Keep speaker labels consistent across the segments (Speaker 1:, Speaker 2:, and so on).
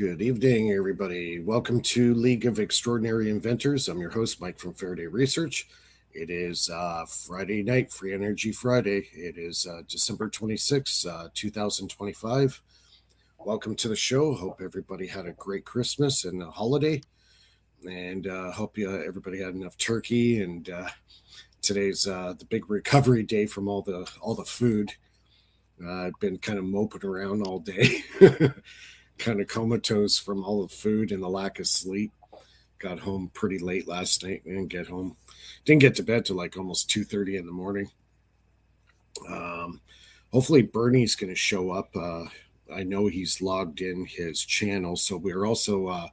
Speaker 1: Good evening, everybody. Welcome to League of Extraordinary Inventors. I'm your host, Mike from Faraday Research. It is Friday night, Free Energy Friday. It is December 26th, 2025. Welcome to the show. Hope everybody had a great Christmas and a holiday. And hope everybody had enough turkey. And today's the big recovery day from all the food. I've been kind of moping around all day. Kind of comatose from all the food and the lack of sleep. Got home pretty late last night. Didn't get to bed till like almost 2:30 in the morning. Hopefully Bernie's going to show up. I know he's logged in his channel, so we're also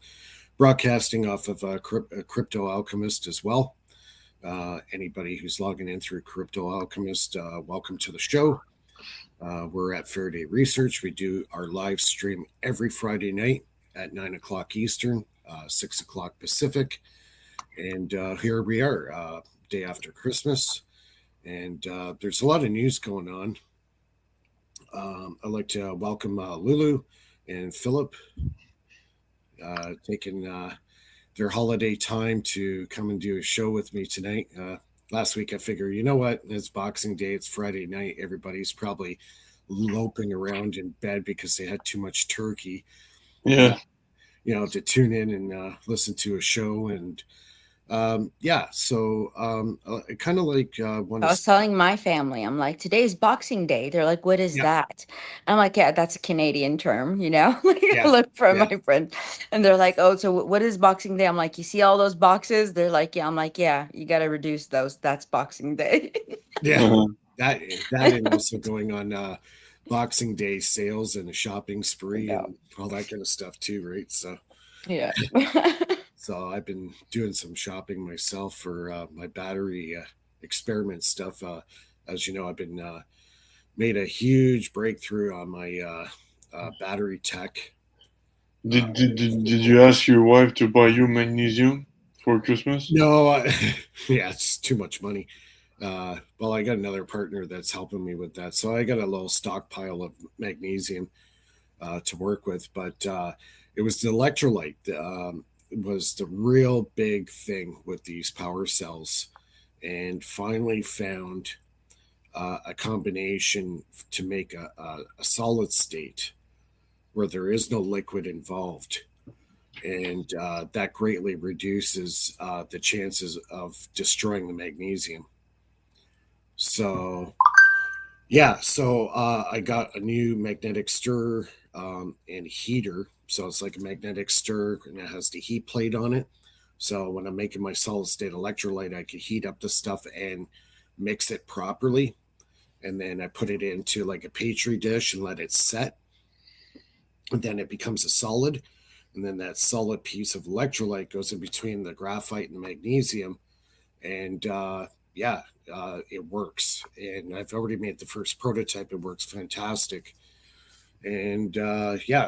Speaker 1: broadcasting off of Crypto Alchemist as well. Anybody who's logging in through Crypto Alchemist, welcome to the show. We're at Faraday Research. We do our live stream every Friday night at 9 o'clock Eastern, 6 o'clock Pacific. And here we are, day after Christmas. And there's a lot of news going on. I'd like to welcome Lulu and Philip, taking their holiday time to come and do a show with me tonight. Last week, I figured, you know what? It's Boxing Day. It's Friday night. Everybody's probably loping around in bed because they had too much turkey.
Speaker 2: Yeah.
Speaker 1: To tune in and listen to a show. And so I kind of like want
Speaker 3: I was
Speaker 1: to.
Speaker 3: telling my family, I'm like, today's Boxing Day. They're like, what is
Speaker 1: Yeah,
Speaker 3: that? I'm like, yeah, that's a Canadian term, Like, I
Speaker 1: yeah,
Speaker 3: look for
Speaker 1: yeah,
Speaker 3: my friend, and they're like, oh, so what is Boxing Day? I'm like, you see all those boxes? They're like, yeah. I'm like, yeah, you got to reduce those. That's Boxing Day.
Speaker 1: yeah.
Speaker 2: Uh-huh.
Speaker 1: That and also going on Boxing Day sales and a shopping spree
Speaker 3: No.
Speaker 1: and all that kind of stuff too, right? So.
Speaker 3: Yeah.
Speaker 1: So I've been doing some shopping myself for my battery experiment stuff. As you know, I've been made a huge breakthrough on my battery tech.
Speaker 2: Did you ask your wife to buy you magnesium for Christmas?
Speaker 1: No, yeah, it's too much money. Well, I got another partner that's helping me with that, so I got a little stockpile of magnesium to work with. But it was the electrolyte. Was the real big thing with these power cells, and finally found a combination to make a solid state where there is no liquid involved, and that greatly reduces the chances of destroying the magnesium. So I got a new magnetic stir and heater. So it's like a magnetic stir and it has the heat plate on it. So when I'm making my solid state electrolyte, I can heat up the stuff and mix it properly. And then I put it into like a petri dish and let it set. And then it becomes a solid. And then that solid piece of electrolyte goes in between the graphite and magnesium. And it works. And I've already made the first prototype. It works fantastic. And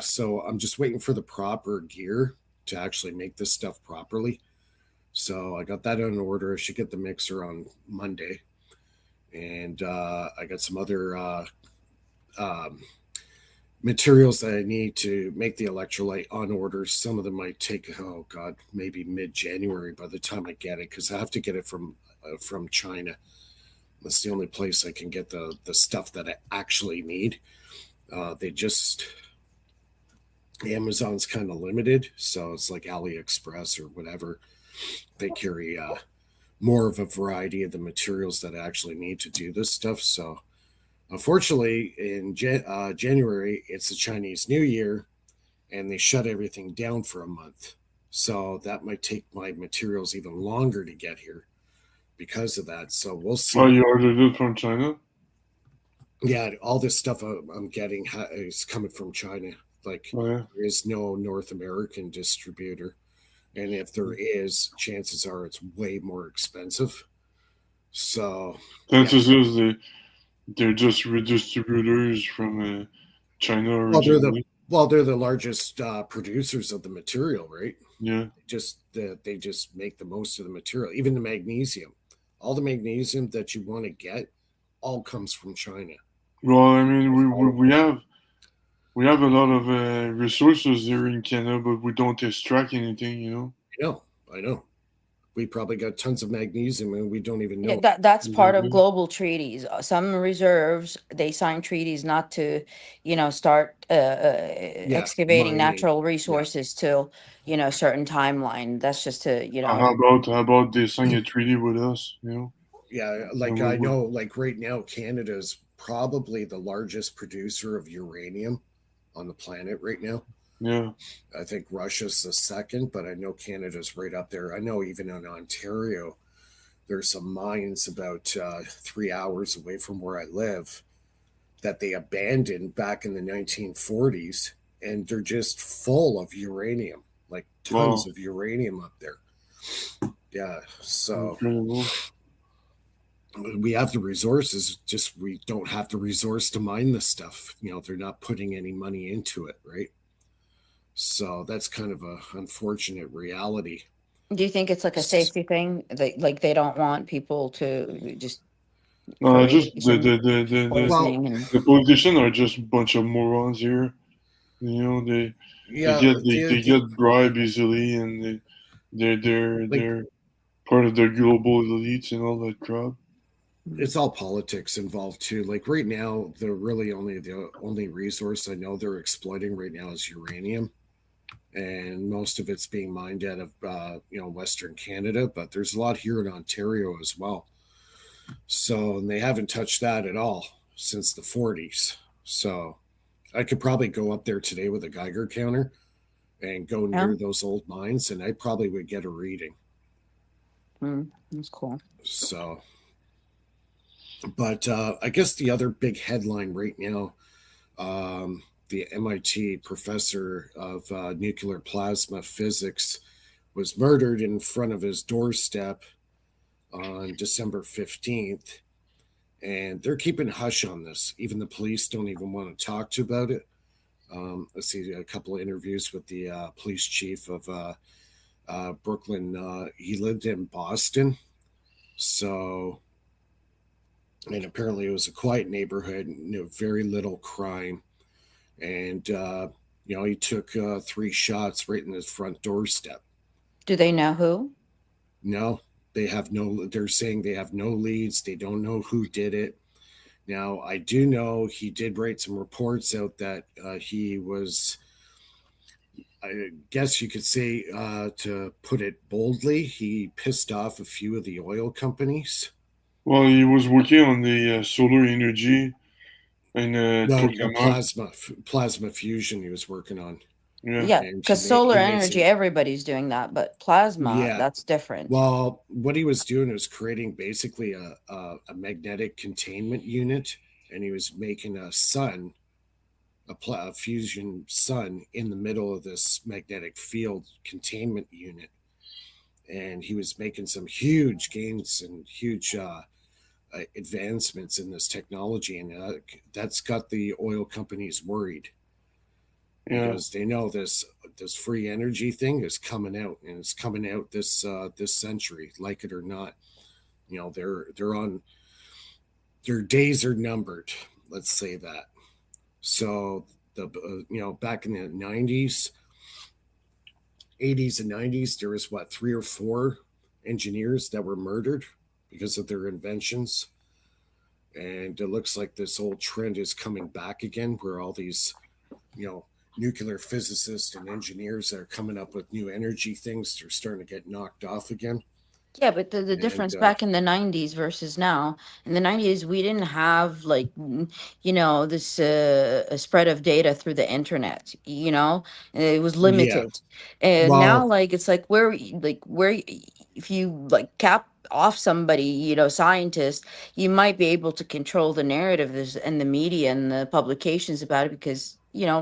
Speaker 1: so I'm just waiting for the proper gear to actually make this stuff properly. So I got that on order. I should get the mixer on Monday. And I got some other materials that I need to make the electrolyte on order. Some of them might take, maybe mid-January by the time I get it, because I have to get it from China. That's the only place I can get the stuff that I actually need. Amazon's kind of limited, so it's like AliExpress or whatever. They carry more of a variety of the materials that I actually need to do this stuff. So unfortunately, in January, it's the Chinese New Year, and they shut everything down for a month. So that might take my materials even longer to get here because of that. So we'll see.
Speaker 2: Oh, you ordered it from China?
Speaker 1: Yeah, all this stuff I'm getting is coming from China. Like,
Speaker 2: Oh, yeah.
Speaker 1: there is no North American distributor. And if there is, chances are it's way more expensive. So,
Speaker 2: Chances is they're just redistributors from China originally.
Speaker 1: they're the largest producers of the material, right?
Speaker 2: Yeah.
Speaker 1: They just make the most of the material. Even the magnesium, all the magnesium that you want to get, all comes from China.
Speaker 2: Well, I mean, we have We have a lot of resources here in Canada, but we don't extract anything. You know.
Speaker 1: I know. We probably got tons of magnesium and we don't even
Speaker 3: Yeah,
Speaker 1: know it.
Speaker 3: that's part of
Speaker 2: Exactly.
Speaker 3: global treaties. Some reserves, they sign treaties not to, start
Speaker 1: Yeah,
Speaker 3: excavating
Speaker 1: mining.
Speaker 3: natural
Speaker 1: Yeah.
Speaker 3: resources till, a certain timeline. That's just to,
Speaker 2: How about they sign a treaty with us? You know.
Speaker 1: Yeah,
Speaker 2: And
Speaker 1: like
Speaker 2: we
Speaker 1: I
Speaker 2: would.
Speaker 1: know, like right now, Canada is probably the largest producer of uranium on the planet right now.
Speaker 2: Yeah.
Speaker 1: I think Russia's the second, but I know Canada's right up there. I know even in Ontario, there's some mines about 3 hours away from where I live that they abandoned back in the 1940s, and they're just full of uranium, like tons
Speaker 2: Wow.
Speaker 1: of uranium up there. Yeah, so
Speaker 2: Incredible.
Speaker 1: we have the resources, just we don't have the resource to mine this stuff. They're not putting any money into it, right? So that's kind of a unfortunate reality.
Speaker 3: do you think it's like a safety thing? Like they don't want people to just for
Speaker 2: Just
Speaker 3: radiation
Speaker 1: Well,
Speaker 3: poisoning and
Speaker 2: the politicians are just a bunch of morons here. You know, they
Speaker 1: yeah,
Speaker 2: get they get bribed easily, and
Speaker 1: like
Speaker 2: they're part of the global elites and all that crap.
Speaker 3: mm,
Speaker 1: it's all politics involved too. Like right now, the only resource I know they're exploiting right now is uranium, and most of it's being mined out of Western Canada. But there's a lot here in Ontario as well. So and they haven't touched that at all since the 40s. So I could probably go up there today with a Geiger counter and go
Speaker 3: yeah,
Speaker 1: near those old mines, and I probably would get a reading.
Speaker 3: that's cool.
Speaker 1: So, but I guess the other big headline right now, the MIT professor of nuclear plasma physics was murdered in front of his doorstep on December 15th. And they're keeping hush on this. Even the police don't even want to talk to about it. I see a couple of interviews with the police chief of Brooklyn. He lived in Boston. So, and apparently it was a quiet neighborhood, very little crime. And, he took 3 shots right in his front doorstep.
Speaker 3: Do they know who?
Speaker 1: No, they're saying they have no leads. They don't know who did it. Now, I do know he did write some reports out that he was, I guess you could say, to put it boldly, he pissed off a few of the oil companies.
Speaker 2: Well, he was working on the solar energy in
Speaker 1: The
Speaker 2: Tokamak.
Speaker 1: plasma fusion he was working on,
Speaker 2: Yeah.
Speaker 3: Yeah,
Speaker 1: and he
Speaker 3: because
Speaker 1: made
Speaker 3: solar
Speaker 1: he made
Speaker 3: energy,
Speaker 1: some.
Speaker 3: everybody's doing that, but plasma,
Speaker 1: Yeah.
Speaker 3: that's different.
Speaker 1: Well, what he was doing was creating basically a magnetic containment unit, and he was making a sun, a fusion sun in the middle of this magnetic field containment unit. And he was making some huge gains and huge advancements in this technology. And that's got the oil companies worried
Speaker 2: Yeah.
Speaker 1: because they know this free energy thing is coming out, and it's coming out this century, like it or not. They're on their days are numbered. Let's say that. So the back in the 90s, 80s, and 90s, there was what 3 or 4 engineers that were murdered because of their inventions, and it looks like this old trend is coming back again, where all these you know nuclear physicists and engineers that are coming up with new energy things, they're starting to get knocked off again.
Speaker 3: Yeah, but the
Speaker 1: And
Speaker 3: difference back in the 90s versus now, in the 90s, we didn't have like, this a spread of data through the internet, it was
Speaker 1: yeah,
Speaker 3: limited. And now,
Speaker 1: well,
Speaker 3: like, it's like if you like cap off somebody, scientist, you might be able to control the narrative and the media and the publications about it because,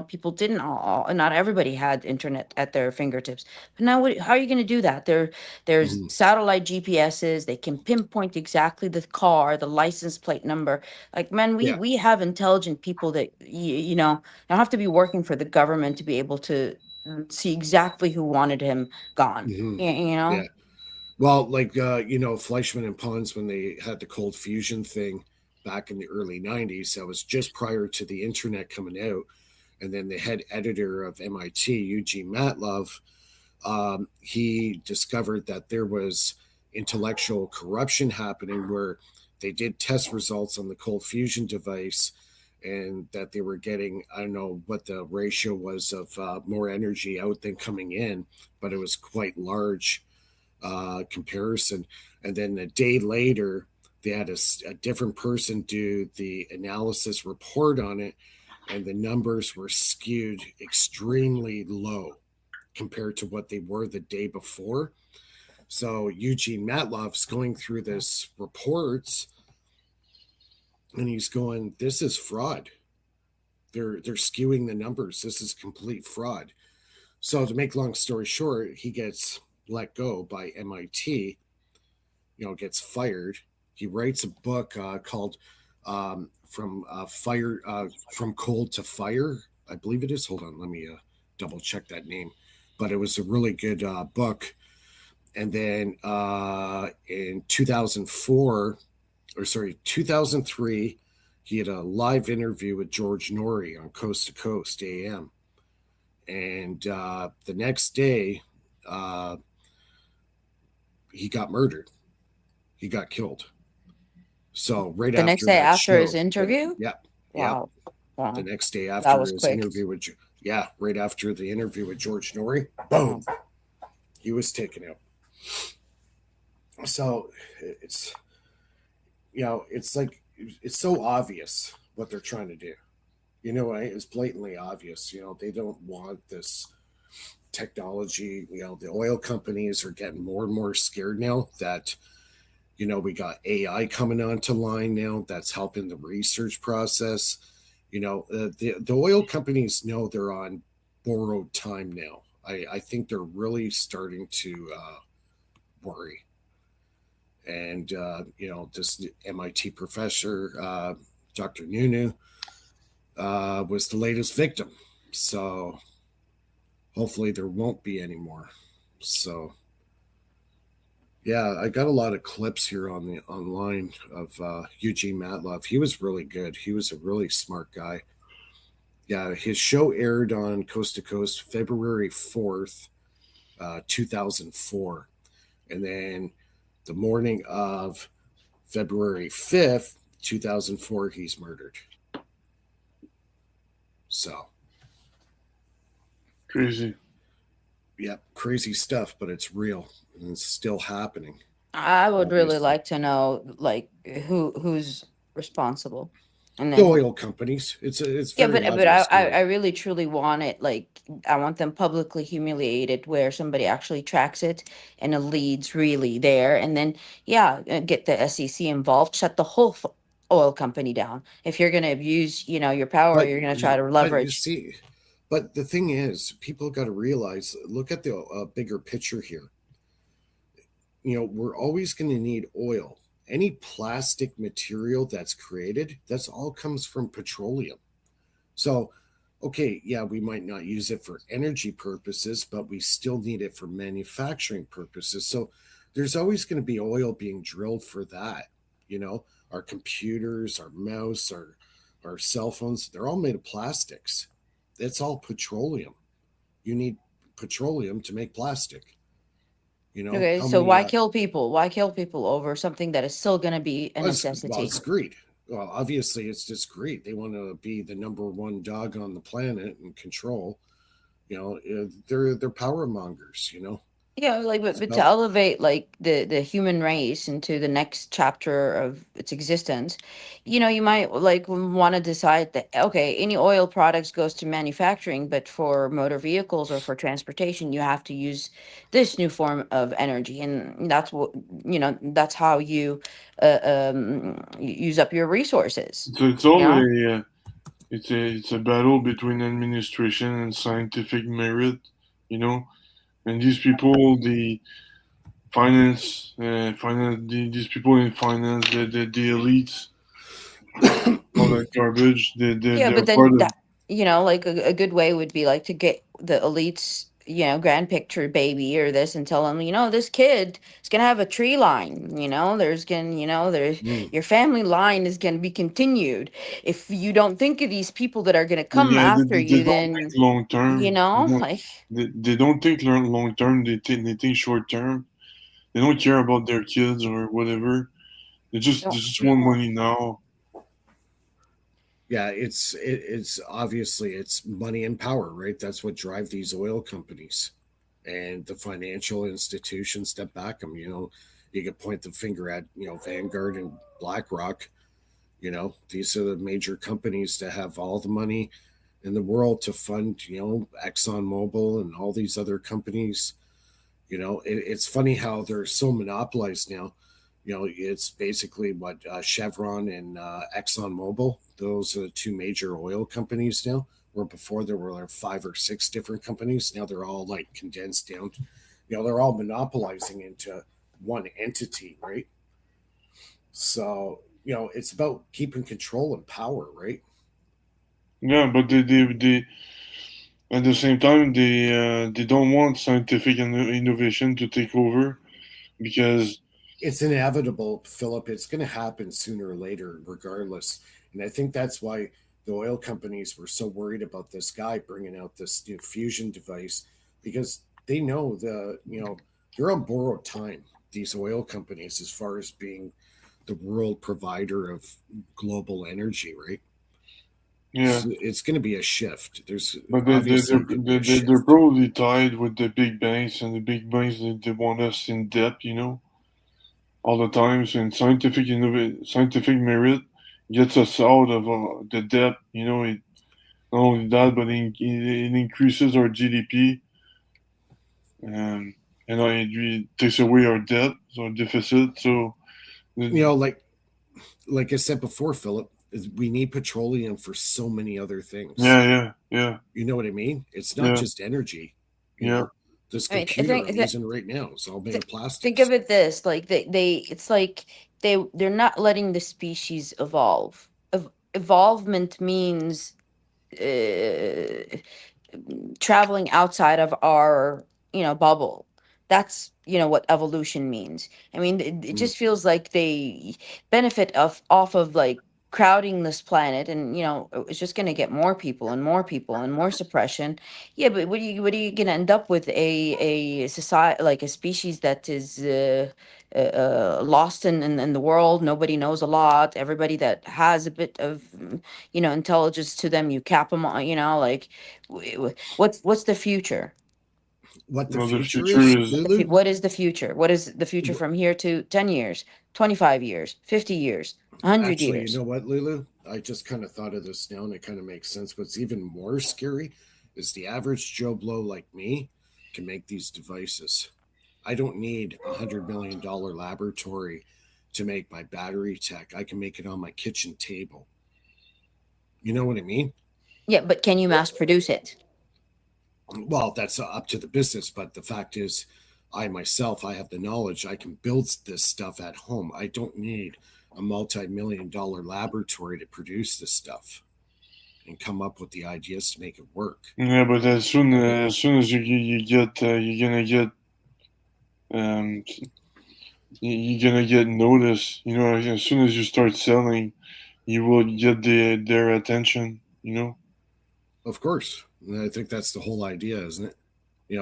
Speaker 3: people didn't not everybody had internet at their fingertips. But now, how are you going to do that? There's
Speaker 1: mhm,
Speaker 3: satellite GPSs. They can pinpoint exactly the car, the license plate number. Like, man, we
Speaker 1: yeah,
Speaker 3: we have intelligent people that don't have to be working for the government to be able to see exactly who wanted him gone.
Speaker 1: mhm,
Speaker 3: You know?
Speaker 1: yeah. Well, like Fleischmann and Pons, when they had the cold fusion thing back in the early 90s, that was just prior to the internet coming out. And then the head editor of MIT, Eugene Matlov, he discovered that there was intellectual corruption happening where they did test results on the cold fusion device and that they were getting, I don't know what the ratio was of more energy out than coming in, but it was quite large comparison. And then a day later, they had a different person do the analysis report on it, and the numbers were skewed extremely low compared to what they were the day before. So Eugene Matlov's going through this reports and he's going, this is fraud. They're skewing the numbers. This is complete fraud. So to make long story short, he gets let go by MIT, gets fired. He writes a book called From Cold to Fire, I believe it is. Hold on, let me double check that name. But it was a really good book. And then in 2003, he had a live interview with George Norrie on Coast to Coast AM. And the next day, he got murdered. He got killed. So right
Speaker 3: The
Speaker 1: after
Speaker 3: next day
Speaker 1: that
Speaker 3: after
Speaker 1: show,
Speaker 3: his interview?
Speaker 1: Yep.
Speaker 3: Wow. Wow.
Speaker 1: The next day
Speaker 3: That
Speaker 1: after
Speaker 3: was
Speaker 1: his
Speaker 3: quick.
Speaker 1: interview with, right after the interview with George Norrie, boom, he was taken out. So it's, it's like, it's so obvious what they're trying to do. It's blatantly obvious. They don't want this technology. The oil companies are getting more and more scared now that, we got AI coming onto line now that's helping the research process. The oil companies know they're on borrowed time now. I think they're really starting to worry. And, this MIT professor, Dr. Nunu, was the latest victim. So hopefully there won't be any more. So yeah, I got a lot of clips here on the online of Eugene Matlov. He was really good. He was a really smart guy. Yeah, his show aired on Coast to Coast February 4th, 2004. And then the morning of February 5th, 2004, he's murdered. So
Speaker 2: Crazy.
Speaker 1: yeah, crazy stuff, but it's real and it's still happening.
Speaker 3: I would really
Speaker 1: Obviously.
Speaker 3: like to know, like, who's responsible, and
Speaker 1: The
Speaker 3: then
Speaker 1: oil companies. It's
Speaker 3: yeah,
Speaker 1: very
Speaker 3: but I
Speaker 1: obvious.
Speaker 3: I really truly want it. Like, I want them publicly humiliated, where somebody actually tracks it and it leads really there, and then yeah, get the SEC involved, shut the whole oil company down. If you're gonna abuse, your power,
Speaker 1: But
Speaker 3: you're gonna try to
Speaker 1: you
Speaker 3: leverage.
Speaker 1: see, but the thing is, people got to realize. Look at the bigger picture here. We're always going to need oil. Any plastic material that's created, that's all comes from petroleum. So, okay, yeah, we might not use it for energy purposes, but we still need it for manufacturing purposes. So, there's always going to be oil being drilled for that. Our computers, our mouse, our cell phones, they're all made of plastics. It's all petroleum. You need petroleum to make plastic.
Speaker 3: Okay,
Speaker 1: How
Speaker 3: so
Speaker 1: many
Speaker 3: why kill people? Why kill people over something that is still gonna be a
Speaker 1: well,
Speaker 3: necessity?
Speaker 1: it's greed. Well, obviously, it's just greed. They want to be the number one dog on the planet and control. They're power mongers.
Speaker 3: Yeah, like,
Speaker 1: It's
Speaker 3: but to
Speaker 1: about
Speaker 3: elevate like the human race into the next chapter of its existence, you might like want to decide that okay, any oil products goes to manufacturing, but for motor vehicles or for transportation, you have to use this new form of energy, and that's what that's how you use up your resources.
Speaker 2: So it's
Speaker 3: You
Speaker 2: all
Speaker 3: know?
Speaker 2: it's a battle between administration and scientific merit, you know. And these people, the these people in finance, the elites, all that garbage.
Speaker 3: Yeah,
Speaker 2: They're
Speaker 3: but
Speaker 2: part
Speaker 3: then
Speaker 2: of.
Speaker 3: that like a good way would be like to get the elites grand picture baby or this, and tell them, this kid is gonna have a tree line. There's gonna, there's
Speaker 1: Mm.
Speaker 3: your family line is gonna be continued. If you don't think of these people that are gonna come
Speaker 2: Yeah,
Speaker 3: after
Speaker 2: they
Speaker 3: you,
Speaker 2: don't think
Speaker 3: then
Speaker 2: long term.
Speaker 3: like,
Speaker 2: They don't think long term. They think short term. They don't care about their kids or whatever. They
Speaker 3: don't.
Speaker 2: just want money now.
Speaker 1: Yeah, it's obviously it's money and power, right? That's what drive these oil companies and the financial institutions that back them. You could point the finger at Vanguard and BlackRock. These are the major companies that have all the money in the world to fund ExxonMobil and all these other companies. It's funny how they're so monopolized now. It's basically what Chevron and ExxonMobil. Those are the two major oil companies now. Where before there were like 5 or 6 different companies. Now they're all like condensed down. They're all monopolizing into one entity, right? So it's about keeping control and power, right?
Speaker 2: Yeah, but they at the same time they don't want scientific innovation to take over because
Speaker 1: It's inevitable, Philip. It's going to happen sooner or later, regardless. And I think that's why the oil companies were so worried about this guy bringing out this new fusion device, because they know they're on borrowed time. These oil companies, as far as being the world provider of global energy, right?
Speaker 2: yeah,
Speaker 1: So it's going to be a shift. There's
Speaker 2: but
Speaker 1: obviously going to be a
Speaker 2: they're
Speaker 1: shift.
Speaker 2: probably tied with the big banks and the big banks they want us in debt, all the time. So in scientific merit gets us out of the debt. Not only that, but it increases our GDP, um, and it takes away our debt, so our deficit. So
Speaker 1: You know, like I said before, Philip, is we need petroleum for so many other things.
Speaker 2: yeah, yeah, yeah,
Speaker 1: You know what I mean? It's not
Speaker 2: yeah,
Speaker 1: just energy. You
Speaker 2: yeah.
Speaker 1: know, this
Speaker 3: I mean, I
Speaker 1: computer
Speaker 3: think
Speaker 1: I'm using right now is all made of
Speaker 3: think of
Speaker 1: plastics.
Speaker 3: it this, like they it's like they're not letting the species evolve. Evolvement means uh, traveling outside of our bubble. That's what evolution means. I mean, it
Speaker 1: Mm.
Speaker 3: just feels like they benefit off of like crowding this planet, and it's just going to get more people and more people and more suppression. Yeah, but what are you going to end up with? A society, like a species that is lost in the world. Nobody knows a lot. Everybody that has a bit of intelligence to them, you cap them on, like what's the future?
Speaker 1: What the
Speaker 2: No, the
Speaker 1: future
Speaker 2: future
Speaker 1: is,
Speaker 2: is
Speaker 1: Lulu?
Speaker 3: What is the future? What is the future from here to 10 years, 25 years, 50 years, 100
Speaker 1: Actually, you
Speaker 3: years?
Speaker 1: know what, Lulu? I just kind of thought of this now and it kind of makes sense. What's even more scary is the average Joe Blow like me can make these devices. I don't need $100 million laboratory to make my battery tech. I can make it on my kitchen table. You know what I mean?
Speaker 3: Yeah, but can you mass produce it?
Speaker 1: Well, that's up to the business, but the fact is, I myself, I have the knowledge. I can build this stuff at home. I don't need a multi-million-dollar laboratory to produce this stuff and come up with the ideas to make it work.
Speaker 2: yeah, but
Speaker 1: Right?
Speaker 2: as soon as you get you're gonna get um you're gonna get noticed. As soon as you start selling, you will get their attention.
Speaker 1: Of course. And I think that's the whole idea, isn't it?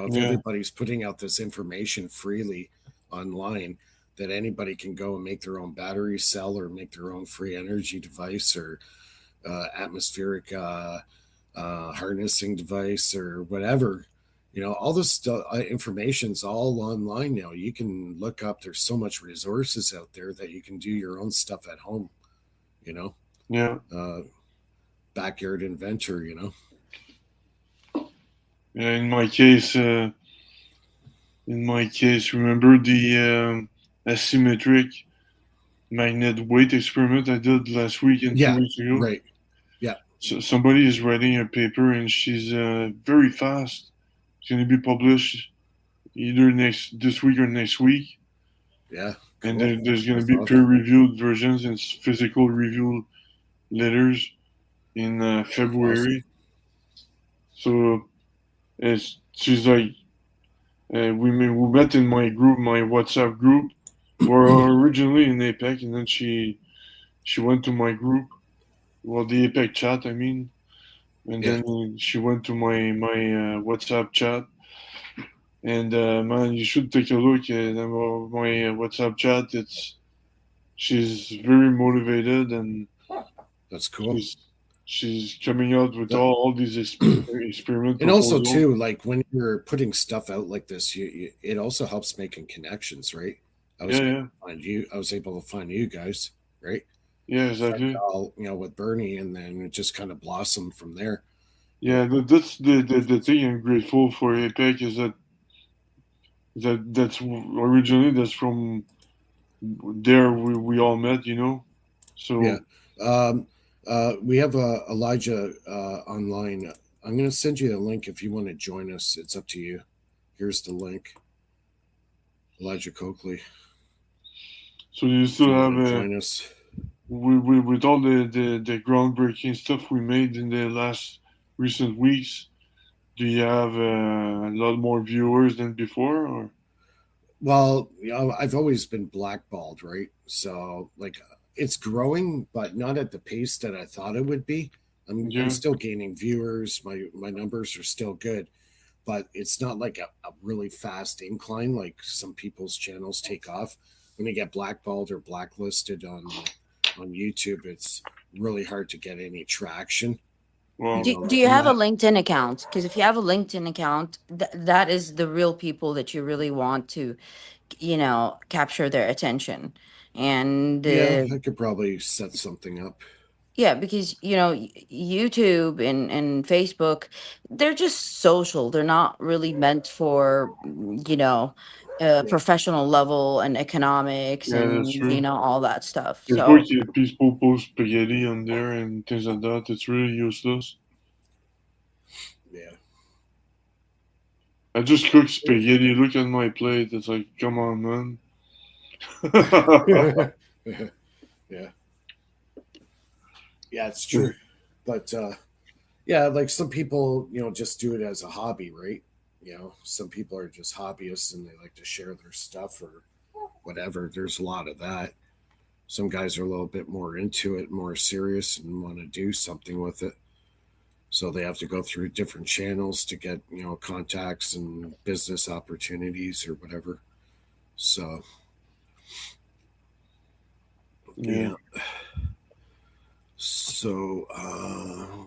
Speaker 1: If
Speaker 2: Yeah,
Speaker 1: everybody's putting out this information freely online, that anybody can go and make their own battery cell or make their own free energy device or atmospheric harnessing device or whatever. All this stuff, information's all online now. You can look up. There's so much resources out there that you can do your own stuff at home. You know,
Speaker 2: yeah,
Speaker 1: uh, backyard inventor.
Speaker 2: yeah. In my case, remember the asymmetric magnet weight experiment I did last week and two
Speaker 1: Yeah,
Speaker 2: weeks ago.
Speaker 1: right. Yeah,
Speaker 2: So somebody is writing a paper and she's very fast. It's going to be published either next this week or next week,
Speaker 1: yeah.
Speaker 2: and
Speaker 1: Cool.
Speaker 2: there's going to
Speaker 1: That's
Speaker 2: be
Speaker 1: awesome.
Speaker 2: peer-reviewed versions and physical review letters in
Speaker 1: Awesome.
Speaker 2: February. So she's like We met in my group, my WhatsApp group. We're originally in APEC, and then she went to my group, well, the APEC chat, I mean, and
Speaker 1: Yeah,
Speaker 2: then she went to my WhatsApp chat. And man, you should take a look at my WhatsApp chat. It's She's very motivated, and
Speaker 1: that's cool.
Speaker 2: she's she's coming out with
Speaker 1: The,
Speaker 2: all these experiment
Speaker 1: and also
Speaker 2: proposals.
Speaker 1: too, like when you're putting stuff out like this, it also helps making connections, right? I was
Speaker 2: Yeah,
Speaker 1: able
Speaker 2: yeah,
Speaker 1: to find you. I was able to find you guys, right?
Speaker 2: yeah,
Speaker 1: It's like
Speaker 2: exactly.
Speaker 1: all with Bernie, and then it just kind of blossomed from there. You know,
Speaker 2: Yeah, that's the thing I'm grateful for APEC is that's originally that's from there we all met, you know.
Speaker 1: yeah.
Speaker 2: So
Speaker 1: Um, we have Elijah online. I'm going to send you the link if you want to join us. It's up to you. Here's the link, Elijah Coakley,
Speaker 2: so you
Speaker 1: if
Speaker 2: still
Speaker 1: you want
Speaker 2: have
Speaker 1: to join us.
Speaker 2: with all the groundbreaking stuff we made in the last recent weeks. Do you have a lot more viewers than before, or?
Speaker 1: Well, I've always been blackballed, right? So, like, it's growing, but not at the pace that I thought it would be. I'm
Speaker 2: Yeah,
Speaker 1: still gaining viewers. My numbers are still good, but it's not like a really fast incline like some people's channels take off. When they get blackballed or blacklisted on YouTube, it's really hard to get any traction.
Speaker 2: well,
Speaker 3: Do you
Speaker 1: And
Speaker 3: have a
Speaker 1: that,
Speaker 3: LinkedIn account? Because if you have a LinkedIn account, that is the real people that you really want to, capture their attention. And
Speaker 1: yeah, I could probably set something up.
Speaker 3: yeah, because YouTube and Facebook, they're just social. They're not really meant for
Speaker 1: Yeah,
Speaker 3: professional level and economics
Speaker 2: yeah, that's
Speaker 3: and
Speaker 2: true.
Speaker 3: all that stuff.
Speaker 2: There's way
Speaker 3: So
Speaker 2: too people post spaghetti on there and things like that. It's really useless.
Speaker 1: yeah.
Speaker 2: I just cooked spaghetti. Look at my plate. It's like, come on, man.
Speaker 1: Yeah, yeah, it's true. But yeah, like some people, just do it as a hobby, right? Some people are just hobbyists and they like to share their stuff or whatever. There's a lot of that. Some guys are a little bit more into it, more serious, and want to do something with it. So they have to go through different channels to get, contacts and business opportunities or whatever. So,
Speaker 2: Yeah,
Speaker 1: yeah. So,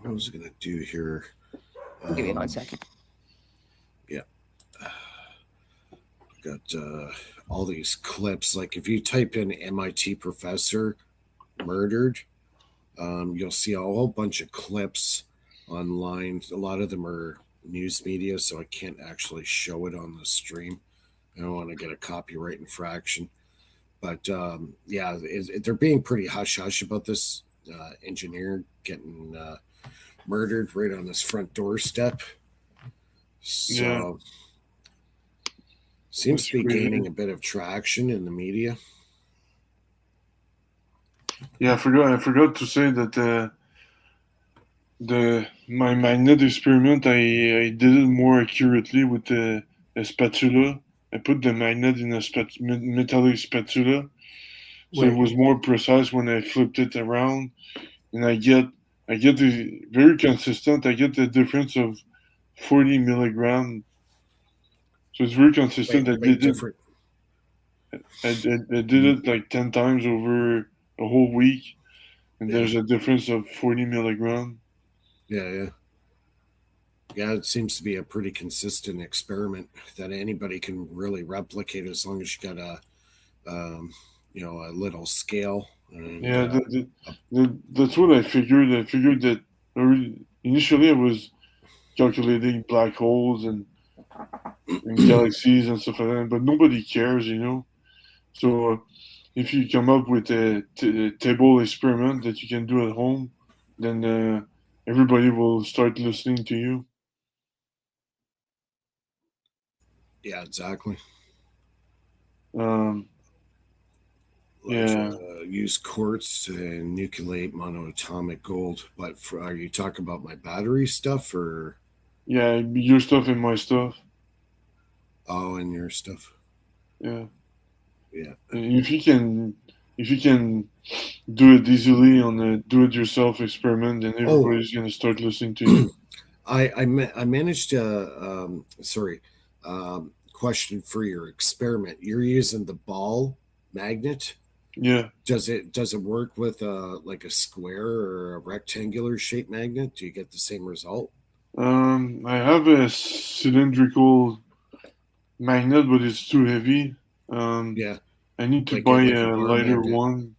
Speaker 1: what was I going to do here?
Speaker 3: give me one
Speaker 1: Um,
Speaker 3: second.
Speaker 1: yeah, got all these clips. Like if you type in MIT professor murdered, you'll see a whole bunch of clips online. A lot of them are news media, so I can't actually show it on the stream. I don't want to get a copyright infraction. But yeah, they're being pretty hush hush about this engineer getting murdered right on his front doorstep.
Speaker 2: yeah,
Speaker 1: So seems
Speaker 2: that's
Speaker 1: to be
Speaker 2: crazy.
Speaker 1: gaining a bit of traction in the media.
Speaker 2: Yeah, I forgot to say that the my magnet experiment I did it more accurately with a spatula. I put the magnet in a metallic spatula, so it
Speaker 1: Right.
Speaker 2: was more precise when I flipped it around, and I get the very consistent. I get the difference of 40 milligram, so it's very consistent.
Speaker 1: Wait, wait, different.
Speaker 2: I did it like 10 times over a whole week, and
Speaker 1: Yeah,
Speaker 2: there's a difference of 40 milligram.
Speaker 1: yeah, yeah. Yeah, it seems to be a pretty consistent experiment that anybody can really replicate as long as you got a little scale and
Speaker 2: Yeah,
Speaker 1: a,
Speaker 2: that's what I figured. I figured that initially I was calculating black holes and galaxies and stuff like that, but nobody cares, you know. So if you come up with a table experiment that you can do at home, then everybody will start listening to you.
Speaker 1: yeah, exactly.
Speaker 2: Um,
Speaker 1: Like
Speaker 2: yeah,
Speaker 1: use quartz to nucleate monoatomic gold. But are you talking about my battery stuff or?
Speaker 2: yeah, your stuff and my stuff.
Speaker 1: Oh, and your stuff.
Speaker 2: Yeah.
Speaker 1: Yeah.
Speaker 2: And if you can do it easily on a do-it-yourself experiment, then
Speaker 1: Oh,
Speaker 2: everybody's gonna start listening to you.
Speaker 1: I managed to sorry, question for your experiment. You're using the ball magnet.
Speaker 2: Yeah.
Speaker 1: Does it work with like a square or a rectangular shaped magnet? Do you get the same result?
Speaker 2: I have a cylindrical magnet, but it's too heavy. Um,
Speaker 1: Yeah,
Speaker 2: I need to
Speaker 1: like a
Speaker 2: buy
Speaker 1: like a
Speaker 2: a
Speaker 1: bar
Speaker 2: lighter
Speaker 1: magnet.
Speaker 2: one.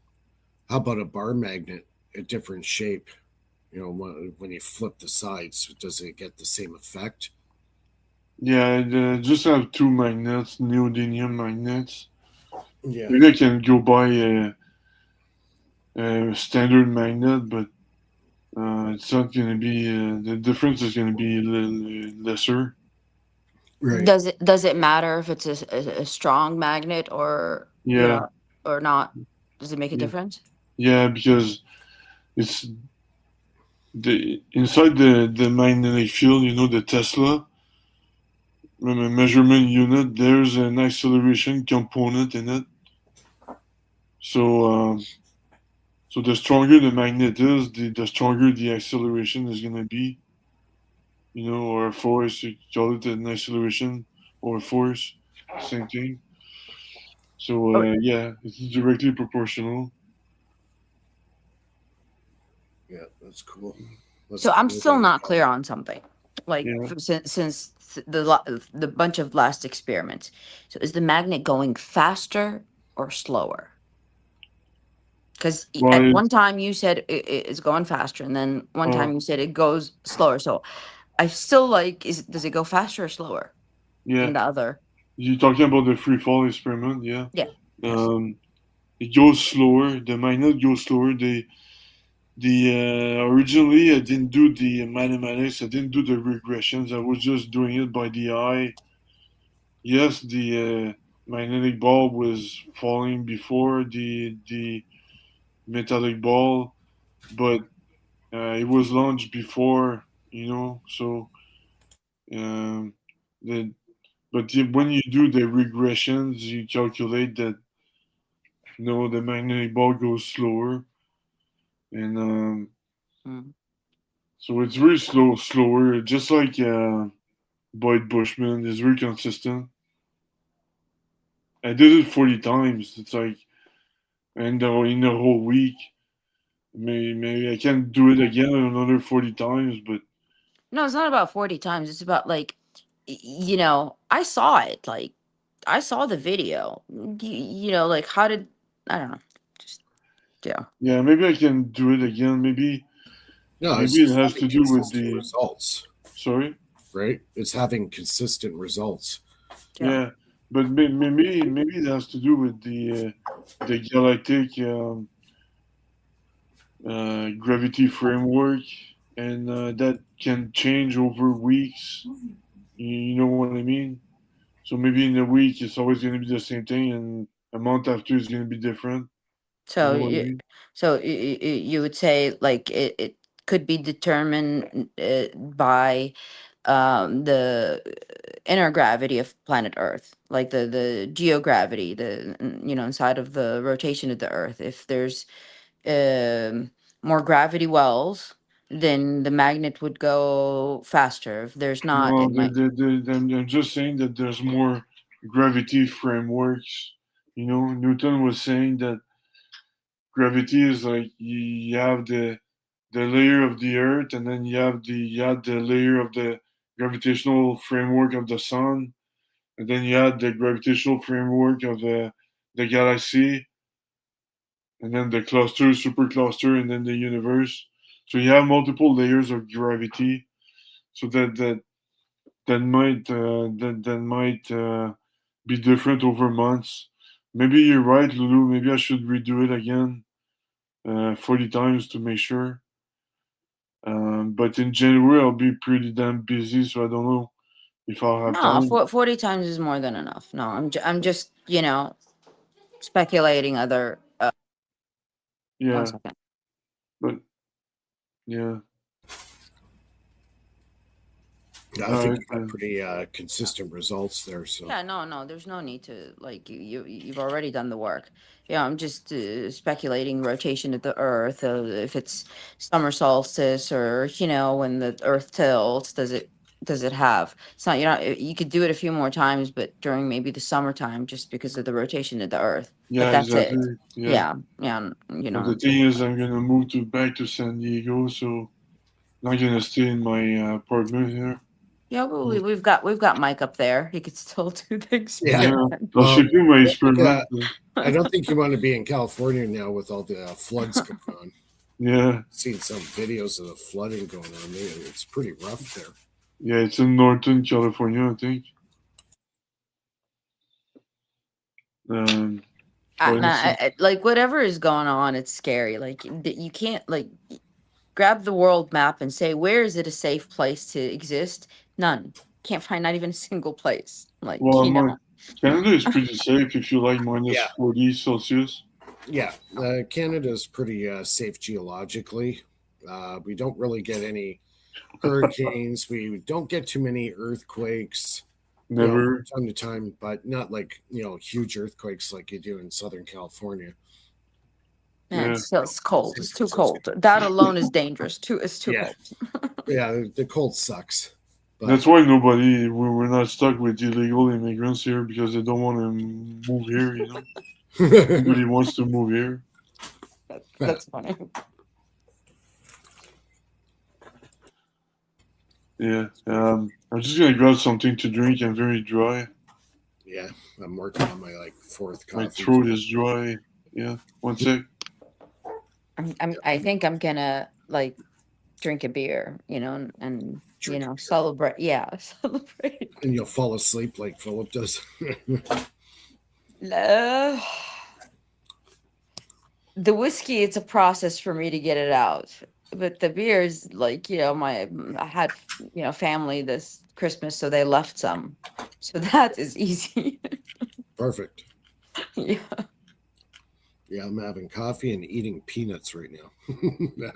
Speaker 1: How about a bar magnet, a different shape? You know, when you flip the sides, does it get the same effect?
Speaker 2: Yeah, I just have two magnets, neodymium magnets.
Speaker 1: Yeah.
Speaker 2: Maybe I can go buy a standard magnet, but it's not gonna be. The difference is gonna be lesser.
Speaker 1: Right.
Speaker 3: Does it matter if it's a strong magnet or
Speaker 2: Yeah,
Speaker 3: or not? Does it make a
Speaker 2: yeah,
Speaker 3: difference?
Speaker 2: yeah, because it's the inside the magnetic field. You know, the Tesla measurement unit. There's an acceleration component in it. So, so the stronger the magnet is, the stronger the acceleration is gonna be. You know, or a force. You call it an acceleration or a force. Same thing. So,
Speaker 3: Or
Speaker 2: yeah, it's directly proportional.
Speaker 1: Yeah, that's cool. That's
Speaker 3: so I'm
Speaker 1: cool
Speaker 3: still
Speaker 1: that you
Speaker 3: not
Speaker 1: got
Speaker 3: clear
Speaker 1: it.
Speaker 3: on something. Like
Speaker 2: Yeah.
Speaker 3: since the bunch of last experiments. So is the magnet going faster or slower? Because at
Speaker 2: Well,
Speaker 3: one time you said it's going faster, and then one
Speaker 2: uh,
Speaker 3: time you said it goes slower. So I still like, does it go faster or slower
Speaker 2: yeah.
Speaker 3: than the other?
Speaker 2: You talking about the free fall experiment? Yeah.
Speaker 3: Yeah. Yes.
Speaker 2: Um, it goes slower. The magnet goes slower. Originally I didn't do the mathematics. I didn't do the regressions. I was just doing it by the eye. Yes, the magnetic ball was falling before the metallic ball, but it was launched before. You know, so um, the when you do the regressions, you calculate that the magnetic ball goes slower, and
Speaker 3: Mm.
Speaker 2: so it's very slower, just like Boyd Bushman is very consistent. I did it 40 times. It's like, and in a whole week, maybe I can do it again another 40 times, but
Speaker 3: No, it's not about 40 times. It's about like, I saw it. Like, I saw the video. Like, how did, I don't know. Just, yeah.
Speaker 2: yeah, maybe I can do it again.
Speaker 1: No, it's
Speaker 2: Maybe it
Speaker 1: just
Speaker 2: has
Speaker 1: having
Speaker 2: to do with
Speaker 1: consistent
Speaker 2: the
Speaker 1: results,
Speaker 2: sorry.
Speaker 1: right? It's having consistent results.
Speaker 3: Yeah.
Speaker 2: Yeah, but maybe it has to do with the galactic gravity framework, and that can change over weeks. You know what I mean? So maybe in a week it's always going to be the same thing, and a month after it's going to be different. You
Speaker 3: So,
Speaker 2: know what I mean?
Speaker 3: you would say like it could be determined by the inner gravity of planet Earth, like the geogravity, inside of the rotation of the Earth. If there's um, more gravity wells, then the magnet would go faster. If there's not,
Speaker 2: No,
Speaker 3: it might.
Speaker 2: I'm just saying that there's more gravity frameworks. You know, Newton was saying that gravity is like you have the layer of the earth, and then you have the layer of the gravitational framework of the sun, and then you had the gravitational framework of the galaxy, and then the cluster, supercluster, and then the universe. So you have multiple layers of gravity. So that might be different over months. Maybe you're right, Lulu. Maybe I should redo it again 40 times to make sure. But in January I'll be pretty damn busy, so I don't know if I'll have
Speaker 3: No,
Speaker 2: time.
Speaker 3: 40 times is more than enough. No, I'm just, speculating other. One
Speaker 2: Yeah,
Speaker 3: second.
Speaker 2: but yeah,
Speaker 1: I
Speaker 2: All
Speaker 1: think
Speaker 2: right.
Speaker 1: you got pretty consistent results there. So
Speaker 3: Yeah, no, there's no need to like you've already done the work. Yeah, I'm just speculating rotation of the Earth. If it's summer solstice or when the Earth tilts, does it have? It's not you could do it a few more times, but during maybe the summertime, just because of the rotation of the Earth. But
Speaker 2: Yeah,
Speaker 3: that's it.
Speaker 2: exactly. Yeah.
Speaker 3: Yeah, yeah,
Speaker 2: But the thing is, I'm gonna move to back to San Diego, so not gonna stay in my apartment here.
Speaker 3: yeah. Well, we've got Mike up there. He could still do the
Speaker 1: yeah,
Speaker 2: Yeah,
Speaker 3: experiment.
Speaker 2: I'll
Speaker 1: well,
Speaker 2: ship you my
Speaker 1: I don't think
Speaker 2: experiment.
Speaker 1: I don't think you want to be in California now with all the floods going on.
Speaker 2: Yeah,
Speaker 1: Seen some videos of the flooding going on there. It's pretty rough there.
Speaker 2: yeah, it's in Northern California, I think. Um, but
Speaker 3: Nah,
Speaker 2: it's
Speaker 3: like whatever is going on, it's scary. Like you can't like grab the world map and say where is it a safe place to exist? None. Can't find not even a single place. Like
Speaker 2: well, my Canada is pretty safe if you like minus
Speaker 1: Yeah,
Speaker 2: 40 Celsius.
Speaker 1: yeah. Canada is pretty safe geologically. We don't really get any hurricanes. We don't get too many earthquakes.
Speaker 2: Never.
Speaker 1: From time to time, but not like huge earthquakes like you do in Southern California.
Speaker 3: man,
Speaker 2: Yeah,
Speaker 3: it's cold.
Speaker 1: San
Speaker 3: It's too
Speaker 1: Francisco.
Speaker 3: cold. That alone is dangerous. It's too
Speaker 1: Yeah,
Speaker 3: cold.
Speaker 1: yeah. The cold sucks, but
Speaker 2: that's why we're not stuck with illegal immigrants here because they don't want to move here. Nobody wants to move here.
Speaker 3: That's funny.
Speaker 2: Yeah. I'm just gonna grab something to drink. I'm very dry.
Speaker 1: yeah. I'm working on my fourth
Speaker 2: My
Speaker 1: coffee.
Speaker 2: throat is dry. Yeah. One sec.
Speaker 3: I think I'm gonna like drink a beer, and
Speaker 1: Drink a beer,
Speaker 3: celebrate. Yeah, celebrate.
Speaker 1: and you'll fall asleep like Philip does.
Speaker 3: Uh, the whiskey, it's a process for me to get it out, but the beer is like I had family this Christmas, so they left some, so that is easy.
Speaker 1: Perfect.
Speaker 3: Yeah.
Speaker 1: Yeah, I'm having coffee and eating peanuts right now.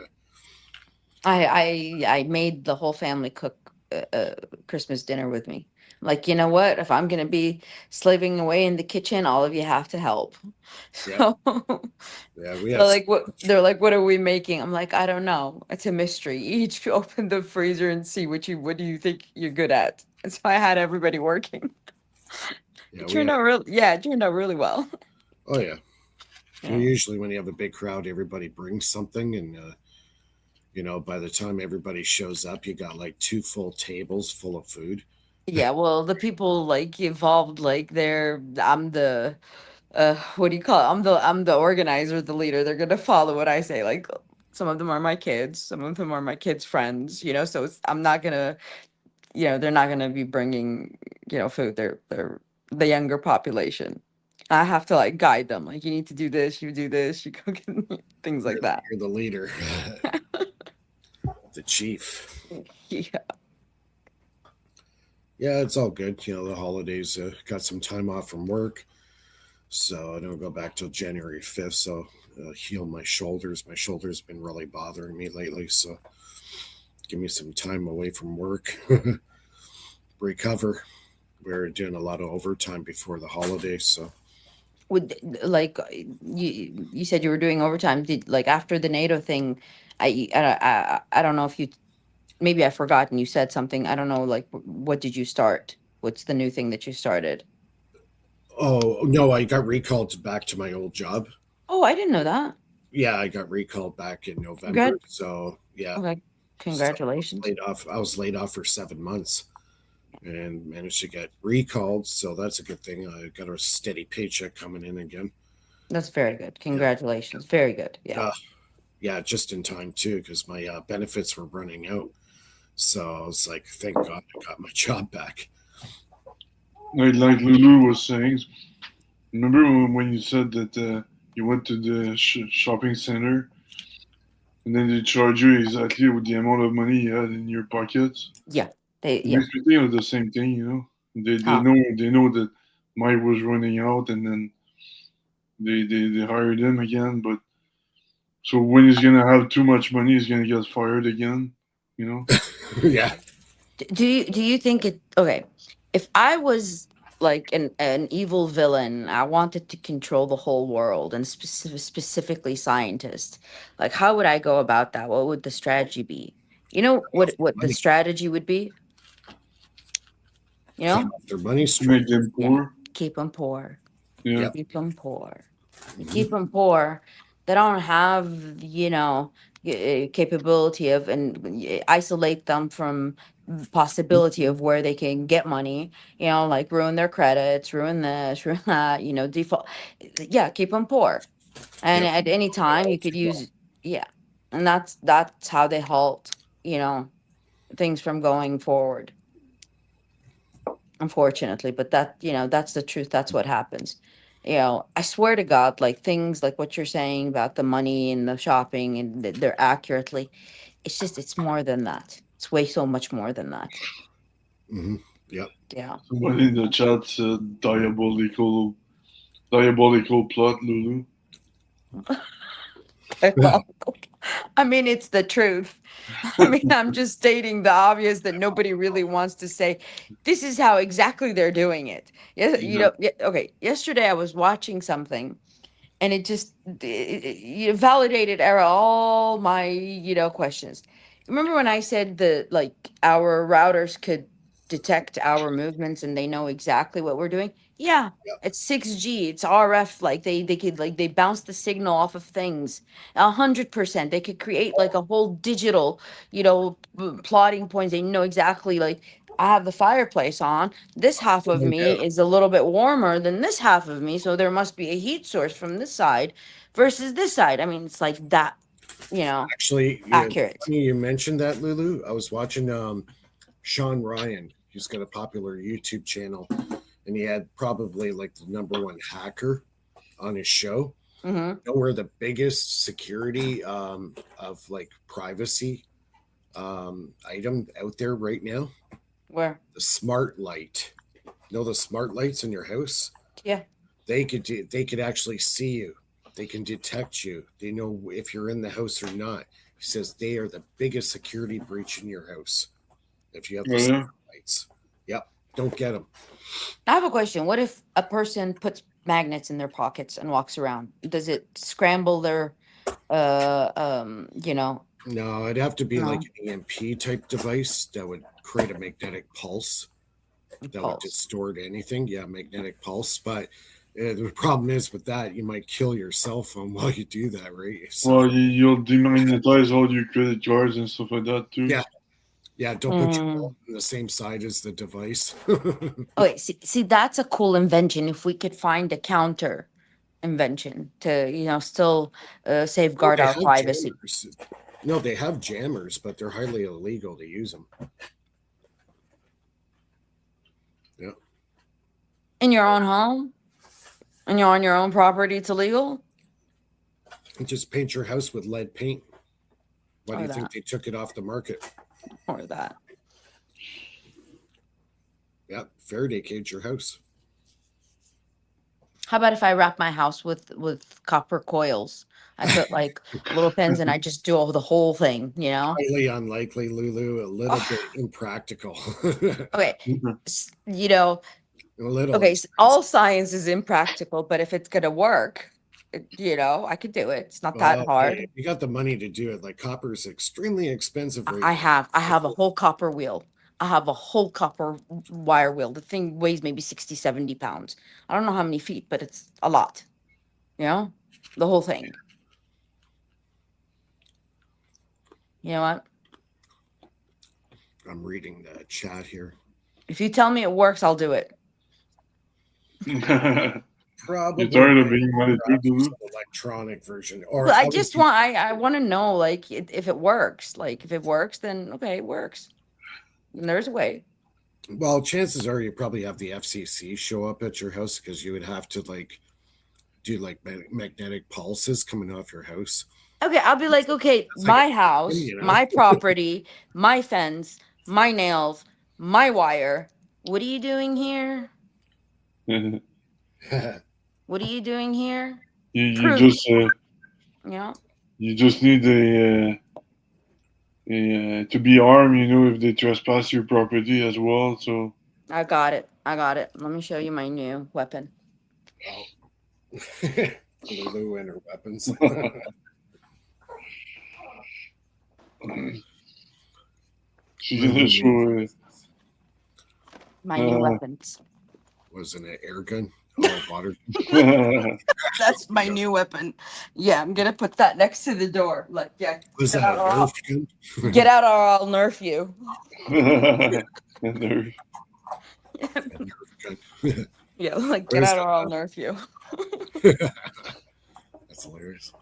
Speaker 3: I made the whole family cook Christmas dinner with me. Like, you know what? If I'm gonna be slaving away in the kitchen, all of you have to help.
Speaker 1: Yeah,
Speaker 3: So
Speaker 1: yeah. We
Speaker 3: they're
Speaker 1: have
Speaker 3: like, what? They're like, what are we making? I'm like, I don't know. It's a mystery. Each open the freezer and see what do you think you're good at. And so I had everybody working.
Speaker 1: yeah
Speaker 3: It
Speaker 1: we
Speaker 3: turned
Speaker 1: have.
Speaker 3: out it turned out really well.
Speaker 1: Oh yeah.
Speaker 3: Yeah.
Speaker 1: Usually when you have a big crowd, everybody brings something, and by the time everybody shows up, you got like two full tables full of food.
Speaker 3: Yeah, well, the people like involved, like I'm the what do you call it? I'm the organizer, the leader. They're gonna follow what I say. Like some of them are my kids, some of them are my kids' friends, so I'm not gonna, they're not gonna be bringing, food. They're the younger population. I have to like guide them. Like you need to do this, you do this, you go get things like that.
Speaker 1: You're the leader, the chief.
Speaker 3: Yeah.
Speaker 1: Yeah, it's all good. The holidays, got some time off from work, so I don't go back till January 5th. So heal my shoulders. My shoulders been really bothering me lately. So give me some time away from work, recover. We're doing a lot of overtime before the holidays, so
Speaker 3: Would like you said you were doing overtime. Did like after the NATO thing, I don't know if you maybe I forgot and you said something. I don't know, like, what did you start? What's the new thing that you started?
Speaker 1: oh no, I got recalled back to my old job.
Speaker 3: Oh, I didn't know that.
Speaker 1: Yeah, I got recalled back in November.
Speaker 3: Good.
Speaker 1: So yeah,
Speaker 3: Okay.
Speaker 1: so I was
Speaker 3: Congratulations.
Speaker 1: laid off. I was laid off for 7 months and managed to get recalled. So that's a good thing. I got a steady paycheck coming in again.
Speaker 3: That's very good.
Speaker 1: Yeah,
Speaker 3: Congratulations. Very good. Yeah.
Speaker 1: uh, yeah, just in time too, because my benefits were running out. So I was like, thank God I got my job back.
Speaker 2: Like Lulu was saying, remember when you said that you went to the shopping center and then they charge you exactly with the amount of money you had in your pockets?
Speaker 3: Yeah.
Speaker 2: It
Speaker 3: Yeah.
Speaker 2: makes me think of the same thing. They
Speaker 3: Huh.
Speaker 2: know that Mike was running out, and then they hired him again. But so when he's gonna have too much money, he's gonna get fired again. You know?
Speaker 1: Yeah,
Speaker 3: Do you think it okay? If I was like an evil villain, I wanted to control the whole world and specifically scientists. Like, how would I go about that? What would the strategy be? You know
Speaker 1: Cut off
Speaker 3: what
Speaker 1: their
Speaker 3: the
Speaker 1: money.
Speaker 3: strategy would be? You
Speaker 1: Cut
Speaker 3: know?
Speaker 1: off their money
Speaker 2: To make
Speaker 1: stream.
Speaker 2: them
Speaker 3: Yeah,
Speaker 2: poor.
Speaker 3: keep them poor.
Speaker 2: Yeah.
Speaker 1: Yep.
Speaker 3: Keep them poor. You
Speaker 1: Hmm.
Speaker 3: keep them poor. They don't have, capability of and isolate them from possibility of where they can get money. Like ruin their credits, ruin this, ruin that. Default. Yeah, keep them poor. And
Speaker 1: Yep.
Speaker 3: at any time,
Speaker 1: All
Speaker 3: you could
Speaker 1: too well.
Speaker 3: use. Yeah, and that's how they halt. You know things from going forward, unfortunately, but that's the truth. That's what happens. I swear to God, like things like what you're saying about the money and the shopping, and they're accurately, it's more than that. It's way so much more than that.
Speaker 1: Hmm. Yep.
Speaker 3: Yeah.
Speaker 2: Somebody in the chat said diabolical plot, Lulu.
Speaker 3: Well, I mean, it's the truth. I mean, I'm just stating the obvious that nobody really wants to say. This is how exactly they're doing it. Yeah,
Speaker 2: Yeah.
Speaker 3: okay. Yesterday I was watching something, and it just validated all my questions. Remember when I said that, like, our routers could detect our movements and they know exactly what we're doing? Yeah,
Speaker 1: Yep.
Speaker 3: it's 6G, it's RF. Like, they could, like, they bounce the signal off of things 100%. They could create like a whole digital plotting points. They know exactly, like, I have the fireplace on, this half of
Speaker 1: No
Speaker 3: me
Speaker 1: doubt.
Speaker 3: is a little bit warmer than this half of me, so there must be a heat source from this side versus this side. I mean, it's like that,
Speaker 1: Actually, yeah,
Speaker 3: accurate.
Speaker 1: funny you mentioned that, Lulu. I was watching Sean Ryan. He's got a popular YouTube channel, and he had probably like the number one hacker on his show.
Speaker 3: Mm-hmm.
Speaker 1: You know where the biggest security of like privacy item out there right now?
Speaker 3: Where?
Speaker 1: The smart light. You know the smart lights in your house?
Speaker 3: Yeah.
Speaker 1: They could actually see you. They can detect you. They know if you're in the house or not. He says they are the biggest security breach in your house if you have
Speaker 2: Oh,
Speaker 1: the
Speaker 2: yeah.
Speaker 1: smart lights. Yep. Don't get them.
Speaker 3: I have a question. What if a person puts magnets in their pockets and walks around? Does it scramble their,
Speaker 1: No, it'd have to be like
Speaker 3: no,
Speaker 1: an EMP type device that would create a magnetic pulse that would
Speaker 3: pulse?
Speaker 1: distort anything. Yeah, magnetic pulse. But the problem is with that, you might kill your cell phone while you do that, right? So
Speaker 2: Well, you'll demagnetize all your credit cards and stuff like that too.
Speaker 1: yeah, yeah. Don't put your wallet
Speaker 3: Mm.
Speaker 1: on the same side as the device.
Speaker 3: Okay, see, that's a cool invention. If we could find a counter invention to, still
Speaker 1: Oh,
Speaker 3: safeguard
Speaker 1: they
Speaker 3: our
Speaker 1: have
Speaker 3: privacy
Speaker 1: jammers. No, they have jammers, but they're highly illegal to use them. Yeah.
Speaker 3: in your own home and you're on your own property. It's illegal,
Speaker 1: And just paint your house with lead paint. Why do
Speaker 3: or
Speaker 1: you think
Speaker 3: that,
Speaker 1: they took it off the market?
Speaker 3: or that.
Speaker 1: Yeah, Faraday cage your house.
Speaker 3: How about if I wrap my house with copper coils? I put like little pins and I just do the whole thing, you know?
Speaker 1: Highly unlikely, Lulu. A little bit
Speaker 3: Oh,
Speaker 1: impractical.
Speaker 3: okay.
Speaker 2: Mhm.
Speaker 3: You know,
Speaker 1: A little
Speaker 3: okay,
Speaker 1: expensive.
Speaker 3: all science is impractical, but if it's gonna work, I could do it. It's not that
Speaker 1: Oh, hey,
Speaker 3: hard.
Speaker 1: if you got the money to do it. Like copper is extremely expensive right
Speaker 3: I
Speaker 1: now.
Speaker 3: have I
Speaker 1: Like,
Speaker 3: have a whole copper wheel. I have a whole copper wire wheel. The thing weighs maybe 60, 70 pounds. I don't know how many feet, but it's a lot, you know? The whole thing. You know what?
Speaker 1: I'm reading the chat here.
Speaker 3: If you tell me it works, I'll do it.
Speaker 2: You're
Speaker 1: Probably
Speaker 2: tired of
Speaker 1: not.
Speaker 2: being monitored,
Speaker 1: Perhaps
Speaker 2: Lulu?
Speaker 1: some electronic version,
Speaker 3: Well,
Speaker 1: or
Speaker 3: I
Speaker 1: I would
Speaker 3: just
Speaker 1: do.
Speaker 3: want I want to know, like, if it works. Like, if it works, then okay, it works. And there's a way.
Speaker 1: Well, chances are you probably have the FCC show up at your house because you would have to like do like magnetic pulses coming off your house.
Speaker 3: Okay, I'll be like, okay,
Speaker 1: It's like a
Speaker 3: my
Speaker 1: system,
Speaker 3: house,
Speaker 1: you know.
Speaker 3: my property, my fence, my nails, my wire. What are you doing here?
Speaker 2: you
Speaker 3: What are you doing here?
Speaker 2: you
Speaker 3: Prove,
Speaker 2: just
Speaker 3: you know?
Speaker 2: you just need to be armed, if they trespass your property as well. So
Speaker 3: I got it. I got it. Let me show you my new weapon.
Speaker 1: Oh. Lulu and her weapons.
Speaker 2: she's gonna
Speaker 1: Lulu
Speaker 2: show.
Speaker 1: needs
Speaker 3: My new weapons.
Speaker 1: was an air gun. Oh, water.
Speaker 3: That's my new weapon. Yeah, I'm gonna put that next to the door. Like, yeah,
Speaker 1: Was
Speaker 3: get
Speaker 1: that
Speaker 3: out
Speaker 1: a
Speaker 3: or I'll,
Speaker 1: Nerf gun?
Speaker 3: get out or I'll nerf you.
Speaker 2: And there-
Speaker 1: A Nerf gun.
Speaker 3: Yeah, like get
Speaker 1: Where's
Speaker 3: out or I'll nerf you.
Speaker 1: That's hilarious.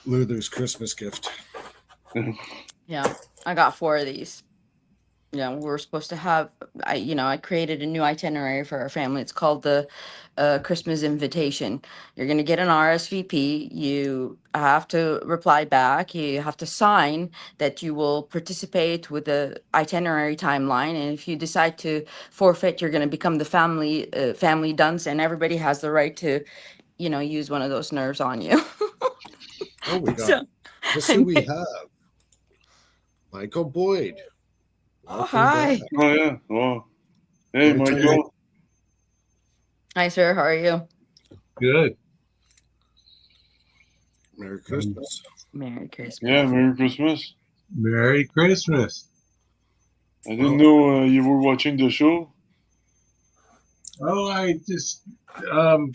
Speaker 1: Lulu's Christmas gift.
Speaker 3: Yeah, I got 4 of these. Yeah, we're supposed to have. I created a new itinerary for our family. It's called the Christmas Invitation. You're gonna get an RSVP. You have to reply back. You have to sign that you will participate with the itinerary timeline. And if you decide to forfeit, you're gonna become the family dunce, and everybody has the right to, use one of those nerves on you.
Speaker 1: Oh, we got.
Speaker 3: So,
Speaker 1: Guess who
Speaker 3: I
Speaker 1: we
Speaker 3: made,
Speaker 1: have? Michael Boyd.
Speaker 3: oh
Speaker 1: Welcome back.
Speaker 3: hi,
Speaker 2: Oh yeah. Oh, hey,
Speaker 1: Long time.
Speaker 2: Michael.
Speaker 3: hi sir, how are you?
Speaker 4: Good.
Speaker 1: Merry Christmas.
Speaker 3: Merry Christmas.
Speaker 2: Yeah, Merry Christmas.
Speaker 4: Merry Christmas.
Speaker 2: I didn't know you were watching the show.
Speaker 4: Oh, I just um,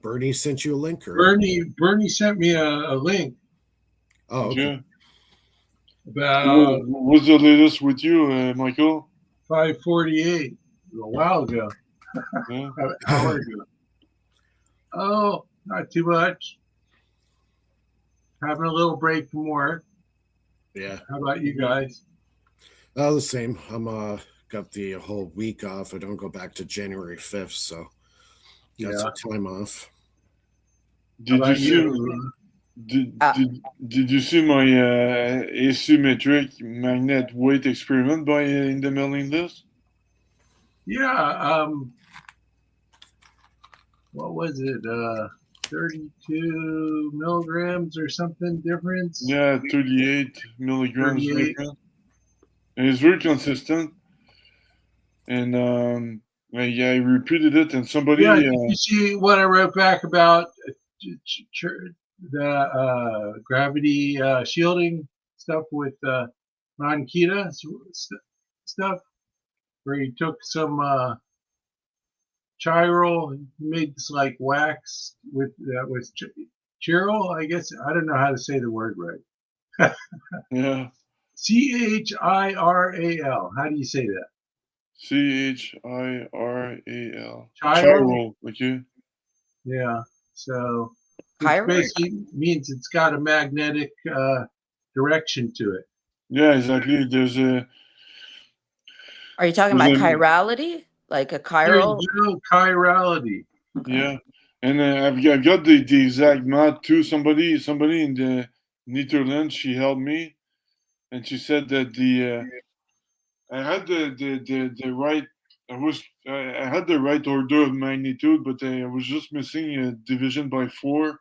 Speaker 1: Bernie sent you a link, or
Speaker 4: Bernie sent me a link
Speaker 1: oh, okay.
Speaker 2: Yeah.
Speaker 4: about
Speaker 2: What's the latest with you, Michael?
Speaker 4: 5:48 a while ago,
Speaker 2: Yeah.
Speaker 4: an hour ago. Oh, not too much. Having a little break from work.
Speaker 1: Yeah.
Speaker 4: How about you guys?
Speaker 1: The same. I'm got the whole week off. I don't go back to January 5th, so got some time off.
Speaker 4: How
Speaker 2: Did you
Speaker 4: about
Speaker 2: see?
Speaker 4: you?
Speaker 2: Did you see my asymmetric magnet weight experiment by in the mailing list?
Speaker 4: Yeah. What was it? 32 milligrams or something difference?
Speaker 2: Yeah, 38 milligrams
Speaker 4: 38.
Speaker 2: different. And it's very consistent. And yeah, I repeated it, and somebody.
Speaker 4: Yeah, did you see what I wrote back about the gravity shielding stuff with Ron Kita stuff, where he took some chiral, and made this like wax with chiral. I guess I don't know how to say the word right.
Speaker 2: Yeah.
Speaker 4: Chiral. How do you say that?
Speaker 2: Chiral.
Speaker 4: Chiral.
Speaker 2: Okay.
Speaker 4: Yeah. So it
Speaker 3: Chiral?
Speaker 4: basically means it's got a magnetic direction to it.
Speaker 2: Yeah, exactly. There's a.
Speaker 3: Are you talking about chirality? Like a
Speaker 4: There
Speaker 3: chiral?
Speaker 4: you go, chirality.
Speaker 3: Okay.
Speaker 2: Yeah, and I've got the exact math too. Somebody in the Netherlands, she helped me, and she said that I had the right. I had the right order of magnitude, but I was just missing a division by 4.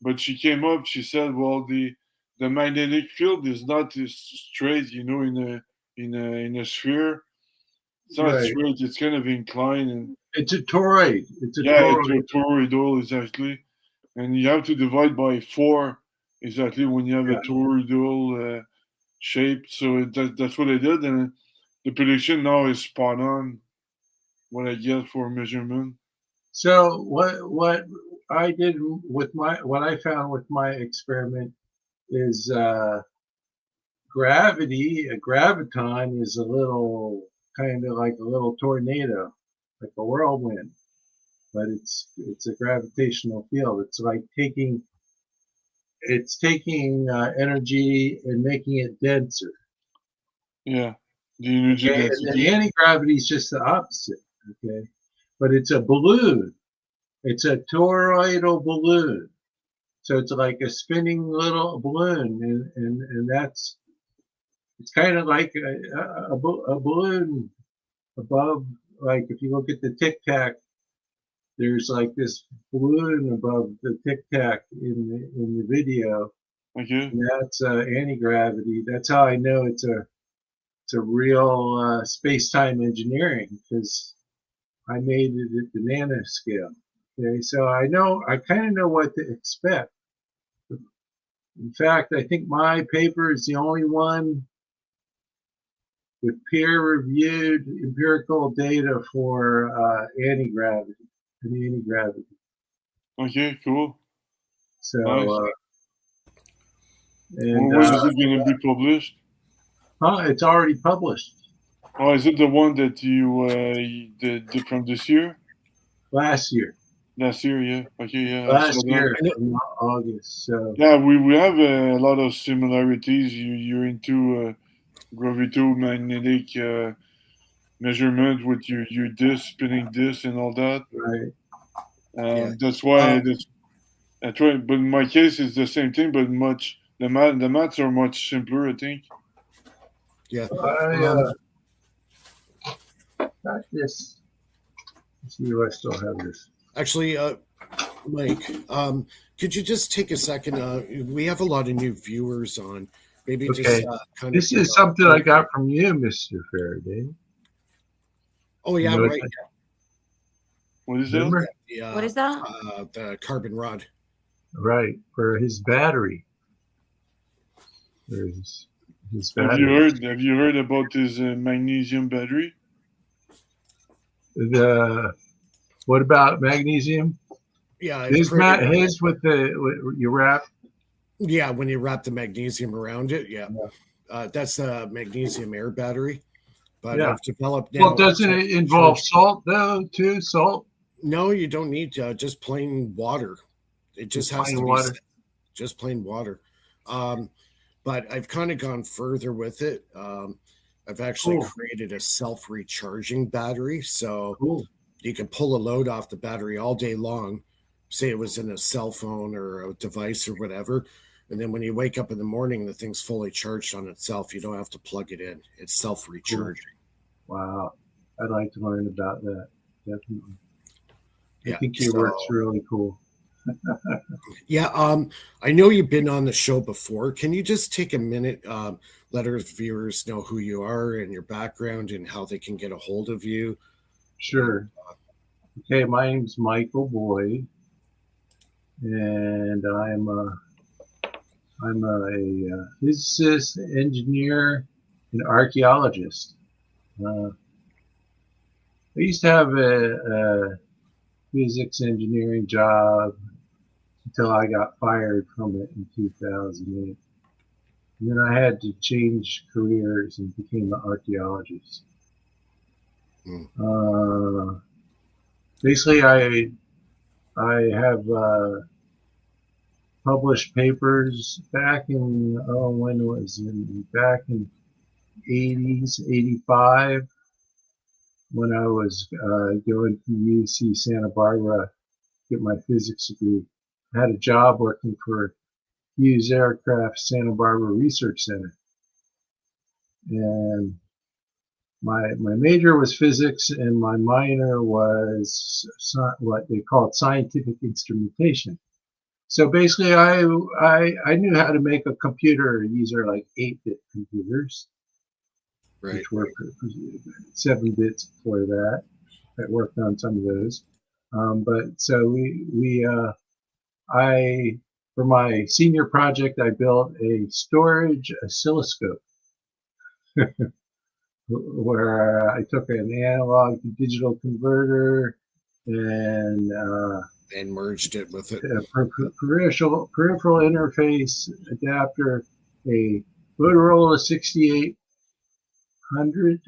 Speaker 2: But she came up. She said, "Well, the magnetic field is not straight, in a sphere. It's not
Speaker 4: Right.
Speaker 2: straight. It's kind of inclined, and
Speaker 4: It's a toroid. It's a
Speaker 2: yeah,
Speaker 4: toroid.
Speaker 2: it's a toroidal exactly. And you have to divide by 4 exactly when you have a toroidal shape. So that's what I did, and the prediction now is spot on. What I get for measurement.
Speaker 4: So what I did with what I found with my experiment is gravity. A graviton is a little kind of like a little tornado, like a whirlwind, but it's a gravitational field. It's like taking energy and making it denser.
Speaker 2: Yeah, the energy
Speaker 4: Okay, and
Speaker 2: density.
Speaker 4: the anti-gravity is just the opposite. Okay, but it's a balloon. It's a toroidal balloon. So it's like a spinning little balloon, and it's kind of like a balloon above. Like if you look at the Tic Tac, there's like this balloon above the Tic Tac in the video,
Speaker 2: Okay.
Speaker 4: And that's anti-gravity. That's how I know it's a real space-time engineering, because I made it at the nanoscale. Okay, so I kind of know what to expect. In fact, I think my paper is the only one with peer-reviewed empirical data for anti-gravity and anti-gravity.
Speaker 2: Okay, cool.
Speaker 4: So,
Speaker 2: Nice.
Speaker 4: and
Speaker 2: When is it going to be published?
Speaker 4: it's already published
Speaker 2: Oh, is it the one that you did from this year?
Speaker 4: last year.
Speaker 2: Last year, yeah. Okay, yeah, I saw
Speaker 4: Last
Speaker 2: that.
Speaker 4: year in August. So,
Speaker 2: Yeah, we have a lot of similarities. You're into gravito-magnetic measurement with your disc, spinning disc, and all that.
Speaker 4: right.
Speaker 1: Yeah.
Speaker 2: That's why that's right. But in my case, it's the same thing, but much the maths are much simpler, I think.
Speaker 1: Yeah.
Speaker 4: I got this. Let's see if I still have this.
Speaker 1: Actually, Mike, could you just take a second? We have a lot of new viewers on. Maybe just
Speaker 4: Okay.
Speaker 1: kind of.
Speaker 4: This is something I got from you, Mr. Faraday.
Speaker 1: Oh yeah,
Speaker 4: You know,
Speaker 1: right.
Speaker 2: What is that?
Speaker 4: Remember?
Speaker 3: What is that?
Speaker 1: The carbon rod.
Speaker 4: Right, for his battery. There's his
Speaker 2: Have
Speaker 4: battery.
Speaker 2: Have you heard about this magnesium battery?
Speaker 4: What about magnesium?
Speaker 1: Yeah,
Speaker 4: His with you wrap.
Speaker 1: Yeah, when you wrap the magnesium around it, yeah. That's a magnesium air battery. But
Speaker 4: Yeah.
Speaker 1: I've developed now.
Speaker 4: Well, doesn't it involve salt though? Too salt?
Speaker 1: No, you don't need just plain water. It just has to be
Speaker 4: water.
Speaker 1: just plain water. But I've kind of gone further with it. I've actually created a self-recharging battery, so you can pull a load off the battery all day long. Say it was in a cell phone or a device or whatever, and then when you wake up in the morning, the thing's fully charged on itself. You don't have to plug it in. It's self-recharging.
Speaker 4: Wow, I'd like to learn about that. Definitely.
Speaker 1: Yeah,
Speaker 4: I think your work's really cool.
Speaker 1: Yeah, I know you've been on the show before. Can you just take a minute, let our viewers know who you are and your background and how they can get a hold of you?
Speaker 4: Sure. Okay, my name's Michael Boyd, and I'm a physicist, engineer, and archaeologist. I used to have a physics engineering job until I got fired from it in 2008. And then I had to change careers and became an archaeologist. Basically, I have published papers back in when was it? Back in 80s, 85, when I was going to UC Santa Barbara to get my physics degree. I had a job working for Hughes Aircraft Santa Barbara Research Center, and my major was physics and my minor was what they called scientific instrumentation. So basically, I knew how to make a computer. These are like 8-bit computers,
Speaker 1: right,
Speaker 4: which were 7 bits before that. I worked on some of those, but so I for my senior project, I built a storage oscilloscope where I took an analog to digital converter and
Speaker 1: merged it with it.
Speaker 4: A peripheral interface adapter, a Motorola 6800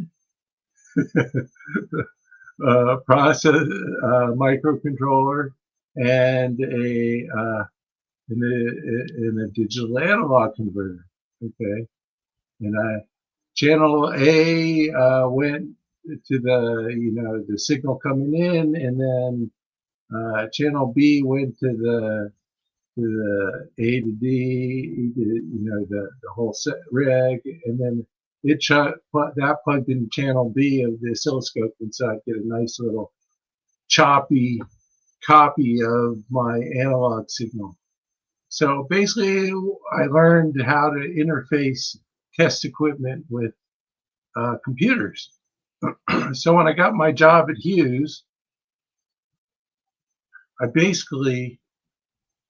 Speaker 4: process microcontroller, and a digital analog converter. Okay, and channel A went to the signal coming in, and then channel B went to the A to D, the whole set reg, and then that plugged into channel B of the oscilloscope, and so I get a nice little choppy copy of my analog signal. So basically, I learned how to interface test equipment with computers. So when I got my job at Hughes, I basically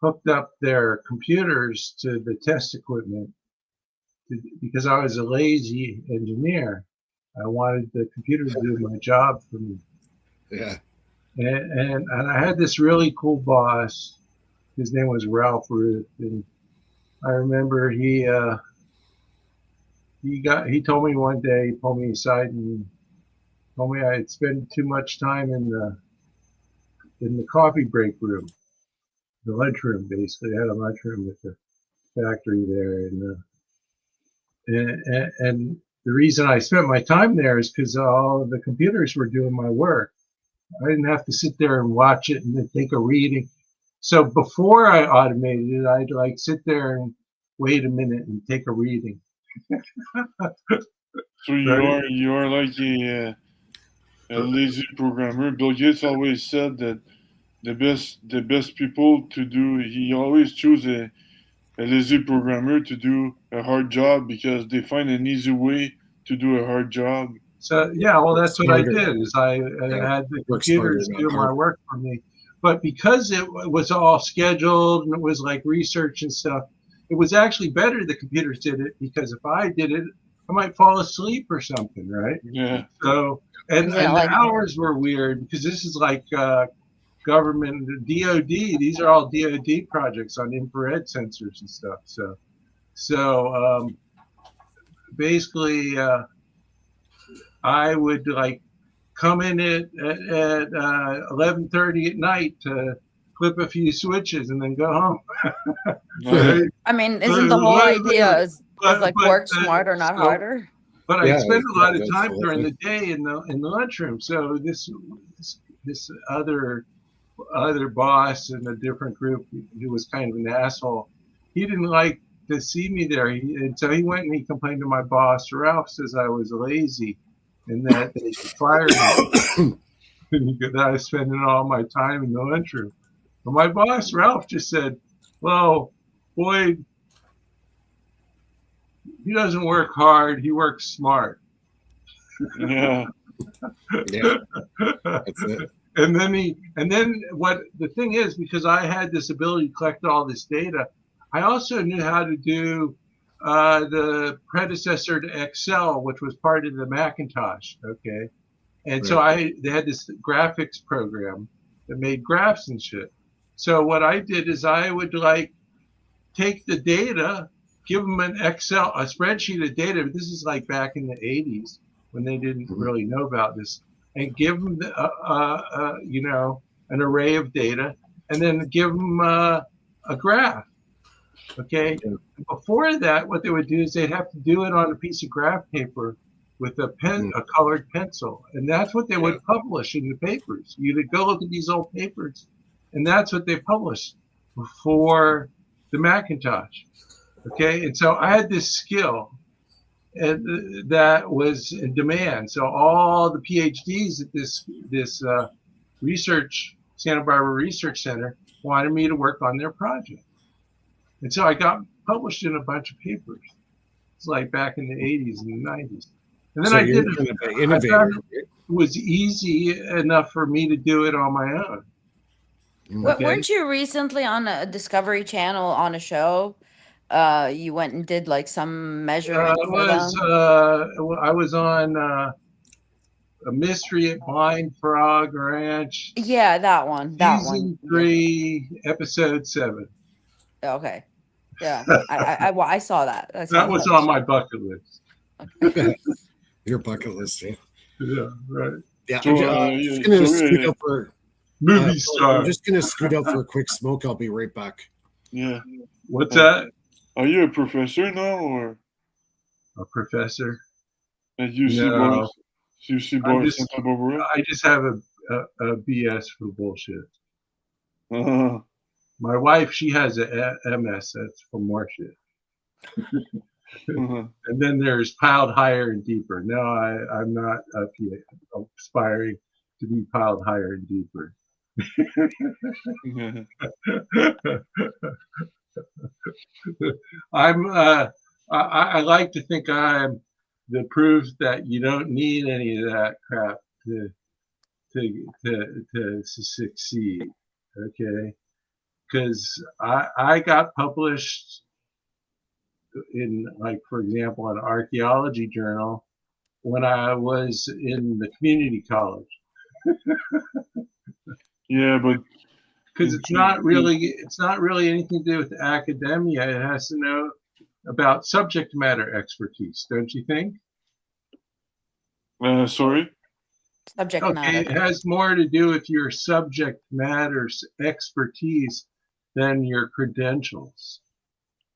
Speaker 4: hooked up their computers to the test equipment because I was a lazy engineer. I wanted the computer to do my job for me.
Speaker 1: Yeah.
Speaker 4: And I had this really cool boss. His name was Ralph Ruth, and I remember he told me one day, he pulled me aside and told me I had spent too much time in the coffee break room, the lunchroom. Basically, I had a lunchroom at the factory there, and the reason I spent my time there is because all of the computers were doing my work. I didn't have to sit there and watch it and then take a reading. So before I automated it, I'd like sit there and wait a minute and take a reading.
Speaker 2: So
Speaker 4: Right?
Speaker 2: you are like a lazy programmer. Bill Gates always said that the best people to do. He always choose a lazy programmer to do a hard job because they find an easy way to do a hard job.
Speaker 4: So yeah, well,
Speaker 1: Work
Speaker 4: that's what I
Speaker 1: smarter.
Speaker 4: did. Is I
Speaker 1: Yeah.
Speaker 4: had the
Speaker 1: Work smarter,
Speaker 4: computers
Speaker 1: not
Speaker 4: do my
Speaker 1: harder.
Speaker 4: work for me. But because it was all scheduled and it was like research and stuff, it was actually better the computers did it because if I did it, I might fall asleep or something, right?
Speaker 2: Yeah.
Speaker 4: So
Speaker 3: Isn't it
Speaker 4: and the
Speaker 3: like
Speaker 4: hours were weird because this is like government DoD. These are all DoD projects on infrared sensors and stuff. So basically, I would like come in at 11:30 at night to flip a few switches and then go home.
Speaker 2: Uh,
Speaker 4: Right?
Speaker 3: I mean, isn't the whole idea
Speaker 4: But,
Speaker 3: is like
Speaker 4: but
Speaker 3: work smarter, not
Speaker 4: so
Speaker 3: harder?
Speaker 4: but I'd
Speaker 1: Yeah,
Speaker 4: spend a lot of
Speaker 1: that's the
Speaker 4: time
Speaker 1: whole
Speaker 4: during
Speaker 1: thing.
Speaker 4: the day in the lunchroom. So this other boss in a different group who was kind of an asshole, he didn't like to see me there. And so he went and he complained to my boss. Ralph says I was lazy and that they should fire me because I was spending all my time in the lunchroom. But my boss, Ralph, just said, well, Boyd, he doesn't work hard, he works smart.
Speaker 2: yeah.
Speaker 1: Yeah, that's it.
Speaker 4: And then what the thing is, because I had this ability to collect all this data, I also knew how to do the predecessor to Excel, which was part of the Macintosh. Okay, and so they had this graphics program that made graphs and shit. So what I did is I would like take the data, give them a spreadsheet of data. This is like back in the 80s when they didn't really know about this, and give them an array of data, and then give them a graph. Okay.
Speaker 1: Yeah.
Speaker 4: Before that, what they would do is they'd have to do it on a piece of graph paper with a colored pencil, and that's what they would publish in the papers. You'd go look at these old papers, and that's what they published before the Macintosh. Okay, and so I had this skill that was in demand. So all the PhDs at this Santa Barbara Research Center wanted me to work on their project, and so I got published in a bunch of papers. It's like back in the 80s and the 90s, and then
Speaker 1: So
Speaker 4: I did.
Speaker 1: you're kind of an
Speaker 4: I
Speaker 1: innovator.
Speaker 4: found it was easy enough for me to do it on my own. Okay.
Speaker 3: Weren't you recently on a Discovery Channel on a show? You went and did like some measurement for them.
Speaker 4: I was on a mystery at Blind Frog Ranch,
Speaker 3: Yeah, that one. That one.
Speaker 4: season
Speaker 3: Yeah.
Speaker 4: 3, episode 7.
Speaker 3: Okay. Yeah. I saw that. I saw
Speaker 4: That was
Speaker 3: that
Speaker 4: on
Speaker 3: show.
Speaker 4: my bucket list.
Speaker 1: Your bucket list, yeah.
Speaker 4: Yeah, right.
Speaker 1: Yeah,
Speaker 2: So,
Speaker 1: I'm just gonna scoot out for.
Speaker 4: Movie
Speaker 1: I'm
Speaker 4: star.
Speaker 1: just gonna scoot out for a quick smoke. I'll be right back.
Speaker 2: yeah.
Speaker 4: What's that?
Speaker 2: Are you a professor now or
Speaker 4: A professor?
Speaker 2: at UC
Speaker 4: No,
Speaker 2: Boys? UC Boys Santa Barbara?
Speaker 4: I just have a BS for bullshit.
Speaker 2: Uh,
Speaker 4: My wife, she has a MS. That's for more shit.
Speaker 2: uh,
Speaker 4: And then there's piled higher and deeper. No, I'm not aspiring to be piled higher and deeper.
Speaker 2: yeah.
Speaker 4: I like to think I'm the proof that you don't need any of that crap to to succeed. Okay, because I got published in, like, for example, an archaeology journal when I was in the community college.
Speaker 2: Yeah, but
Speaker 4: Because it's not really anything to do with academia. It has to know about subject matter expertise, don't you think?
Speaker 2: sorry.
Speaker 3: Subject
Speaker 4: Okay,
Speaker 3: matter.
Speaker 4: it has more to do with your subject matter expertise than your credentials.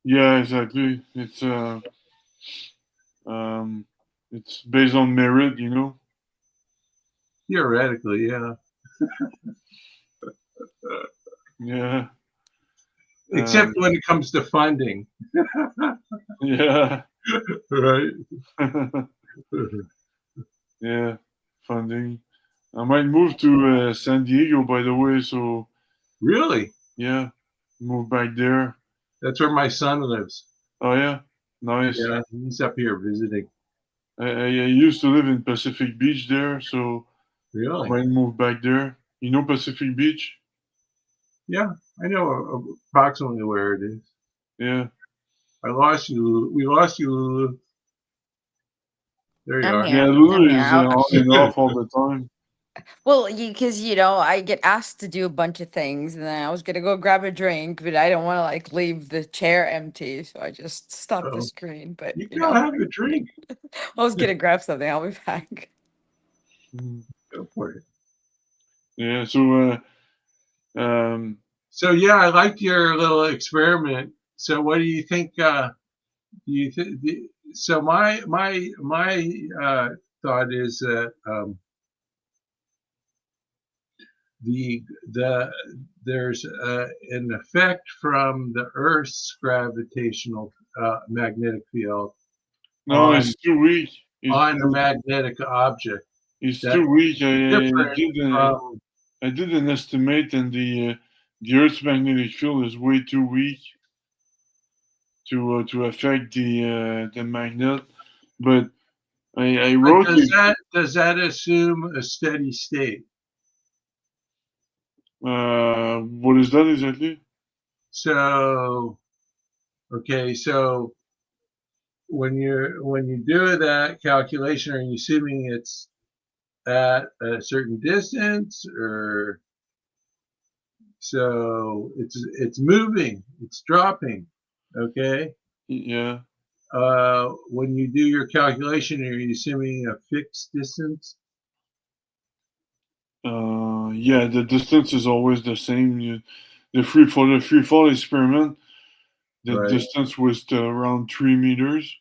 Speaker 2: Yeah, exactly. It's based on merit, you know.
Speaker 4: Theoretically, yeah.
Speaker 2: Yeah.
Speaker 4: Except when it comes to funding,
Speaker 2: Yeah.
Speaker 4: right?
Speaker 2: Yeah. Funding. I might move to San Diego, by the way. So
Speaker 4: Really?
Speaker 2: yeah, move back there.
Speaker 4: That's where my son lives.
Speaker 2: Oh yeah, nice.
Speaker 4: Yeah, he's up here visiting.
Speaker 2: I used to live in Pacific Beach there, so I
Speaker 4: Really?
Speaker 2: might move back there. You know Pacific Beach?
Speaker 4: Yeah, I know approximately where it is.
Speaker 2: Yeah.
Speaker 4: I lost you, Lulu. We lost you, Lulu. There you
Speaker 3: I'm
Speaker 4: are.
Speaker 2: Yeah,
Speaker 3: here. I'm
Speaker 2: Lulu
Speaker 3: here.
Speaker 2: is on and off all the time.
Speaker 3: Well, because I get asked to do a bunch of things, and then I was gonna go grab a drink, but I don't want to like leave the chair empty, so I just stopped the
Speaker 4: Uh-oh.
Speaker 3: screen. But
Speaker 4: You can go have a drink.
Speaker 3: I was gonna grab something. I'll be back.
Speaker 2: Mm.
Speaker 4: Go for it.
Speaker 2: Yeah. So
Speaker 4: So yeah, I liked your little experiment. So what do you think? Do you think? So my thought is that the the there's an effect from the Earth's gravitational magnetic field
Speaker 2: no,
Speaker 4: on
Speaker 2: it's too weak.
Speaker 4: a magnetic object
Speaker 2: It's
Speaker 4: that
Speaker 2: too weak.
Speaker 4: different from.
Speaker 2: I did an estimate, and the Earth's magnetic field is way too weak to affect the magnet. But I
Speaker 4: But
Speaker 2: wrote the
Speaker 4: does that assume a steady state?
Speaker 2: what is that exactly?
Speaker 4: So okay, so when you do that calculation, are you assuming it's at a certain distance, or so it's moving, it's dropping, okay?
Speaker 2: Yeah.
Speaker 4: When you do your calculation, are you assuming a fixed distance?
Speaker 2: Yeah, the distance is always the same. The free fall experiment, the
Speaker 4: Right.
Speaker 2: distance was around 3 meters,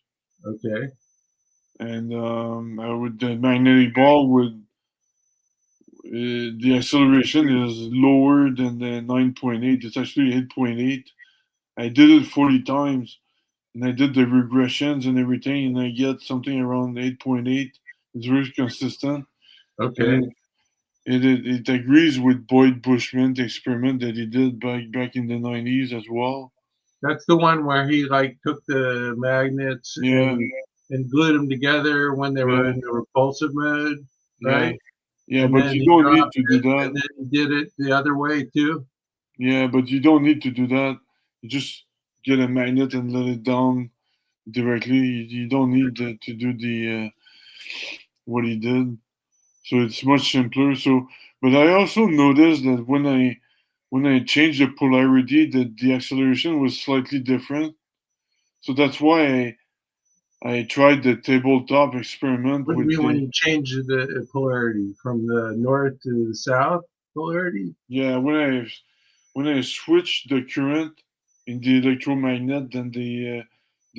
Speaker 4: Okay.
Speaker 2: and the magnetic ball would the acceleration is lower than the 9.8. It's actually 8.8. I did it 40 times, and I did the regressions and everything, and I get something around 8.8. It's very consistent, and
Speaker 4: Okay.
Speaker 2: it agrees with Boyd Bushman's experiment that he did back in the 90s as well.
Speaker 4: That's the one where he like took the magnets
Speaker 2: Yeah,
Speaker 4: and glued them together when they were
Speaker 2: yeah,
Speaker 4: in the repulsive mode,
Speaker 2: yeah,
Speaker 4: right?
Speaker 2: yeah.
Speaker 4: And
Speaker 2: But
Speaker 4: then
Speaker 2: you
Speaker 4: he
Speaker 2: don't need
Speaker 4: dropped
Speaker 2: to do
Speaker 4: it,
Speaker 2: that.
Speaker 4: and then he did it the other way too.
Speaker 2: Yeah, but you don't need to do that. You just get a magnet and let it down directly. You don't need to do the what he did. So it's much simpler. So, but I also noticed that when I changed the polarity, that the acceleration was slightly different. So that's why I tried the tabletop experiment
Speaker 4: What do you
Speaker 2: with
Speaker 4: mean when
Speaker 2: the
Speaker 4: you change the polarity from the north to the south polarity?
Speaker 2: yeah when I switched the current in the electromagnet, then the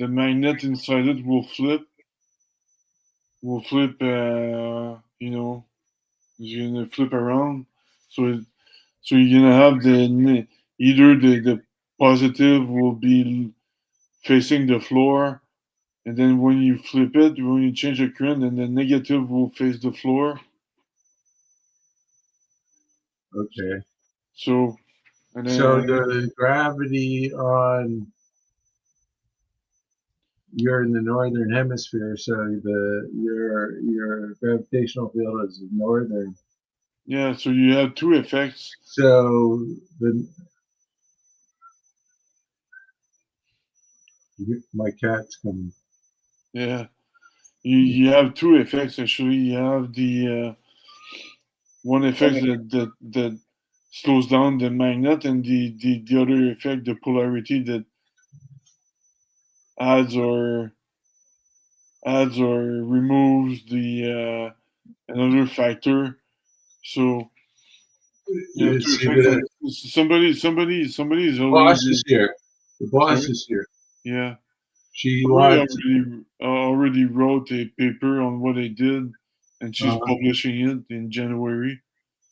Speaker 2: magnet inside it will flip. It's gonna flip around. So so you're gonna have either the positive will be facing the floor, and then when you flip it, when you change the current, then the negative will face the floor.
Speaker 4: Okay.
Speaker 2: So And
Speaker 4: So
Speaker 2: then,
Speaker 4: the gravity on, you're in the northern hemisphere, so your gravitational field is northern.
Speaker 2: yeah, so you have two effects.
Speaker 4: So my cat's coming.
Speaker 2: Yeah, you have two effects actually. You have the one effect that slows down the magnet, and the other effect, the polarity, that adds or removes the another factor. So you have two
Speaker 4: See,
Speaker 2: effects.
Speaker 4: the
Speaker 2: And somebody is already,
Speaker 4: boss is here. The boss
Speaker 2: sorry,
Speaker 4: is here.
Speaker 2: yeah.
Speaker 4: She
Speaker 2: Somebody
Speaker 4: wants.
Speaker 2: already wrote a paper on what they did, and she's
Speaker 4: Uh,
Speaker 2: publishing it in January.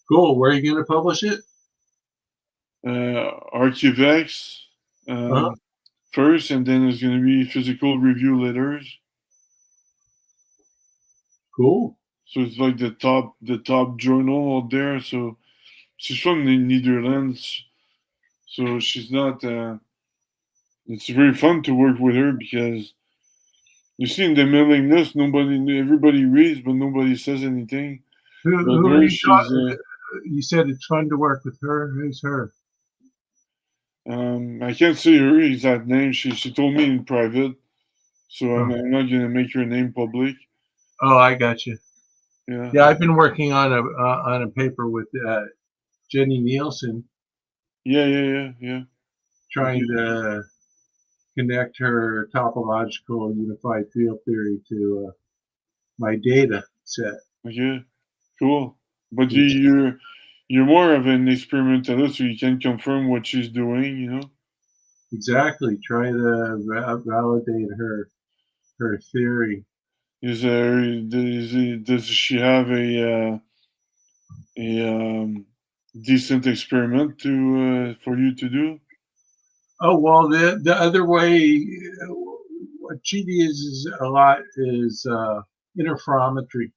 Speaker 4: cool. Where are you going to publish it?
Speaker 2: Archivex
Speaker 4: Uh-huh.
Speaker 2: first, and then there's going to be physical review letters.
Speaker 4: Cool.
Speaker 2: So it's like the top journal out there. So she's from the Netherlands, so she's not. It's very fun to work with her because you see in the mailing list, everybody reads, but nobody says anything. But
Speaker 4: Who are
Speaker 2: her,
Speaker 4: you
Speaker 2: she's.
Speaker 4: talking? You said it's fun to work with her. Who's her?
Speaker 2: I can't say her exact name. She told me in private, so
Speaker 4: Oh,
Speaker 2: I'm not gonna make her name public.
Speaker 4: oh, I got you.
Speaker 2: Yeah.
Speaker 4: Yeah, I've been working on a paper with Jenny Nielsen,
Speaker 2: Yeah.
Speaker 4: trying
Speaker 2: Okay.
Speaker 4: to connect her topological unified field theory to my data set.
Speaker 2: Okay. Cool. But
Speaker 4: Which
Speaker 2: you're more of an experimentalist, so you can confirm what she's doing.
Speaker 4: exactly try to validate her theory.
Speaker 2: Does she have a decent experiment to for you to do?
Speaker 4: Oh well, the other way, what she uses a lot is interferometry.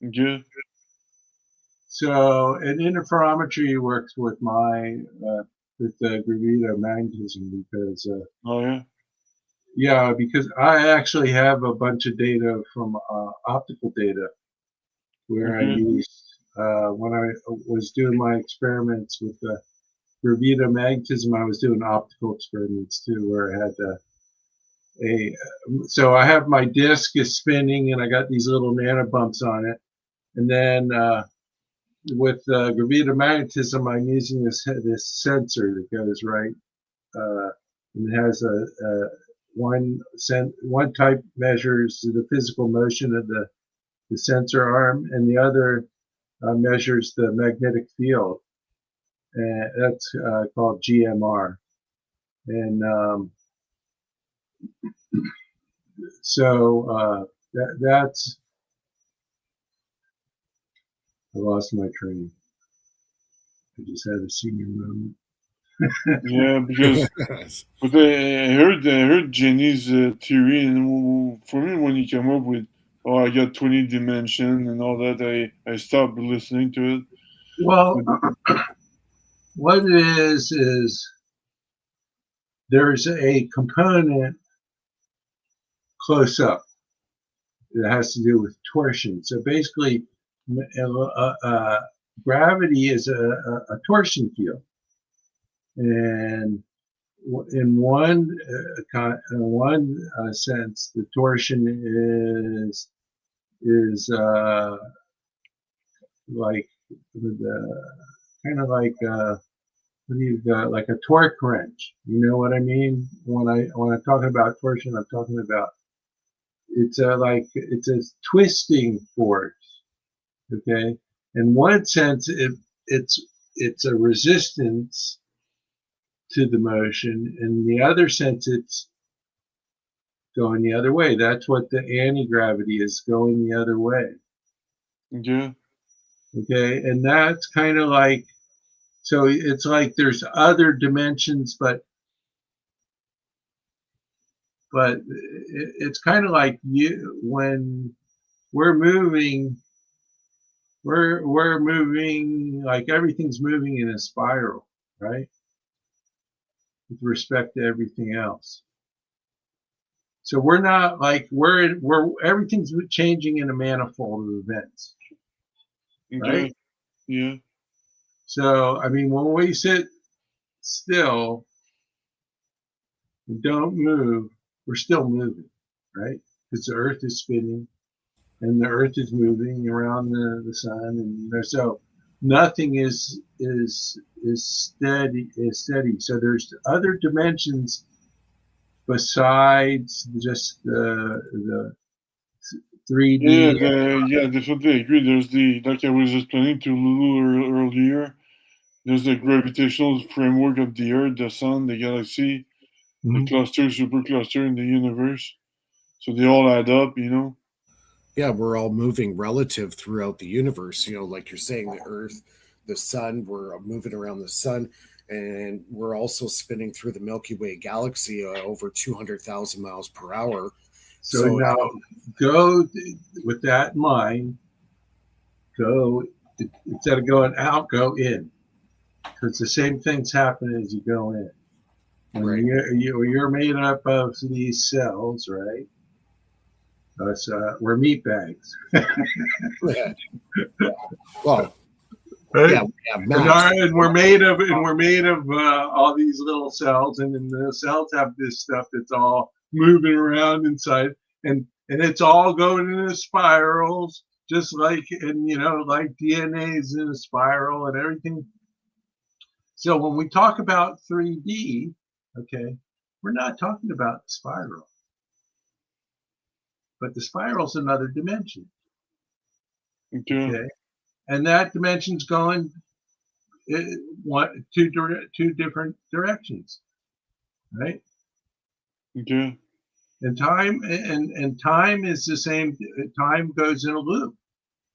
Speaker 2: Okay.
Speaker 4: So, and interferometry works with with the gravitomagnetism because
Speaker 2: Oh yeah.
Speaker 4: yeah, because I actually have a bunch of data from optical data where I
Speaker 2: Okay.
Speaker 4: used when I was doing my experiments with the gravitomagnetism. I was doing optical experiments too, where I had a so I have my disk is spinning and I got these little nanobumps on it, and then with gravitomagnetism, I'm using this sensor that goes right, and it has one type measures the physical motion of the sensor arm, and the other measures the magnetic field, and that's called GMR. And so that's I lost my train. I just had a senior moment.
Speaker 2: Yeah, because but I heard Jenny's theory, and for me, when he came up with, "Oh, I got 20 dimension" and all that, I stopped listening to it.
Speaker 4: Well,
Speaker 2: But,
Speaker 4: what it is there's a component close up that has to do with torsion. So basically, gravity is a torsion field, and in one sense, the torsion is like kind of like what do you got, like a torque wrench. You know what I mean? When I'm talking about torsion, I'm talking about it's a twisting force. Okay, in one sense, it's a resistance to the motion. In the other sense, it's going the other way. That's what the anti-gravity is, going the other way.
Speaker 2: yeah,
Speaker 4: Okay, and that's kind of like, so it's like there's other dimensions, but it's kind of like when we're moving, we're moving like everything's moving in a spiral. right? With respect to everything else. So we're not like we're everything's changing in a manifold of events,
Speaker 2: Okay.
Speaker 4: right?
Speaker 2: Yeah.
Speaker 4: So I mean, when we sit still and don't move, we're still moving, right? Because the Earth is spinning and the Earth is moving around the sun, and so nothing is steady. So there's other dimensions besides just the
Speaker 2: Yeah,
Speaker 4: 3D.
Speaker 2: yeah, definitely agree. There's the, like I was explaining to Lulu earlier, there's the gravitational framework of the Earth, the Sun, the galaxy, the
Speaker 4: Mhm.
Speaker 2: cluster, supercluster in the universe. So they all add up, you know.
Speaker 1: Yeah, we're all moving relative throughout the universe. Like you're saying, the Earth, the sun, we're moving around the sun, and we're also spinning through the Milky Way galaxy over 200,000 miles per hour.
Speaker 4: So
Speaker 1: So,
Speaker 4: now go with that in mind. Go instead of going out, go in, because the same things happen as you go in. When
Speaker 1: right.
Speaker 4: you're made up of these cells, right? We're meat bags,
Speaker 1: Well,
Speaker 4: right?
Speaker 1: yeah, we have mass.
Speaker 4: And we're made of all these little cells, and then the cells have this stuff that's all moving around inside, and it's all going in spirals, just like like DNA is in a spiral and everything. So when we talk about 3D, okay, we're not talking about the spiral, but the spiral's another dimension,
Speaker 2: Okay.
Speaker 4: okay, and that dimension's going two different directions, right?
Speaker 2: Okay.
Speaker 4: And time is the same. Time goes in a loop.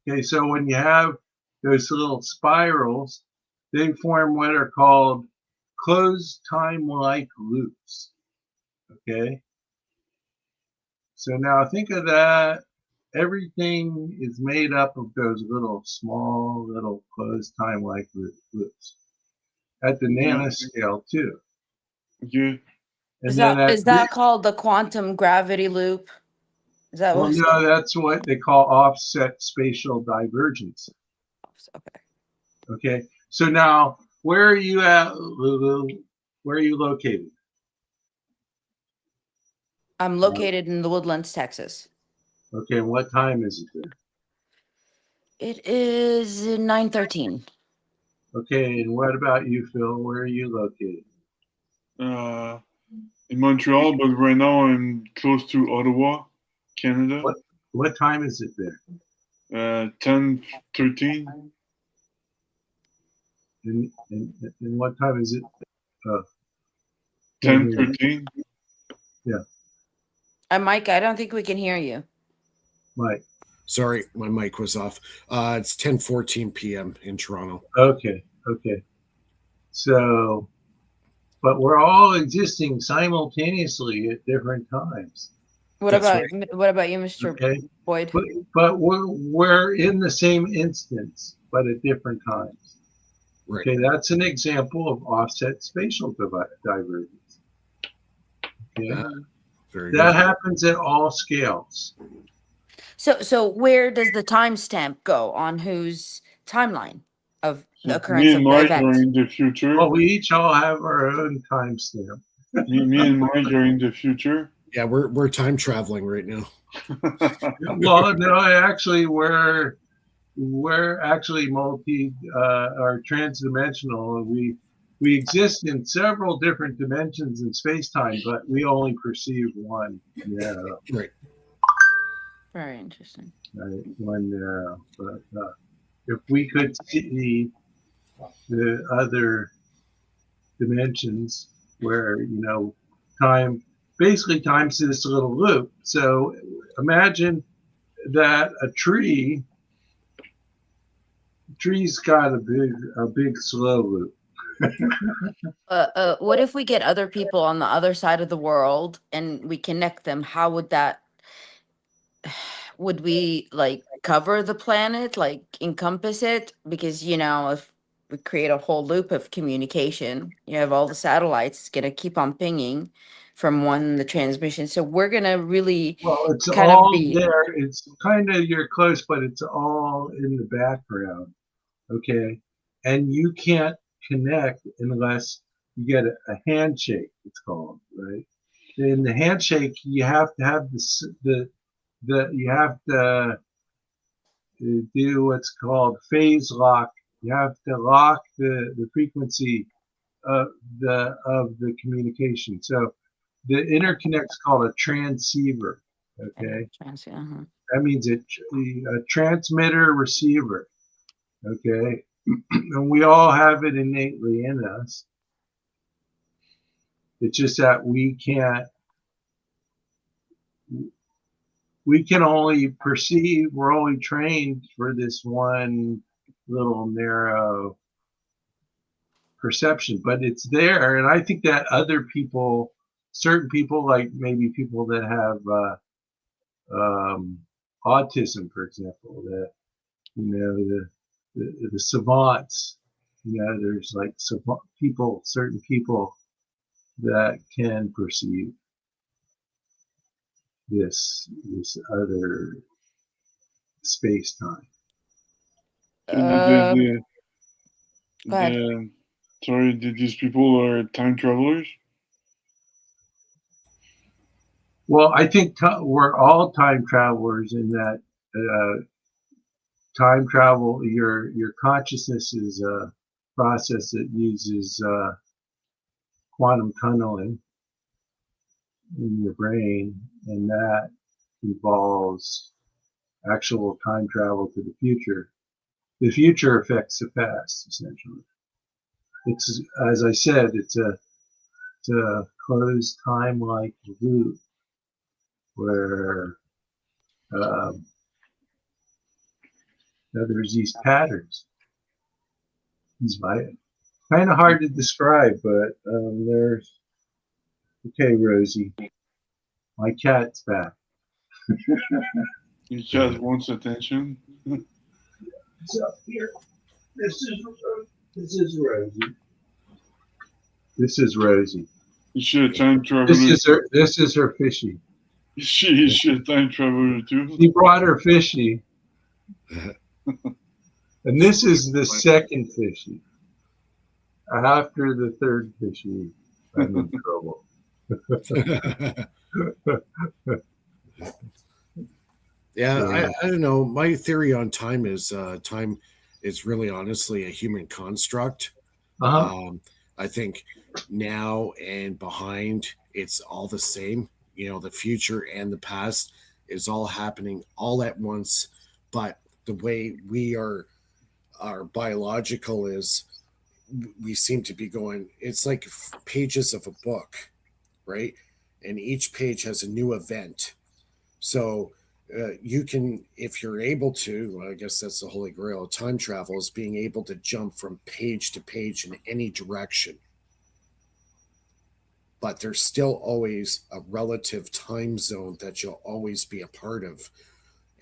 Speaker 4: Okay, so when you have those little spirals, they form what are called closed time-like loops. Okay, so now think of that. Everything is made up of those little small little closed time-like loops at the
Speaker 2: Okay.
Speaker 4: nanoscale too.
Speaker 2: Okay.
Speaker 4: And then at
Speaker 3: Is that called the quantum gravity loop? Is that
Speaker 4: well,
Speaker 3: what?
Speaker 4: no, that's what they call offset spatial divergence.
Speaker 3: Okay.
Speaker 4: Okay, so now where are you at, Lulu? Where are you located?
Speaker 3: I'm located in the Woodlands, Texas.
Speaker 4: Okay, and what time is it there?
Speaker 3: It is 9:13.
Speaker 4: Okay, and what about you, Phil? Where are you located?
Speaker 2: Uh, in Montreal, but right now I'm close to Ottawa, Canada.
Speaker 4: What what time is it there?
Speaker 2: 10:13.
Speaker 4: And what time is it? Uh, can't
Speaker 2: Ten
Speaker 4: hear you.
Speaker 2: thirteen.
Speaker 4: Yeah,
Speaker 3: Mike, I don't think we can hear you.
Speaker 4: Mike.
Speaker 1: Sorry, my mic was off. It's 10:14 p.m. in Toronto.
Speaker 4: Okay, okay. So, but we're all existing simultaneously at different times.
Speaker 1: That's right.
Speaker 3: What about you, Mr.
Speaker 4: Okay,
Speaker 3: Boyd?
Speaker 4: but we're in the same instance, but at different times.
Speaker 1: Right.
Speaker 4: Okay, that's an example of offset spatial divergence. Okay,
Speaker 1: Very
Speaker 4: that
Speaker 1: good.
Speaker 4: happens at all scales.
Speaker 3: So where does the timestamp go on whose timeline of the
Speaker 2: So me
Speaker 3: occurrence
Speaker 2: and
Speaker 3: of the
Speaker 2: Mike are
Speaker 3: event?
Speaker 2: in the future.
Speaker 4: Well, we each all have our own timestamp.
Speaker 2: Me and Mike are in the future.
Speaker 1: Yeah, we're time traveling right now.
Speaker 4: Well, no, actually, we're actually or transdimensional. We exist in several different dimensions in space time, but we only perceive one narrow.
Speaker 1: Right.
Speaker 3: Very interesting.
Speaker 4: Right, one narrow. But if we could see the other dimensions where time basically time's this little loop. So imagine that a tree's got a big slow loop.
Speaker 3: What if we get other people on the other side of the world and we connect them? How would that? Would we like cover the planet, like encompass it? Because if we create a whole loop of communication. You have all the satellites, it's going to keep on pinging from the transmission. So we're going to really
Speaker 4: Well, it's
Speaker 3: kind of
Speaker 4: all
Speaker 3: be,
Speaker 4: there. It's kind of, you're close, but it's all in the background. Okay. And you can't connect unless you get a handshake, it's called, right? In the handshake, you have to have you have to do what's called phase lock. You have to lock the frequency of the communication. So the interconnect's called a transceiver. Okay, that means a transmitter receiver. Okay, and we all have it innately in us. It's just that we can only perceive, we're only trained for this one little narrow perception, but it's there. And I think that other people, certain people, like maybe people that have autism, for example, that, you know, the savants, you know, there's like people, certain people that can perceive this other space time.
Speaker 2: So
Speaker 3: go ahead.
Speaker 2: These people are time travelers?
Speaker 4: Well, I think we're all time travelers in that time travel. Your consciousness is a process that uses quantum tunneling in your brain, and that involves actual time travel to the future. The future affects the past, essentially. It's, as I said, it's a closed time-like loop where there's these patterns. These kind of hard to describe, but there's. Okay, Rosie, my cat's back.
Speaker 2: Your cat wants attention.
Speaker 4: So here, this is Rosie. This is Rosie.
Speaker 2: Is she a time traveler?
Speaker 4: This is her fishy.
Speaker 2: Is she a time traveler too?
Speaker 4: She brought her fishy. And this is the second fishy. After the third fishy, I'm in trouble.
Speaker 1: Yeah, I don't know. My theory on time is really honestly a human construct. I think now and behind it's all the same. You know, the future and the past is all happening all at once. But the way we are biological is we seem to be going, it's like pages of a book, right? And each page has a new event. So you can, if you're able to, I guess that's the holy grail of time travel, is being able to jump from page to page in any direction. But there's still always a relative time zone that you'll always be a part of.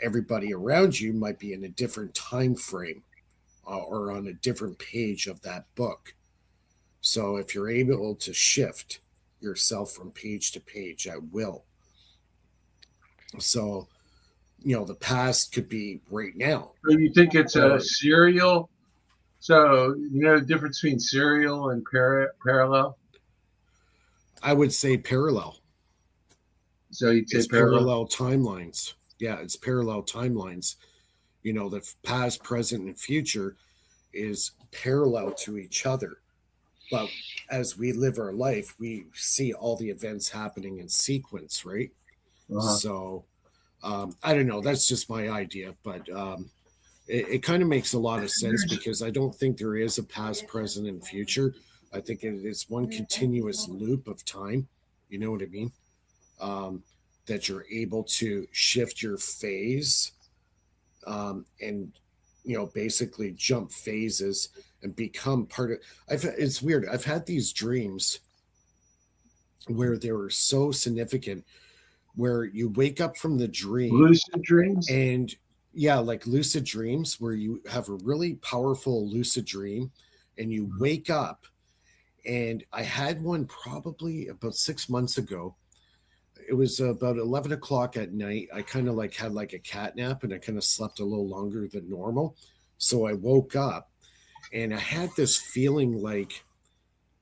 Speaker 1: Everybody around you might be in a different time frame or on a different page of that book. So if you're able to shift yourself from page to page at will. So, you know, the past could be right now.
Speaker 4: So you think it's a serial? So, you know the difference between serial and parallel?
Speaker 1: I would say parallel.
Speaker 4: So you'd say
Speaker 1: it's parallel timelines. Yeah, it's parallel timelines. You know, the past, present, and future is parallel to each other. But as we live our life, we see all the events happening in sequence, right? So I don't know. That's just my idea, but it kind of makes a lot of sense because I don't think there is a past, present, and future. I think it is one continuous loop of time. You know what I mean? That you're able to shift your phase and, you know, basically jump phases and become part of. It's weird. I've had these dreams where they were so significant, where you wake up from the dream,
Speaker 4: lucid dreams,
Speaker 1: and yeah, like lucid dreams, where you have a really powerful lucid dream and you wake up. And I had one probably about 6 months ago. It was about 11 o'clock at night. I kind of like had like a cat nap, and I kind of slept a little longer than normal. So I woke up and I had this feeling like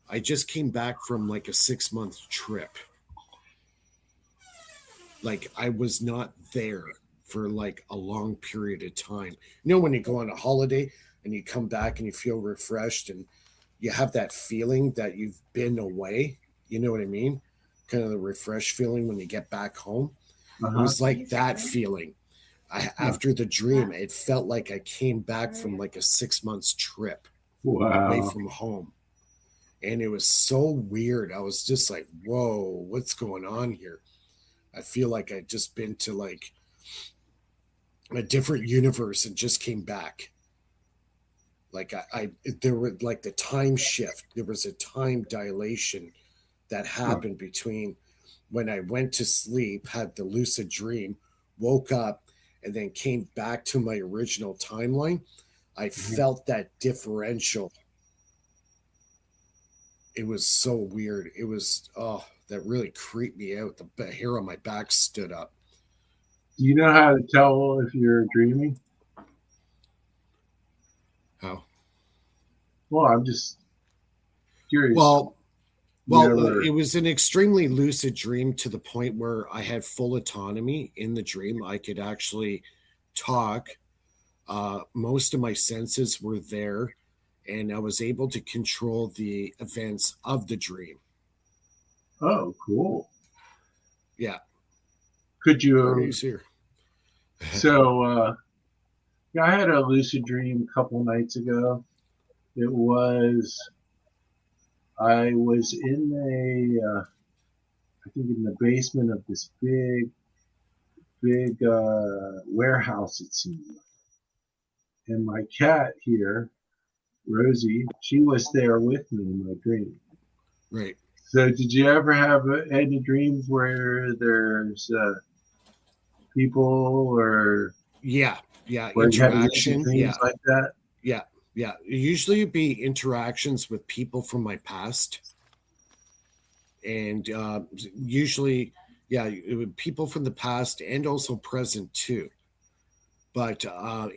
Speaker 1: I just came back from like a 6 month trip. Like I was not there for like a long period of time. You know, when you go on a holiday and you come back and you feel refreshed and you have that feeling that you've been away. You know what I mean? Kind of the refresh feeling when you get back home. It
Speaker 4: Uh-huh.
Speaker 1: was like that feeling.
Speaker 4: Huh.
Speaker 1: After the dream, it felt like I came back from like a 6 months trip away
Speaker 4: Wow.
Speaker 1: from home. And it was so weird. I was just like, whoa, what's going on here? I feel like I'd just been to like a different universe and just came back. Like there were like the time shift. There was a time dilation that
Speaker 4: Huh.
Speaker 1: happened between when I went to sleep, had the lucid dream, woke up, and then came back to my original timeline. I
Speaker 4: Mhm.
Speaker 1: felt that differential. It was so weird. It was, oh, that really creeped me out. The hair on my back stood up.
Speaker 4: Do you know how to tell if you're dreaming?
Speaker 1: How?
Speaker 4: Well, I'm just curious.
Speaker 1: Well,
Speaker 4: You
Speaker 1: it
Speaker 4: ever?
Speaker 1: was an extremely lucid dream to the point where I had full autonomy in the dream. I could actually talk. Most of my senses were there, and I was able to control the events of the dream.
Speaker 4: Oh, cool.
Speaker 1: Yeah,
Speaker 4: Could
Speaker 1: are you
Speaker 4: you?
Speaker 1: serious?
Speaker 4: So, yeah, I had a lucid dream a couple nights ago. It was I was in I think in the basement of this big warehouse. It seemed like, and my cat here, Rosie, she was there with me in my dream.
Speaker 1: Right.
Speaker 4: So, did you ever have any dreams where there's people or
Speaker 1: Yeah. Yeah.
Speaker 4: where you have lucid
Speaker 1: Interaction.
Speaker 4: dreams
Speaker 1: Yeah.
Speaker 4: like that?
Speaker 1: Yeah. Yeah. Usually it'd be interactions with people from my past. And usually, yeah, it would people from the past and also present too. But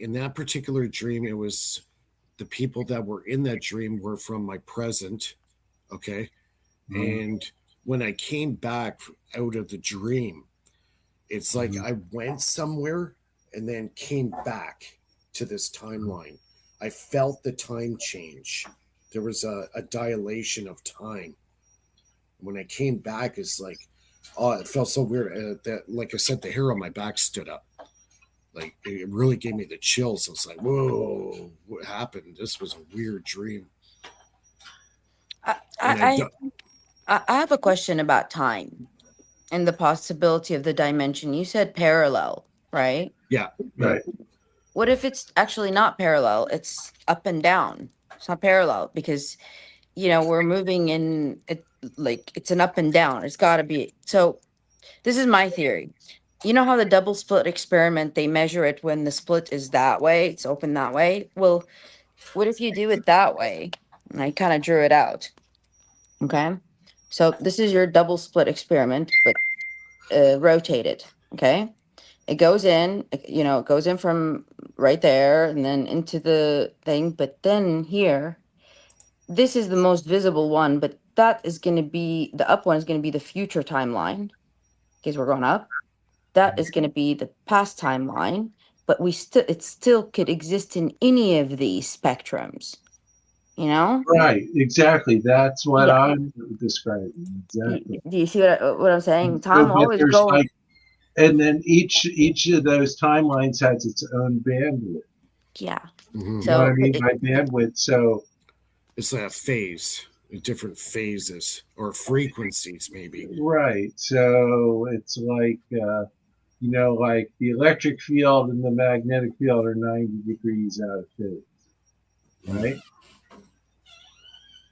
Speaker 1: in that particular dream, it was the people that were in that dream were from my present. Okay.
Speaker 4: Uh,
Speaker 1: And when I came back out of the dream, it's like I went somewhere and then came back to this timeline. I felt the time change. There was a dilation of time. When I came back, it's like, oh, it felt so weird. That, like I said, the hair on my back stood up. Like it really gave me the chills. I was like, whoa, what happened? This was a weird dream.
Speaker 3: I,
Speaker 1: And I,
Speaker 3: I I have a question about time and the possibility of the dimension. You said parallel, right?
Speaker 1: yeah, yeah,
Speaker 4: right.
Speaker 3: What if it's actually not parallel? It's up and down. It's not parallel because we're moving in it, like it's an up and down. It's got to be. So this is my theory. You know how the double split experiment, they measure it when the split is that way, it's open that way. Well, what if you do it that way? And I kind of drew it out. Okay. So this is your double split experiment, but rotated. Okay. It goes in, it goes in from right there and then into the thing. But then here, this is the most visible one, but that is going to be the up one is going to be the future timeline because we're going up. That is going to be the past timeline, but it still could exist in any of these spectrums, you know?
Speaker 4: Right, exactly. That's what
Speaker 3: Yeah.
Speaker 4: I'm describing. Exactly.
Speaker 3: Do you see what I'm saying?
Speaker 4: So,
Speaker 3: Time will
Speaker 4: but
Speaker 3: always
Speaker 4: there's
Speaker 3: go.
Speaker 4: like, and then each of those timelines has its own bandwidth.
Speaker 3: Yeah.
Speaker 1: hmm
Speaker 4: You know what I
Speaker 3: So,
Speaker 4: mean by bandwidth? So,
Speaker 1: it's like a phase, different phases or frequencies, maybe.
Speaker 4: right. So it's like, like the electric field and the magnetic field are 90 degrees out of phase, right?
Speaker 3: I mean,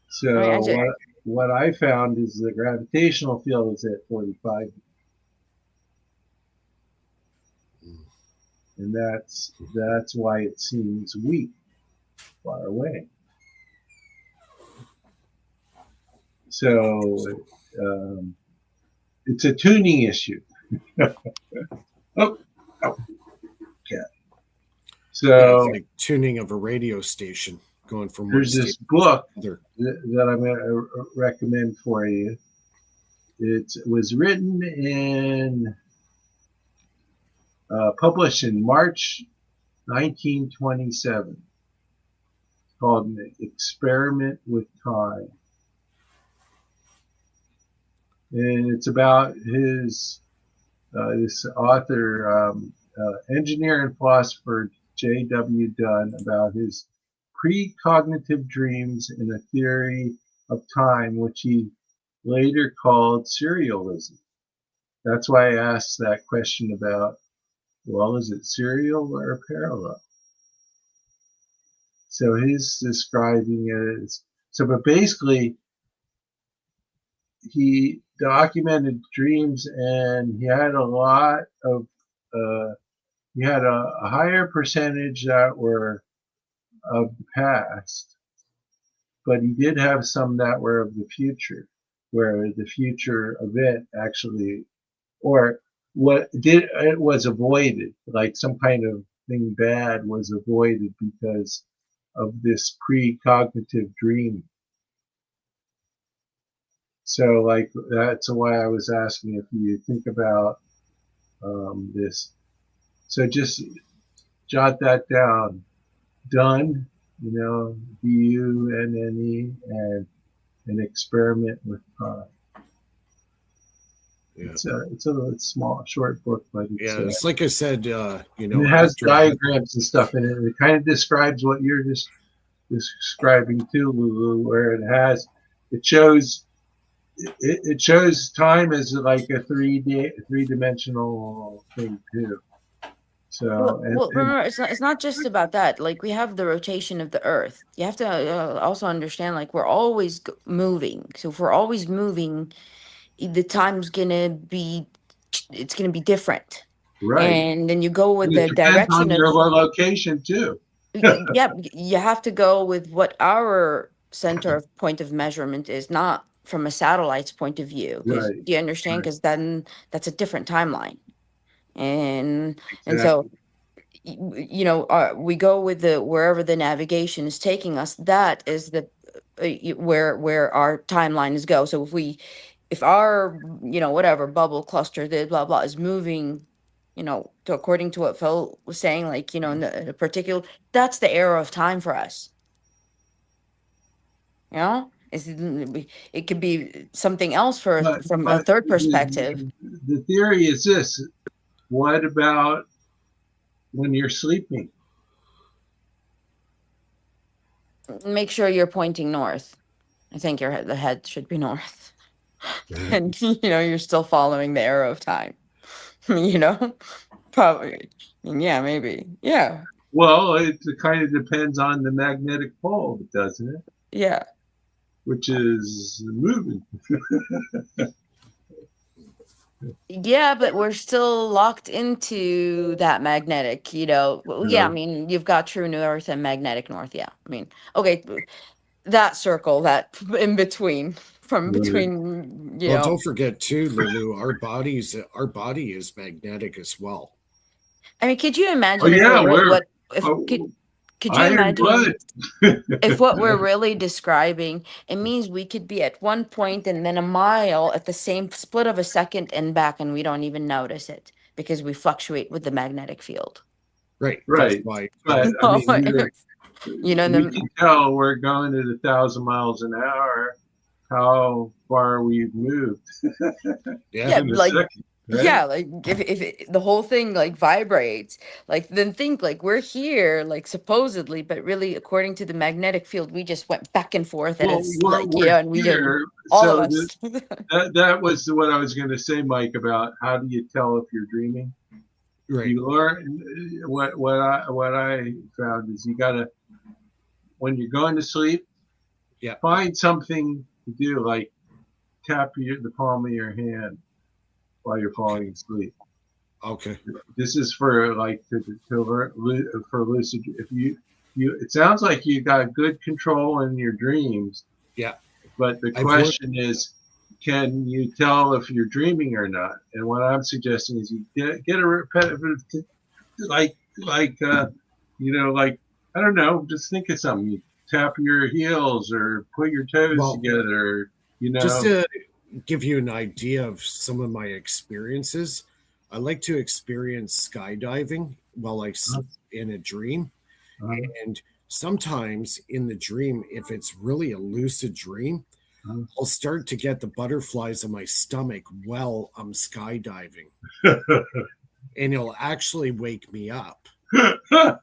Speaker 4: So what I found is the gravitational field is at 45, and that's why it seems weak, far away. So it's a tuning issue. Oh, okay. So
Speaker 1: it's like tuning of a radio station, going from one
Speaker 4: there's this
Speaker 1: station
Speaker 4: book
Speaker 1: to another.
Speaker 4: that I'm going to recommend for you. It was written in, published in March 1927, called An Experiment with Time. And it's about this author, engineer and philosopher J.W. Dunn, about his precognitive dreams and a theory of time, which he later called serialism. That's why I asked that question about, well, is it serial or parallel? So he's describing it as, but basically he documented dreams, and he had a lot of, he had a higher percentage that were of the past, but he did have some that were of the future, where the future event actually, or what did, it was avoided, like some kind of thing bad was avoided because of this precognitive dream. So like, that's why I was asking if you think about this. So just jot that down. Dunn, Dunne, and An Experiment with Time.
Speaker 1: Yeah.
Speaker 4: It's a small, short book, but
Speaker 1: It's like I said,
Speaker 4: it has diagrams and stuff in it. And it kind of describes what you're just describing too, Lulu, where it shows time as like a three-dimensional thing too. So
Speaker 3: Well, remember, it's not just about that. Like we have the rotation of the Earth. You have to also understand, like we're always moving. So if we're always moving, the time's it's gonna be different.
Speaker 4: right,
Speaker 3: And then you go with
Speaker 4: and it
Speaker 3: the
Speaker 4: depends on
Speaker 3: direction of,
Speaker 4: your location too.
Speaker 3: yeah, you have to go with what our center of point of measurement is, not from a satellite's point of view. Because
Speaker 4: Right,
Speaker 3: do you understand?
Speaker 4: right,
Speaker 3: Because then that's a different timeline. And so
Speaker 4: exactly.
Speaker 3: we go with the wherever the navigation is taking us. That is the where our timelines go. So if our whatever bubble cluster, the blah blah, is moving, to according to what Phil was saying, like in the particular, that's the era of time for us. It could be something else from a
Speaker 4: But
Speaker 3: third perspective.
Speaker 4: the theory is this: what about when you're sleeping?
Speaker 3: Make sure you're pointing north. I think the head should be north. And you're still following the arrow of time. Probably. Yeah, maybe. Yeah.
Speaker 4: Well, it kind of depends on the magnetic pole, doesn't it?
Speaker 3: Yeah.
Speaker 4: Which is moving.
Speaker 3: Yeah, but we're still locked into that magnetic, well, yeah, I mean, you've got true north and magnetic north. Yeah. I mean, okay, that circle, that in between, from
Speaker 4: Right.
Speaker 3: between,
Speaker 1: Well, don't forget too, Lulu. Our body is magnetic as well.
Speaker 3: I mean, could you
Speaker 4: Oh
Speaker 3: imagine if
Speaker 4: yeah,
Speaker 3: could you
Speaker 4: iron
Speaker 3: imagine
Speaker 4: blood.
Speaker 3: if what we're really describing, it means we could be at one point and then a mile at the same split of a second and back, and we don't even notice it because we fluctuate with the magnetic field.
Speaker 1: Right. That's
Speaker 4: Right.
Speaker 1: why.
Speaker 4: But I mean,
Speaker 3: You know,
Speaker 4: we can tell we're going at 1,000 miles an hour how far we've moved
Speaker 3: yeah,
Speaker 4: in a
Speaker 3: like
Speaker 4: second. Right?
Speaker 3: yeah, like if the whole thing like vibrates, like then think like we're here, like supposedly, but really according to the magnetic field, we just went back and forth, and
Speaker 4: Well,
Speaker 3: it's like
Speaker 4: we're
Speaker 3: and we did
Speaker 4: here,
Speaker 3: all of
Speaker 4: so
Speaker 3: us.
Speaker 4: that was what I was going to say, Mike, about how do you tell if you're dreaming?
Speaker 1: Right.
Speaker 4: You learn what I found is you gotta, when you're going to sleep, find something to do, like tap the palm of your hand while you're falling asleep.
Speaker 1: Okay.
Speaker 4: This is for like for lucid. If you it sounds like you got good control in your dreams.
Speaker 1: Yeah.
Speaker 4: But the
Speaker 1: I've worked.
Speaker 4: question is, can you tell if you're dreaming or not? And what I'm suggesting is you get a repetitive, like like I don't know, just think of something. You tap your heels or put your toes
Speaker 1: Well,
Speaker 4: together.
Speaker 1: just to give you an idea of some of my experiences, I like to experience skydiving while in a dream.
Speaker 4: uh,
Speaker 1: And sometimes in the dream, if it's really a lucid dream,
Speaker 4: uh,
Speaker 1: I'll start to get the butterflies in my stomach while I'm skydiving, and it'll actually wake me up. Yeah.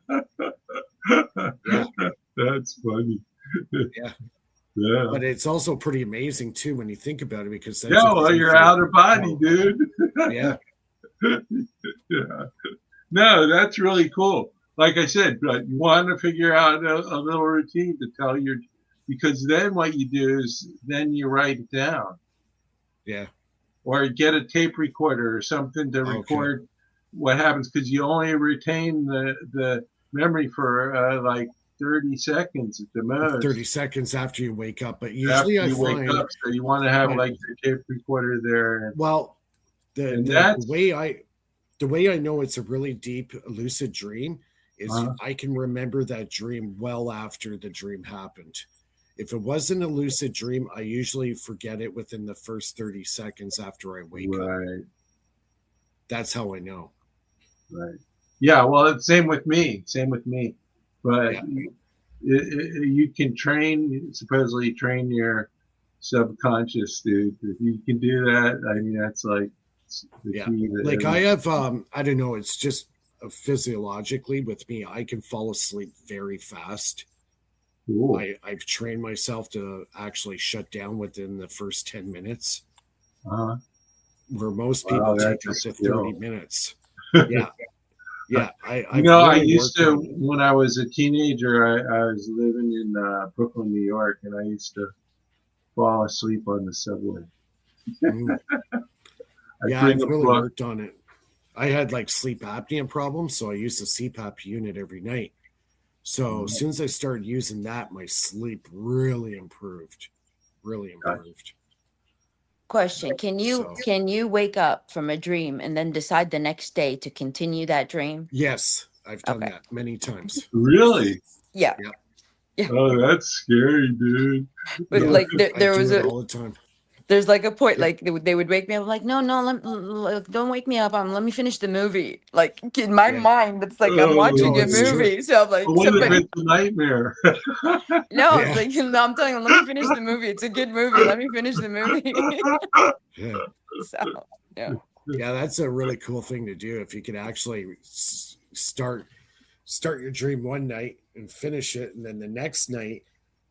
Speaker 4: That's funny.
Speaker 1: Yeah.
Speaker 4: Yeah.
Speaker 1: But it's also pretty amazing too when you think about it, because that
Speaker 4: Yeah,
Speaker 1: just
Speaker 4: well,
Speaker 1: shows
Speaker 4: you're
Speaker 1: you-
Speaker 4: out of body, dude.
Speaker 1: Yeah.
Speaker 4: Yeah. No, that's really cool. Like I said, but you want to figure out a little routine to tell your, because then what you do is then you write it down
Speaker 1: Yeah.
Speaker 4: or get a tape recorder or something to record what happens, because you only retain the memory for like 30 seconds at the most
Speaker 1: 30 seconds after you wake up. But
Speaker 4: after
Speaker 1: usually I
Speaker 4: you wake
Speaker 1: find
Speaker 4: up. So you want to have
Speaker 1: that-
Speaker 4: like your tape recorder there.
Speaker 1: well,
Speaker 4: And
Speaker 1: the
Speaker 4: that's
Speaker 1: way I know it's a really deep lucid dream is
Speaker 4: Uh-huh.
Speaker 1: I can remember that dream well after the dream happened. If it wasn't a lucid dream, I usually forget it within the first 30 seconds after I wake up.
Speaker 4: right.
Speaker 1: That's how I know.
Speaker 4: Right. Yeah. Well, it's same with me. Same with me. But
Speaker 1: Yeah.
Speaker 4: you can supposedly train your subconscious, dude. If you can do that, I mean, that's like the
Speaker 1: Yeah.
Speaker 4: key. To
Speaker 1: Like
Speaker 4: everything.
Speaker 1: I have, I don't know, it's just physiologically with me, I can fall asleep very fast.
Speaker 4: Cool.
Speaker 1: I've trained myself to actually shut down within the first 10 minutes,
Speaker 4: Uh-huh.
Speaker 1: where most
Speaker 4: Wow,
Speaker 1: people take
Speaker 4: that's a
Speaker 1: up to 30
Speaker 4: skill.
Speaker 1: minutes. Yeah. Yeah. I've
Speaker 4: I
Speaker 1: really
Speaker 4: used
Speaker 1: worked
Speaker 4: to,
Speaker 1: on it.
Speaker 4: when I was a teenager, I was living in Brooklyn, New York, and I used to fall asleep on the subway.
Speaker 1: Mm.
Speaker 4: I'd
Speaker 1: Yeah,
Speaker 4: bring
Speaker 1: I've
Speaker 4: a
Speaker 1: really
Speaker 4: book.
Speaker 1: worked on it. I had like sleep apnea problems, so I used a CPAP unit every night. So as soon as I started using that, my sleep really improved. Really improved.
Speaker 3: Question:
Speaker 1: So
Speaker 3: can you wake up from a dream and then decide the next day to continue that dream?
Speaker 1: yes, I've done
Speaker 3: Okay.
Speaker 1: that many times.
Speaker 4: Really?
Speaker 3: Yeah.
Speaker 1: Yep.
Speaker 3: Yeah.
Speaker 4: Oh, that's scary, dude.
Speaker 3: But
Speaker 1: Yeah,
Speaker 3: like
Speaker 1: I
Speaker 3: there
Speaker 1: do
Speaker 3: was
Speaker 1: it all the time.
Speaker 3: there's like a point,
Speaker 1: Yeah.
Speaker 3: like they would wake me up. I'm like, no, don't wake me up. Let me finish the movie. Like in my
Speaker 1: Yeah.
Speaker 3: mind, it's like I'm
Speaker 4: Oh,
Speaker 3: watching
Speaker 1: No,
Speaker 3: a
Speaker 1: it's true.
Speaker 3: movie. So I'm like,
Speaker 4: what if
Speaker 3: somebody,
Speaker 4: it's a nightmare?
Speaker 3: no, it's
Speaker 1: Yeah.
Speaker 3: like no, I'm telling them, let me finish the movie. It's a good movie. Let me finish the movie.
Speaker 1: Yeah.
Speaker 3: So yeah.
Speaker 1: Yeah, that's a really cool thing to do. If you could actually start your dream one night and finish it, and then the next night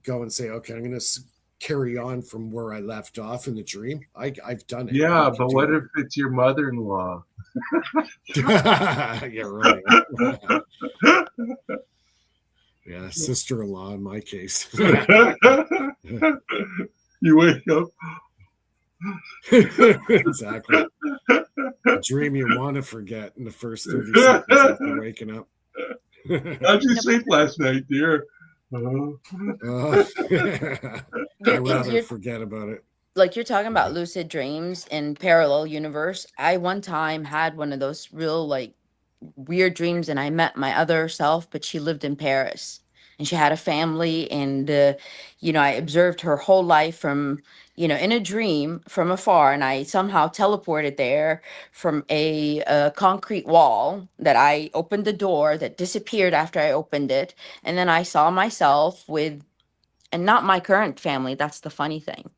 Speaker 1: go and say, okay, I'm going to carry on from where I left off in the dream. I've done it.
Speaker 4: Yeah,
Speaker 1: You can
Speaker 4: but
Speaker 1: do
Speaker 4: what
Speaker 1: it.
Speaker 4: if it's your mother-in-law?
Speaker 1: Yeah, right. Yeah, sister-in-law in my case.
Speaker 4: You wake up.
Speaker 1: Exactly. A dream you want to forget in the first 30 seconds after waking up.
Speaker 4: How'd you sleep last night, dear?
Speaker 1: I'd rather
Speaker 3: You're
Speaker 1: forget about it.
Speaker 3: like you're talking about lucid dreams in parallel universe. I one time had one of those real like weird dreams, and I met my other self, but she lived in Paris and she had a family, and I observed her whole life from in a dream from afar, and I somehow teleported there from a concrete wall that I opened the door that disappeared after I opened it, and then I saw myself with, and not my current family. That's the funny thing,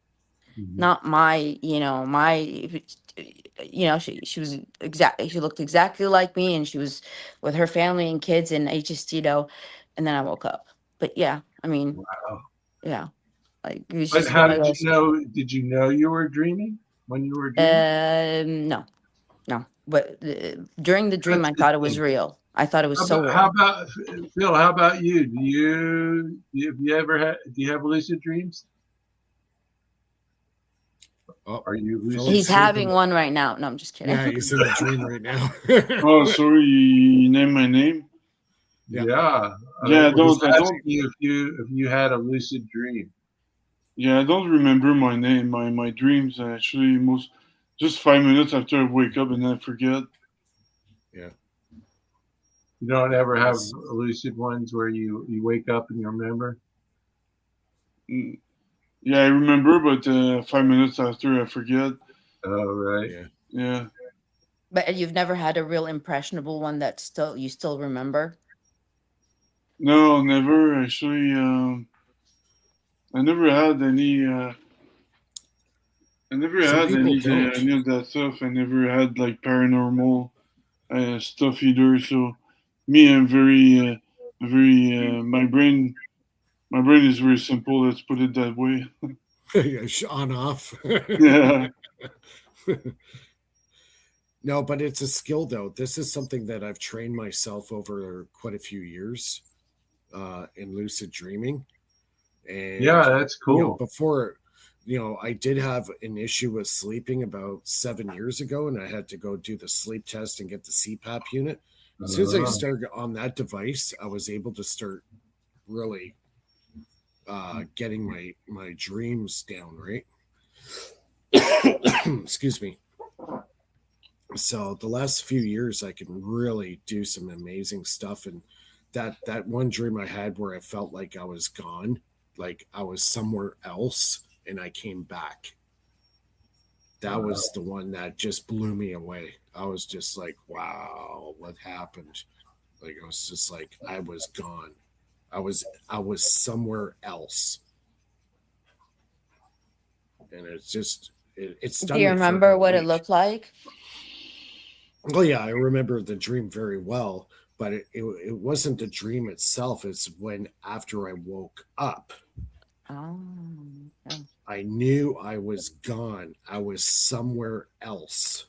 Speaker 3: not my she was exactly, she looked exactly like me, and she was with her family and kids, and I just and then I woke up. But yeah, I mean,
Speaker 4: Wow.
Speaker 3: yeah, like it was
Speaker 4: But
Speaker 3: just
Speaker 4: how
Speaker 3: one of
Speaker 4: did you
Speaker 3: those.
Speaker 4: know? Did you know you were dreaming when you were dreaming?
Speaker 3: No, but during the dream
Speaker 4: That's
Speaker 3: I
Speaker 4: the
Speaker 3: thought it was
Speaker 4: thing.
Speaker 3: real. I thought it was so
Speaker 4: How
Speaker 3: real.
Speaker 4: about Phil? How about you? Have you ever had? Do you have lucid dreams?
Speaker 1: Oh,
Speaker 4: Are you lucid?
Speaker 3: He's
Speaker 1: sleeping.
Speaker 3: having one right now. No, I'm just kidding.
Speaker 1: Yeah, he's in the dream right now.
Speaker 2: Oh, sorry, you named my name.
Speaker 1: Yeah.
Speaker 4: Yeah.
Speaker 2: Yeah, I
Speaker 4: I was
Speaker 2: don't.
Speaker 4: asking you if you had a lucid dream.
Speaker 2: Yeah, I don't remember my name, my dreams. Actually, most just 5 minutes after I wake up and then I forget.
Speaker 1: Yeah.
Speaker 4: You don't
Speaker 1: Yeah.
Speaker 4: ever have lucid ones where you wake up and you remember?
Speaker 2: Mm, Yeah, I remember, but 5 minutes after I forget.
Speaker 4: Oh, right.
Speaker 1: Yeah.
Speaker 2: Yeah.
Speaker 3: But you've never had a real impressionable one that still you still remember?
Speaker 2: No, never. Actually, I never had any. I never
Speaker 1: Some
Speaker 2: had
Speaker 1: people don't.
Speaker 2: any of that stuff. I never had like paranormal stuff either. So me, I'm very. My brain is very simple. Let's put it that way.
Speaker 1: On off.
Speaker 2: Yeah.
Speaker 1: No, but it's a skill though. This is something that I've trained myself over quite a few years in lucid dreaming. And,
Speaker 4: Yeah, that's cool.
Speaker 1: before, I did have an issue with sleeping about 7 years ago, and I had to go do the sleep test and get the CPAP unit. As soon as I
Speaker 4: Uh,
Speaker 1: started on that device, I was able to start really getting my dreams down, right? Excuse me. So the last few years I can really do some amazing stuff, and that one dream I had where I felt like I was gone, like I was somewhere else and I came back. That
Speaker 4: uh,
Speaker 1: was the one that just blew me away. I was just like, wow, what happened? Like I was just like I was gone. I was somewhere else. And it
Speaker 3: Do
Speaker 1: stunned
Speaker 3: you
Speaker 1: me for
Speaker 3: remember
Speaker 1: about a
Speaker 3: what it
Speaker 1: week.
Speaker 3: looked like?
Speaker 1: Oh yeah, I remember the dream very well, but it wasn't the dream itself. It's when after I woke up,
Speaker 3: Oh, yeah.
Speaker 1: I knew I was gone. I was somewhere else.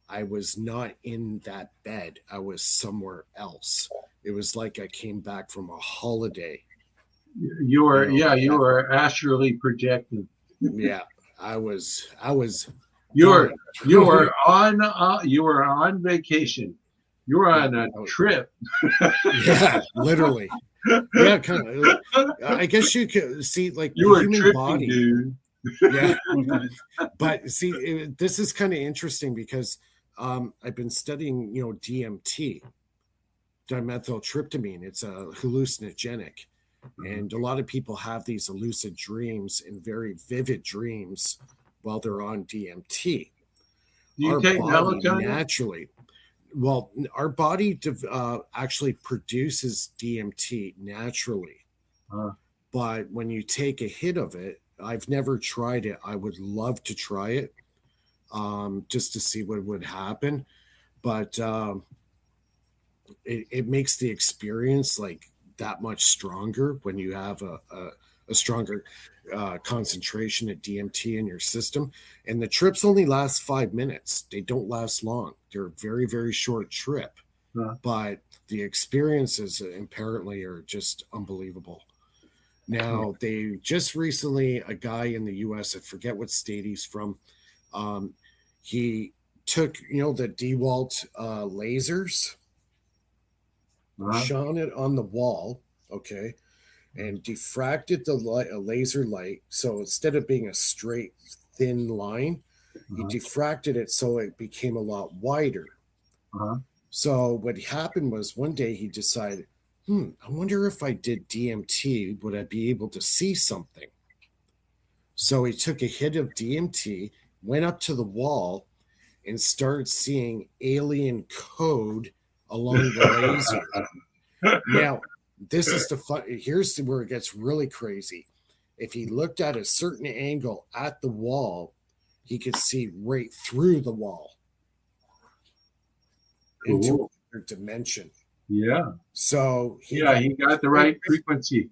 Speaker 1: I was not in that bed. I was somewhere else. It was like I came back from a holiday.
Speaker 4: you
Speaker 1: That
Speaker 4: were astrally projecting.
Speaker 1: yeah, I was
Speaker 4: You were
Speaker 1: gone.
Speaker 4: you were on vacation. You were
Speaker 1: Yeah,
Speaker 4: on a trip.
Speaker 1: yeah, literally. Yeah, kind of. I guess you could see like
Speaker 4: You
Speaker 1: the
Speaker 4: were
Speaker 1: human
Speaker 4: tripping,
Speaker 1: body.
Speaker 4: dude.
Speaker 1: Yeah, but see, this is kind of interesting because I've been studying, DMT, dimethyltryptamine. It's a hallucinogenic, and a lot of people have these lucid dreams and very vivid dreams while they're on DMT.
Speaker 4: Do you
Speaker 1: Our
Speaker 4: take
Speaker 1: body
Speaker 4: melatonin?
Speaker 1: naturally, well, our body actually produces DMT naturally.
Speaker 4: Uh,
Speaker 1: But when you take a hit of it, I've never tried it. I would love to try it, just to see what would happen. But it makes the experience like that much stronger when you have a stronger concentration of DMT in your system. And the trips only last 5 minutes. They don't last long. They're a very, very short trip.
Speaker 4: uh,
Speaker 1: But the experiences apparently are just unbelievable. Now, they just recently, a guy in the US, I forget what state he's from, um, he took, the DeWalt lasers,
Speaker 4: uh,
Speaker 1: shone it on the wall, okay, and diffracted the light, a laser light. So instead of being a straight, thin line, he
Speaker 4: uh,
Speaker 1: diffracted it so it became a lot wider.
Speaker 4: uh,
Speaker 1: So what happened was one day he decided, I wonder if I did DMT, would I be able to see something? So he took a hit of DMT, went up to the wall, and started seeing alien code along the laser. Now, this is the fun. Here's where it gets really crazy. If he looked at a certain angle at the wall, he could see right through the wall into
Speaker 4: cool.
Speaker 1: another dimension.
Speaker 4: Yeah.
Speaker 1: So he
Speaker 4: Yeah,
Speaker 1: got
Speaker 4: he got the right frequency.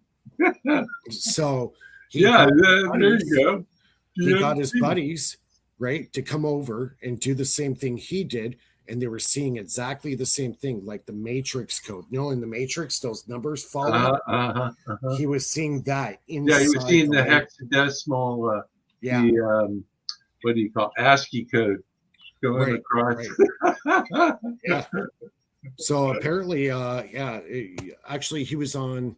Speaker 1: so he
Speaker 4: Yeah,
Speaker 1: got
Speaker 4: there
Speaker 1: buddies,
Speaker 4: you go.
Speaker 1: he got his
Speaker 4: DMT.
Speaker 1: buddies, right, to come over and do the same thing he did, and they were seeing exactly the same thing, like the Matrix code. In the Matrix, those numbers fall up.
Speaker 4: Uh-huh.
Speaker 1: He was seeing that
Speaker 4: Yeah, he was
Speaker 1: inside
Speaker 4: seeing
Speaker 1: the
Speaker 4: the
Speaker 1: laser.
Speaker 4: hexadecimal,
Speaker 1: Yeah,
Speaker 4: the what do you call ASCII code going
Speaker 1: right,
Speaker 4: across.
Speaker 1: right. Yeah. So apparently, actually, he was on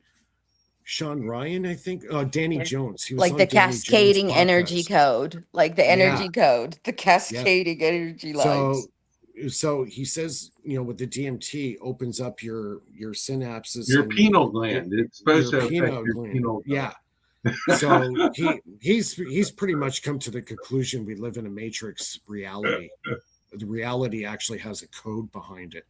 Speaker 1: Sean Ryan, I think. Danny
Speaker 3: Yeah.
Speaker 1: Jones. He was
Speaker 3: Like
Speaker 1: on
Speaker 3: the
Speaker 1: Danny Jones'
Speaker 3: cascading energy
Speaker 1: podcast.
Speaker 3: code, like the
Speaker 1: Yeah,
Speaker 3: energy code, the
Speaker 1: yeah.
Speaker 3: cascading energy lines.
Speaker 1: So he says, with the DMT opens up your synapses
Speaker 4: Your
Speaker 1: and
Speaker 4: pineal
Speaker 1: your
Speaker 4: gland. It's supposed to affect
Speaker 1: pineal
Speaker 4: your
Speaker 1: gland.
Speaker 4: pineal gland.
Speaker 1: Yeah. So he's pretty much come to the conclusion we live in a matrix reality. The reality actually has a code behind it.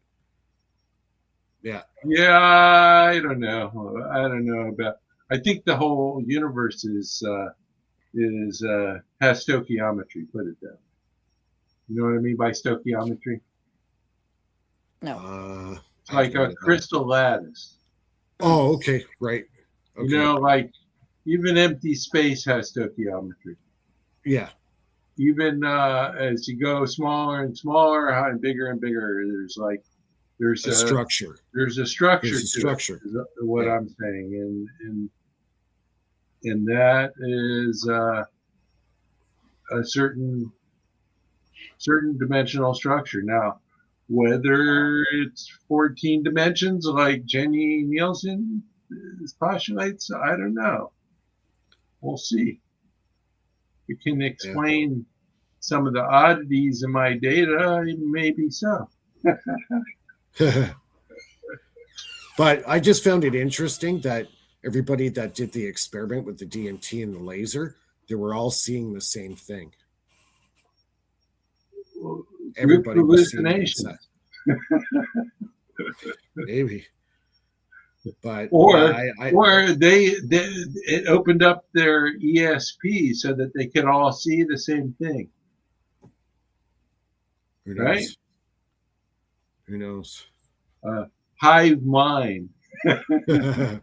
Speaker 1: Yeah.
Speaker 4: Yeah, I don't know. I don't know about. I think the whole universe has stoichiometry. Put it that way. You know what I mean by stoichiometry?
Speaker 3: No.
Speaker 4: It's
Speaker 1: I have
Speaker 4: like
Speaker 1: no
Speaker 4: a
Speaker 1: idea.
Speaker 4: crystal lattice.
Speaker 1: Oh, okay, right. Okay.
Speaker 4: You know, like even empty space has stoichiometry.
Speaker 1: Yeah.
Speaker 4: Even as you go smaller and smaller and bigger, there's
Speaker 1: A structure.
Speaker 4: there's a structure
Speaker 1: There's a
Speaker 4: to
Speaker 1: structure.
Speaker 4: it. Is what
Speaker 1: Yeah.
Speaker 4: I'm saying, and that is a certain dimensional structure. Now, whether it's 14 dimensions like Jenny Nielsen postulates, I don't know. We'll see. It can explain some of the oddities in my data, maybe so.
Speaker 1: But I just found it interesting that everybody that did the experiment with the DMT and the laser, they were all seeing the same thing.
Speaker 4: Group
Speaker 1: Everybody was seeing
Speaker 4: hallucinations.
Speaker 1: maybe. But
Speaker 4: Or
Speaker 1: yeah,
Speaker 4: it opened up their ESP so that they could all see the same thing.
Speaker 1: who
Speaker 4: Right?
Speaker 1: knows? Who knows?
Speaker 4: Hive mind.
Speaker 1: But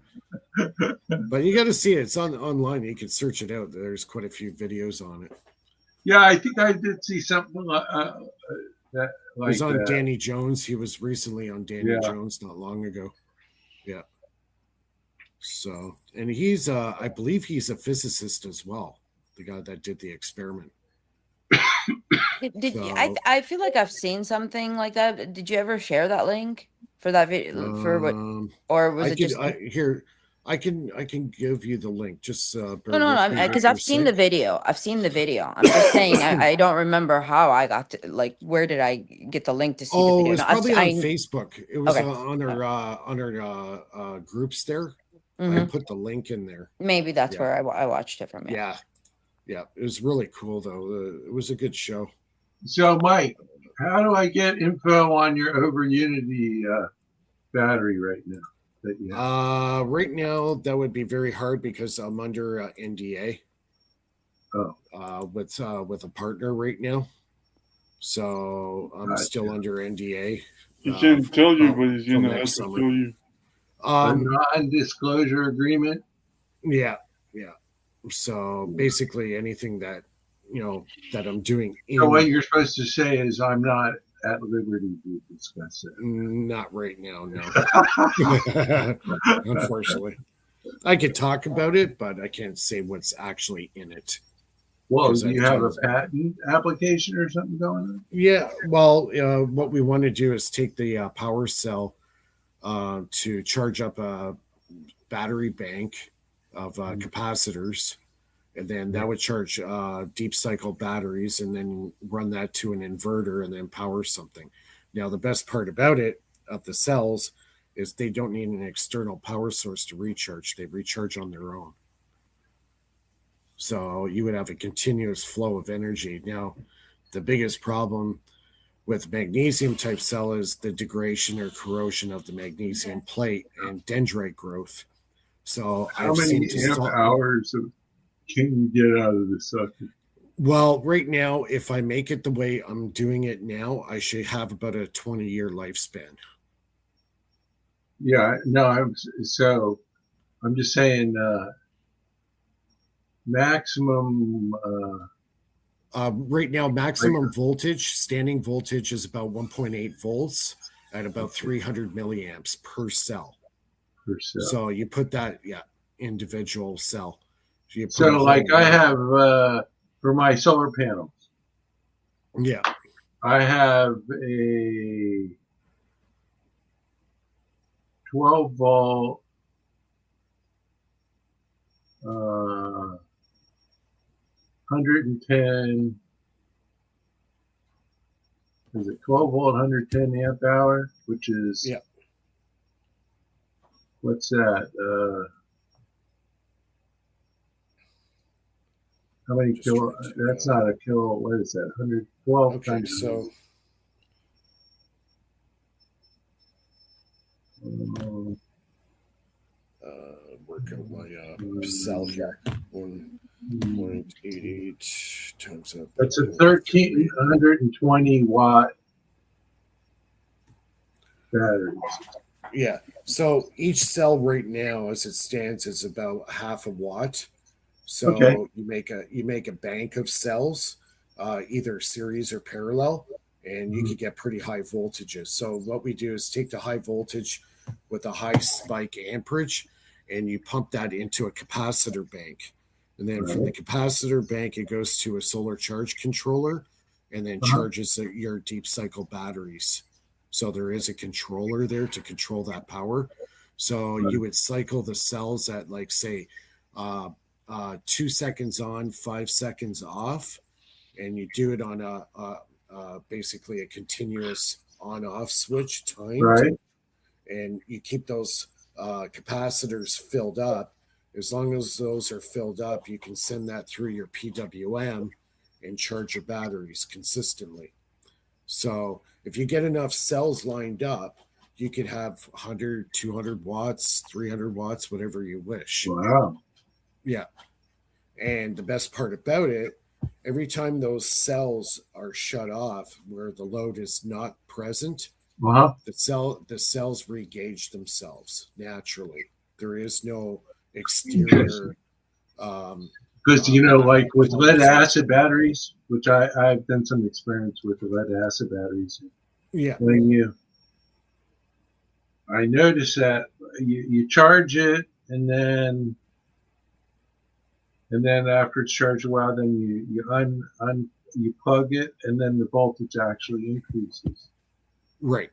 Speaker 1: you got to see it. It's online. You can search it out. There's quite a few videos on it.
Speaker 4: Yeah, I think I did see something that
Speaker 1: It
Speaker 4: like
Speaker 1: was on
Speaker 4: that.
Speaker 1: Danny Jones. He was recently on Danny
Speaker 4: Yeah.
Speaker 1: Jones not long ago. Yeah. So, and he's, I believe he's a physicist as well. The guy that did the experiment.
Speaker 3: Did
Speaker 1: So,
Speaker 3: I feel like I've seen something like that. Did you ever share that link for that video for what, or was
Speaker 1: I
Speaker 3: it
Speaker 1: could,
Speaker 3: just
Speaker 1: I can give you the link. Just bear
Speaker 3: no,
Speaker 1: with me
Speaker 3: because
Speaker 1: for a
Speaker 3: I've seen the
Speaker 1: sec.
Speaker 3: video. I've seen the video. I'm just saying I don't remember how I got to, like, where did I get the link to see the
Speaker 1: Oh, it
Speaker 3: video?
Speaker 1: was
Speaker 3: No,
Speaker 1: probably on
Speaker 3: I
Speaker 1: Facebook. It was
Speaker 3: okay.
Speaker 1: on our groups there. I
Speaker 3: Mhm.
Speaker 1: put the link in there.
Speaker 3: Maybe that's
Speaker 1: Yeah.
Speaker 3: where I watched it from. Yeah.
Speaker 1: Yeah. It was really cool though. It was a good show.
Speaker 4: So, Mike, how do I get info on your over Unity battery right now? That you have?
Speaker 1: Right now that would be very hard because I'm under NDA. With a partner right now, so I'm still under NDA.
Speaker 2: He can't tell you, but he's
Speaker 1: till
Speaker 2: gonna have
Speaker 1: next
Speaker 2: to
Speaker 1: summer.
Speaker 2: tell you.
Speaker 4: A non-disclosure agreement.
Speaker 1: Yeah. So basically, anything that that I'm doing.
Speaker 4: So what you're supposed to say is, I'm not at liberty to discuss it.
Speaker 1: Not right now, no. Unfortunately, I could talk about it, but I can't say what's actually in it.
Speaker 4: Well, do you have a patent application or something going on?
Speaker 1: Yeah. Well, what we want to do is take the power cell to charge up a battery bank of capacitors, and then that would charge deep cycle batteries, and then run that to an inverter, and then power something. Now, the best part about it, of the cells, is they don't need an external power source to recharge. They recharge on their own. So you would have a continuous flow of energy. Now, the biggest problem with magnesium type cell is the degradation or corrosion of the magnesium plate and dendrite growth. So
Speaker 4: how many amp hours can you get out of the sucker?
Speaker 1: Well, right now, if I make it the way I'm doing it now, I should have about a 20-year lifespan.
Speaker 4: Yeah, no, I'm just saying maximum.
Speaker 1: Right now, maximum voltage, standing voltage is about 1.8 volts at about 300 milliamps per cell. So you put that, individual cell.
Speaker 4: So like I have for my solar panels.
Speaker 1: Yeah.
Speaker 4: I have a 12 volt 110. Is it 12 volt, 110 amp hour? Which is
Speaker 1: Yeah.
Speaker 4: What's that? How many
Speaker 1: Just
Speaker 4: kilo?
Speaker 1: trying to,
Speaker 4: That's not a kilo. What is that? 112
Speaker 1: okay,
Speaker 4: times.
Speaker 1: so work out my cell here. 1.88 times that.
Speaker 4: That's a 1,320 watt battery.
Speaker 1: Yeah. So each cell right now, as it stands, is about half a watt. So
Speaker 4: Okay.
Speaker 1: you make a bank of cells, either series or parallel, and you could get pretty high voltages. So what we do is take the high voltage with a high spike amperage, and you pump that into a capacitor bank. And then from the capacitor bank, it goes to a solar charge controller, and then charges your deep cycle batteries. So there is a controller there to control that power. So you would cycle the cells at, like, say, 2 seconds on, 5 seconds off, and you do it on basically a continuous on-off switch timed,
Speaker 4: Right.
Speaker 1: and you keep those capacitors filled up. As long as those are filled up, you can send that through your PWM and charge your batteries consistently. So if you get enough cells lined up, you could have 100, 200 watts, 300 watts, whatever you wish.
Speaker 4: Wow.
Speaker 1: Yeah. And the best part about it, every time those cells are shut off where the load is not present, the cells re-gauge themselves naturally. There is no exterior.
Speaker 4: Because like with lead acid batteries, which I've done some experience with the lead acid batteries.
Speaker 1: Yeah.
Speaker 4: I noticed that you charge it, and then after it's charged a while, then you plug it, and then the voltage actually increases.
Speaker 1: Right.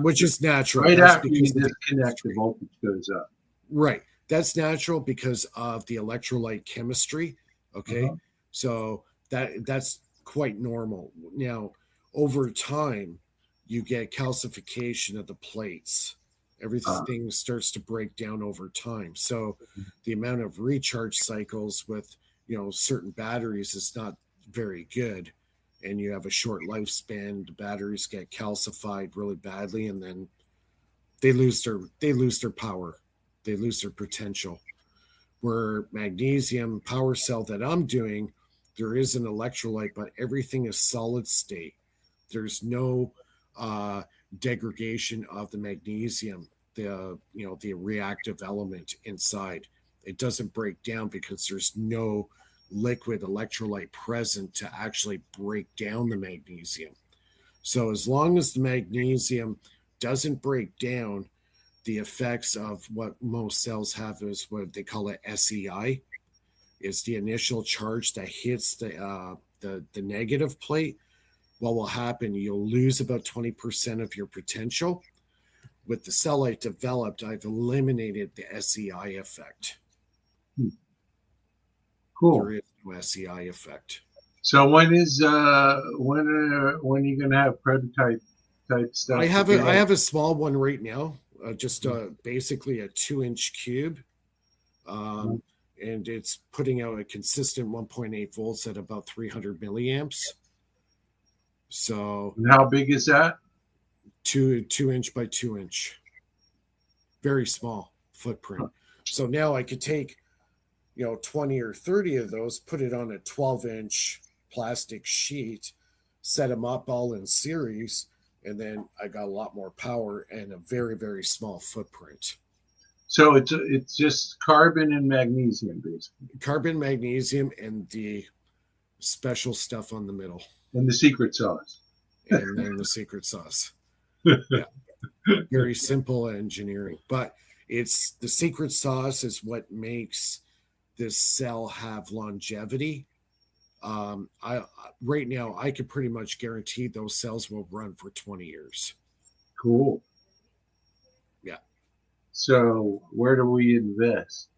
Speaker 1: Which is natural.
Speaker 4: Right after you disconnect, the voltage goes up.
Speaker 1: Right. That's natural because of the electrolyte chemistry. Okay. So that's quite normal. Now, over time, you get calcification of the plates. Everything starts to break down over time. So the amount of recharge cycles with, certain batteries is not very good. And you have a short lifespan. The batteries get calcified really badly, and then they lose their power. They lose their potential. Where magnesium power cell that I'm doing, there is an electrolyte, but everything is solid state. There's no degradation of the magnesium, the reactive element inside. It doesn't break down because there's no liquid electrolyte present to actually break down the magnesium. So as long as the magnesium doesn't break down, the effects of what most cells have is what they call it SEI, is the initial charge that hits the negative plate. What will happen? You'll lose about 20% of your potential. With the cell I developed, I've eliminated the SEI effect.
Speaker 4: Cool.
Speaker 1: There is no SEI effect.
Speaker 4: So when are you going to have prototype type stuff?
Speaker 1: I have a small one right now. Just basically a 2-inch cube, and it's putting out a consistent 1.8 volts at about 300 milliamps. So,
Speaker 4: and how big is that?
Speaker 1: 2-inch by 2-inch, very small footprint. So now I could take 20 or 30 of those, put it on a 12-inch plastic sheet, set them up all in series, and then I got a lot more power and a very, very small footprint.
Speaker 4: So it's just carbon and magnesium, basically.
Speaker 1: Carbon, magnesium, and the special stuff on the middle.
Speaker 4: And the secret sauce.
Speaker 1: And then the secret sauce. Yeah. Very simple engineering. But it's the secret sauce is what makes this cell have longevity. Right now, I could pretty much guarantee those cells will run for 20 years.
Speaker 4: Cool.
Speaker 1: Yeah.
Speaker 4: So where do we invest?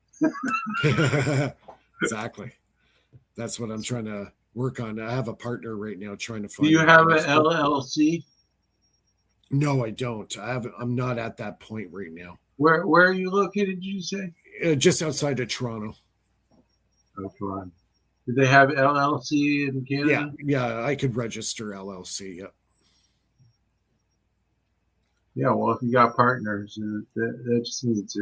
Speaker 1: Exactly. That's what I'm trying to work on. I have a partner right now trying to
Speaker 4: Do
Speaker 1: find
Speaker 4: you
Speaker 1: an
Speaker 4: have an
Speaker 1: investor.
Speaker 4: LLC?
Speaker 1: No, I don't. I'm not at that point right now.
Speaker 4: Where are you located? Did you say?
Speaker 1: Just outside of Toronto.
Speaker 4: Oh, fine. Do they have LLC in
Speaker 1: Yeah,
Speaker 4: Canada?
Speaker 1: yeah, I could register LLC. Yeah.
Speaker 4: Yeah. Well, if you got partners, that just means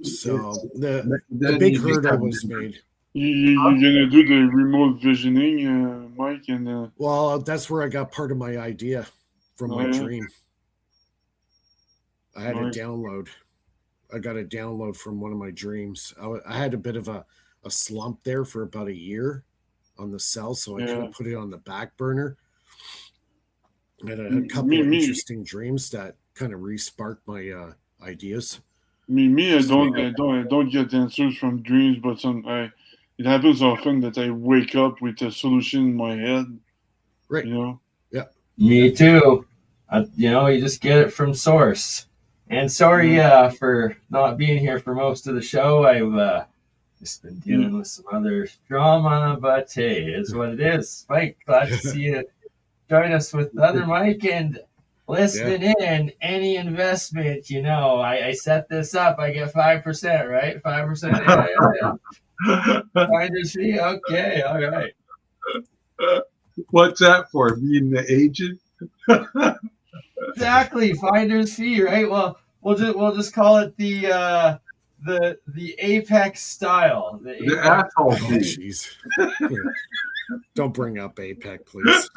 Speaker 1: So the
Speaker 4: then
Speaker 1: big
Speaker 4: you
Speaker 1: hurdle
Speaker 4: become
Speaker 1: was
Speaker 4: different.
Speaker 1: made.
Speaker 2: You're gonna do the remote visioning, Mike, and
Speaker 1: Well, that's where I got part of my idea from my
Speaker 2: yeah,
Speaker 1: dream. I had a
Speaker 2: nice.
Speaker 1: download. I got a download from one of my dreams. I had a bit of a slump there for about a year on the cell, so I kind
Speaker 2: Yeah,
Speaker 1: of put it on the back burner. I had a couple
Speaker 2: me,
Speaker 1: of
Speaker 2: me,
Speaker 1: interesting dreams that kind of re-sparked my ideas.
Speaker 2: me.
Speaker 1: So,
Speaker 2: I don't get answers from dreams, but it happens often that I wake up with a solution in my head.
Speaker 1: right.
Speaker 2: You know.
Speaker 1: Yeah.
Speaker 5: Me too. You just get it from source. And sorry
Speaker 2: Yeah.
Speaker 5: for not being here for most of the show. I've just been dealing with some other drama, but hey, it is what it is. Mike, glad to see you join us with the other Mike and
Speaker 1: Yeah.
Speaker 5: listening in. Any investment, I set this up. I get 5%, right? 5%. Yeah. Finder's fee. Okay, all right.
Speaker 4: What's that for? Being the agent?
Speaker 5: Exactly, finder's fee, right? Well, we'll just call it the apex style, the
Speaker 4: The
Speaker 5: apex
Speaker 4: asshole
Speaker 1: Oh,
Speaker 5: fee.
Speaker 4: fee.
Speaker 1: jeez. Don't bring up APEC, please.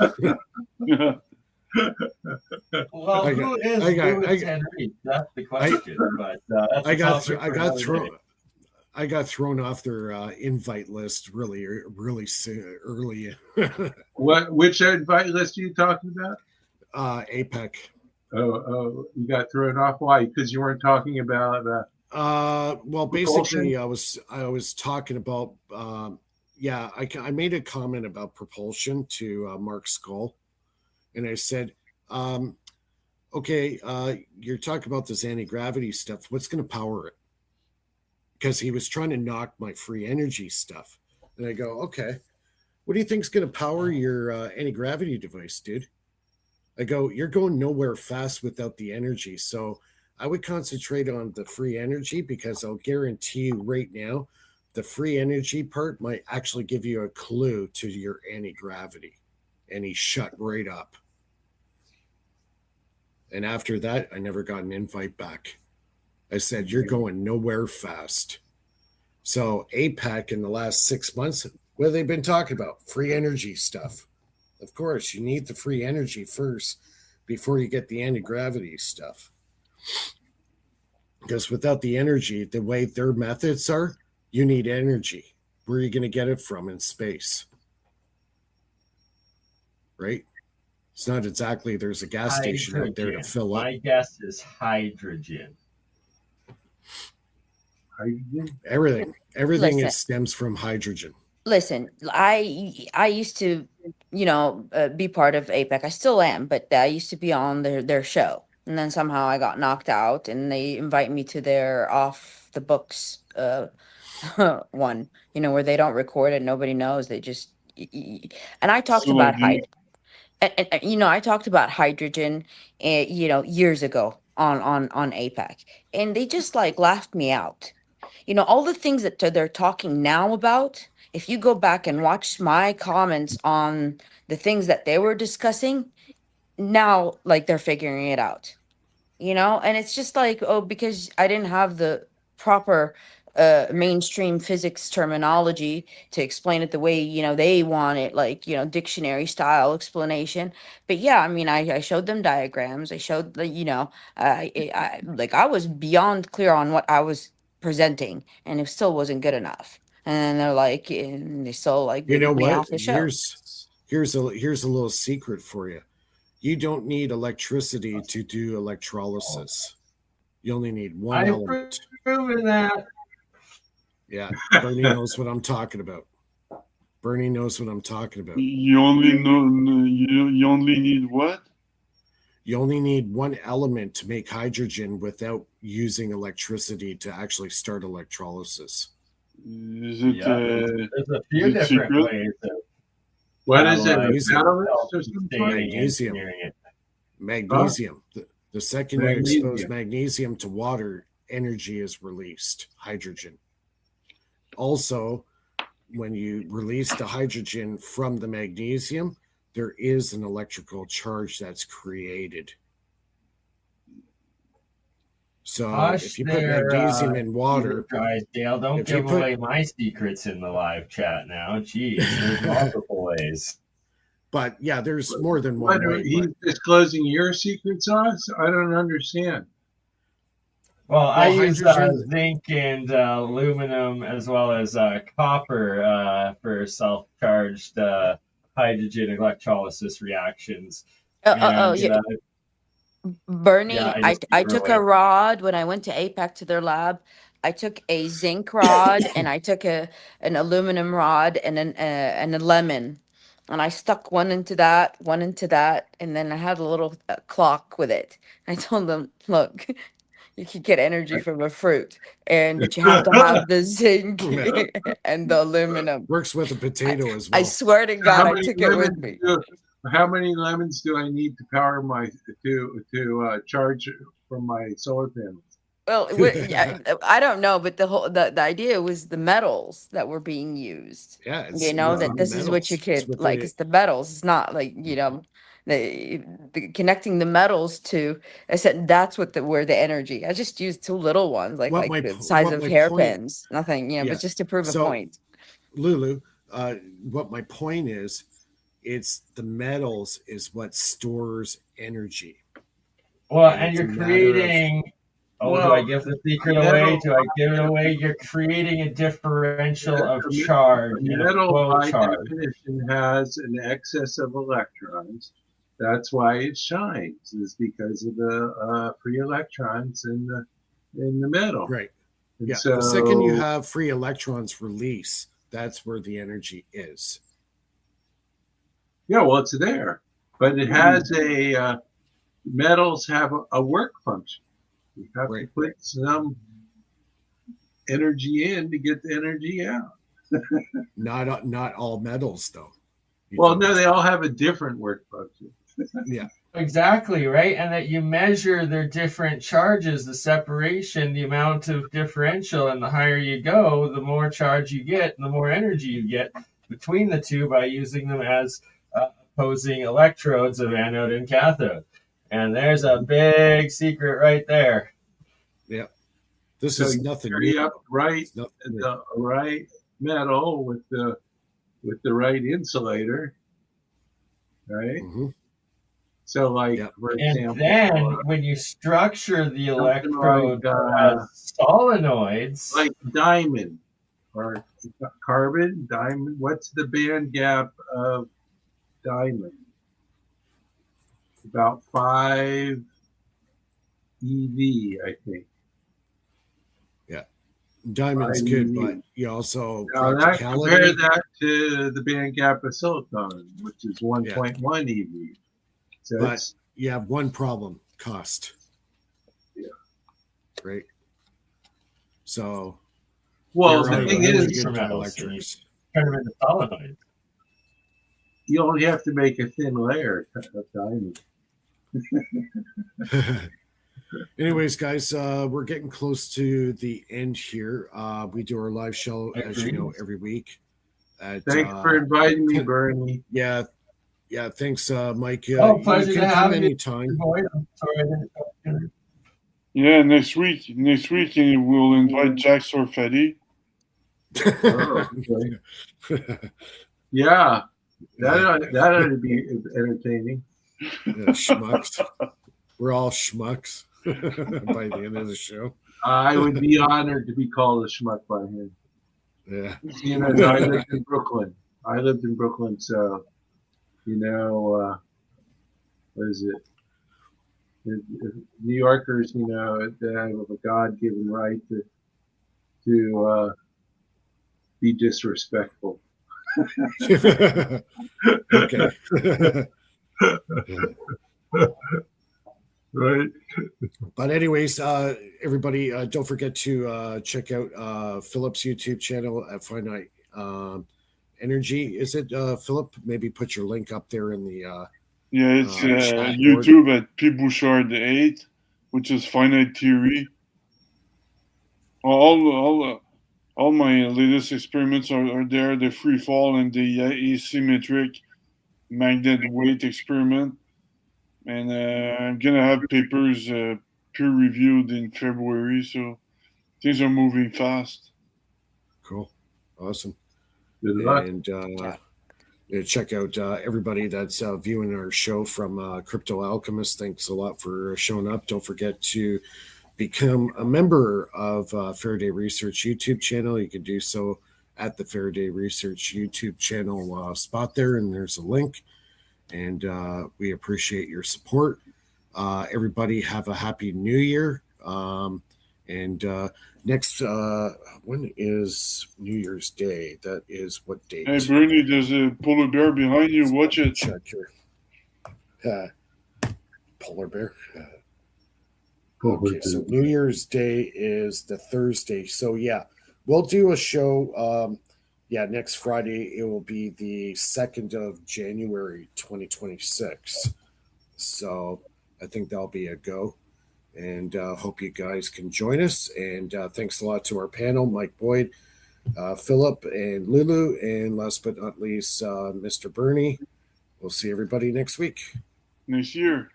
Speaker 5: Well,
Speaker 1: I got,
Speaker 5: who is
Speaker 1: I got,
Speaker 5: Louis
Speaker 1: I,
Speaker 5: Henry? That's the
Speaker 1: I,
Speaker 5: question, but that's
Speaker 1: I
Speaker 5: a
Speaker 1: got,
Speaker 5: topic
Speaker 1: I
Speaker 5: for
Speaker 1: got
Speaker 5: another
Speaker 1: thrown,
Speaker 5: day.
Speaker 1: I got thrown off their invite list really, really early.
Speaker 4: Which invite list are you talking about?
Speaker 1: APEC.
Speaker 4: Oh, you got thrown off. Why? Because you weren't talking about
Speaker 1: Well,
Speaker 4: propulsion.
Speaker 1: basically, I was talking about. Yeah, I made a comment about propulsion to Mark Skull, and I said, "Okay, you're talking about this anti gravity stuff. What's going to power it?" Because he was trying to knock my free energy stuff, and I go, "Okay, what do you think's going to power your anti gravity device, dude?" I go, "You're going nowhere fast without the energy. So I would concentrate on the free energy because I'll guarantee you right now, the free energy part might actually give you a clue to your anti gravity." And he shut right up. And after that, I never got an invite back. I said, "You're going nowhere fast." So APEC in the last 6 months, what have they been talking about? Free energy stuff. Of course, you need the free energy first before you get the anti gravity stuff. Because without the energy, the way their methods are, you need energy. Where are you going to get it from in space? Right? It's not exactly there's a gas station out there to
Speaker 5: Hydrogen.
Speaker 1: fill up.
Speaker 5: My guess is hydrogen.
Speaker 1: Everything. Everything
Speaker 3: Listen,
Speaker 1: is stems from hydrogen.
Speaker 3: listen. I used to, be part of APEC. I still am, but I used to be on their show, and then somehow I got knocked out, and they invite me to their off the books one. Where they don't record it, nobody knows. They just and I talked
Speaker 2: So like
Speaker 3: about
Speaker 2: this.
Speaker 3: I talked about hydrogen, years ago on APEC, and they just like laughed me out. All the things that they're talking now about. If you go back and watch my comments on the things that they were discussing, now like they're figuring it out. And it's just like, oh, because I didn't have the proper mainstream physics terminology to explain it the way they want it, like dictionary style explanation. But yeah, I mean, I showed them diagrams. I showed the like I was beyond clear on what I was presenting, and it still wasn't good enough. And then they're like, and they still like
Speaker 1: You know
Speaker 3: booted me
Speaker 1: what?
Speaker 3: off the show.
Speaker 1: Here's a little secret for you. You don't need electricity to do electrolysis. You only need one
Speaker 5: I've
Speaker 1: element.
Speaker 5: proven that.
Speaker 1: Yeah, Bernie knows what I'm talking about. Bernie knows what I'm talking about.
Speaker 2: You only know you only need what?
Speaker 1: You only need one element to make hydrogen without using electricity to actually start electrolysis.
Speaker 2: Is it?
Speaker 5: Yeah, there's a few
Speaker 2: is it
Speaker 5: different
Speaker 2: secret?
Speaker 5: ways of
Speaker 4: What is it?
Speaker 5: catalyzing
Speaker 4: Catalyst or some sort?
Speaker 1: Magnesium.
Speaker 5: engineering it.
Speaker 1: Magnesium. The second you
Speaker 4: Magnesium.
Speaker 1: expose magnesium to water, energy is released, hydrogen. Also, when you release the hydrogen from the magnesium, there is an electrical charge that's created. So
Speaker 5: Hush
Speaker 1: if you put
Speaker 5: there,
Speaker 1: magnesium in water,
Speaker 5: Drysdale. Don't
Speaker 1: if you
Speaker 5: give
Speaker 1: put-
Speaker 5: away my secrets in the live chat now. Jeez, there's multiple ways.
Speaker 1: but yeah, there's more than
Speaker 4: What
Speaker 1: one
Speaker 4: are
Speaker 1: way.
Speaker 4: he's
Speaker 1: But
Speaker 4: disclosing your secret sauce? I don't understand.
Speaker 5: Well, I use
Speaker 1: hydrogen-
Speaker 5: zinc and aluminum as well as copper for self-charged hydrogen electrolysis reactions. And,
Speaker 3: Yeah. Bernie,
Speaker 5: Yeah,
Speaker 3: I took a rod when I went to APAC to their lab. I took a zinc rod and I took an aluminum rod and a lemon, and I stuck one into that, and then I had a little clock with it. I told them, look, you can get energy from a fruit, but you have to have the zinc and the aluminum.
Speaker 1: works with a potato as well.
Speaker 3: I swear to God, I took it with me.
Speaker 4: How many lemons do I need to power my to charge from my solar panels?
Speaker 3: Well, yeah, I don't know, but the idea was the metals that were being used.
Speaker 1: Yeah, it's
Speaker 3: You know,
Speaker 1: within
Speaker 3: that
Speaker 1: the
Speaker 3: this is what you
Speaker 1: metals. It's
Speaker 3: could
Speaker 1: with
Speaker 3: like.
Speaker 1: the-
Speaker 3: It's the metals. It's not like the connecting the metals to. I said that's what where the energy. I just used two little ones, like
Speaker 1: What my
Speaker 3: the
Speaker 1: po-
Speaker 3: size
Speaker 1: what
Speaker 3: of
Speaker 1: my point-
Speaker 3: hairpins. Nothing,
Speaker 1: Yeah.
Speaker 3: but just to prove a
Speaker 1: So-
Speaker 3: point.
Speaker 1: Lulu, what my point is, it's the metals is what stores energy.
Speaker 5: Well,
Speaker 1: And
Speaker 5: and
Speaker 1: it's a
Speaker 5: you're
Speaker 1: matter of-
Speaker 5: creating. Oh, do I give the secret away? Do I give it away? You're creating a differential of charge in a
Speaker 4: Metal,
Speaker 5: flow
Speaker 4: by
Speaker 5: charge.
Speaker 4: definition, has an excess of electrons. That's why it shines, is because of the free electrons in the metal.
Speaker 1: Right.
Speaker 4: And
Speaker 1: Yeah.
Speaker 4: so,
Speaker 1: The second you have free electrons release, that's where the energy is.
Speaker 4: yeah, well, it's there, but it has a metals have a work function. You have to
Speaker 1: Right.
Speaker 4: put some energy in to get the energy out.
Speaker 1: Not all metals though. You
Speaker 4: Well,
Speaker 1: don't-
Speaker 4: no, they all have a different work function.
Speaker 1: Yeah.
Speaker 5: Exactly, right? And that you measure their different charges, the separation, the amount of differential, and the higher you go, the more charge you get and the more energy you get between the two by using them as opposing electrodes of anode and cathode. And there's a big secret right there.
Speaker 1: This
Speaker 4: So
Speaker 1: is
Speaker 4: you
Speaker 1: nothing
Speaker 4: carry
Speaker 1: new.
Speaker 4: up right
Speaker 1: It's nothing new.
Speaker 4: the right metal with the right insulator, right?
Speaker 1: Mhm.
Speaker 4: So, like
Speaker 1: Yeah.
Speaker 4: for
Speaker 5: And
Speaker 4: example,
Speaker 5: then when you structure the
Speaker 4: something
Speaker 5: electrode
Speaker 4: like,
Speaker 5: as solenoids,
Speaker 4: like diamond or carbon, diamond. What's the band gap of diamond? About 5 EV, I think.
Speaker 1: Diamond's
Speaker 4: I
Speaker 1: good,
Speaker 4: mean,
Speaker 1: but you also
Speaker 4: Now that,
Speaker 1: practicality.
Speaker 4: compare that to the band gap of silicon, which is 1.1 EV. So
Speaker 1: But
Speaker 4: it's,
Speaker 1: you have one problem: cost.
Speaker 4: Yeah.
Speaker 1: Right. So
Speaker 4: well,
Speaker 1: there
Speaker 4: the
Speaker 1: are
Speaker 4: thing
Speaker 1: really
Speaker 4: is,
Speaker 1: good
Speaker 5: metals,
Speaker 1: conductors.
Speaker 5: turn them into solenoids.
Speaker 4: you only have to make a thin layer of diamond.
Speaker 1: Anyways, guys, we're getting close to the end here. We do our live show, as you know, every week.
Speaker 4: Thanks for inviting me, Bernie.
Speaker 1: Yeah, thanks, Mike.
Speaker 5: Oh, pleasure
Speaker 1: you
Speaker 5: to
Speaker 1: can
Speaker 5: have
Speaker 1: come
Speaker 5: you.
Speaker 1: anytime.
Speaker 5: I'm sorry I didn't talk to you.
Speaker 2: Yeah, next week we'll invite Jack Sorfetti.
Speaker 4: Oh, okay. Yeah, that ought to be entertaining.
Speaker 1: Yeah, schmucks. We're all schmucks by the end of the show.
Speaker 4: I would be honored to be called a schmuck by him.
Speaker 1: Yeah.
Speaker 4: You know, I lived in Brooklyn. So what is it? New Yorkers, they have a God-given right to be disrespectful.
Speaker 1: Okay.
Speaker 4: Right.
Speaker 1: But anyways, everybody, don't forget to check out Philip's YouTube channel at Finite Energy. Is it Philip? Maybe put your link up there in the
Speaker 2: Yeah, it's
Speaker 1: chat board.
Speaker 2: YouTube at P Bouchard 8, which is Finite Theory. All my latest experiments are there. The free fall and the asymmetric magnet weight experiment. And I'm gonna have papers peer reviewed in February, so things are moving fast.
Speaker 1: Cool, awesome.
Speaker 4: Good luck.
Speaker 1: And check out everybody that's viewing our show from Crypto Alchemist. Thanks a lot for showing up. Don't forget to become a member of Faraday Research YouTube channel. You can do so at the Faraday Research YouTube channel spot there, and there's a link. And we appreciate your support. Everybody have a happy new year. And next, when is New Year's Day? That is what date?
Speaker 2: Hey, Bernie, there's a polar bear behind you. Watch it.
Speaker 1: Check here. Polar bear. Okay, so New Year's Day is the Thursday. So yeah, we'll do a show. Next Friday it will be the 2nd of January 2026. So I think that'll be a go. And hope you guys can join us. And thanks a lot to our panel, Mike Boyd, Philip, and Lulu. And last but not least, Mr. Bernie. We'll see everybody next week.
Speaker 2: Next year.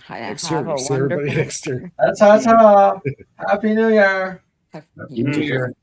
Speaker 1: Next year. We'll see everybody next year.
Speaker 5: That's all. Happy New Year.
Speaker 3: Have-
Speaker 4: Happy New Year.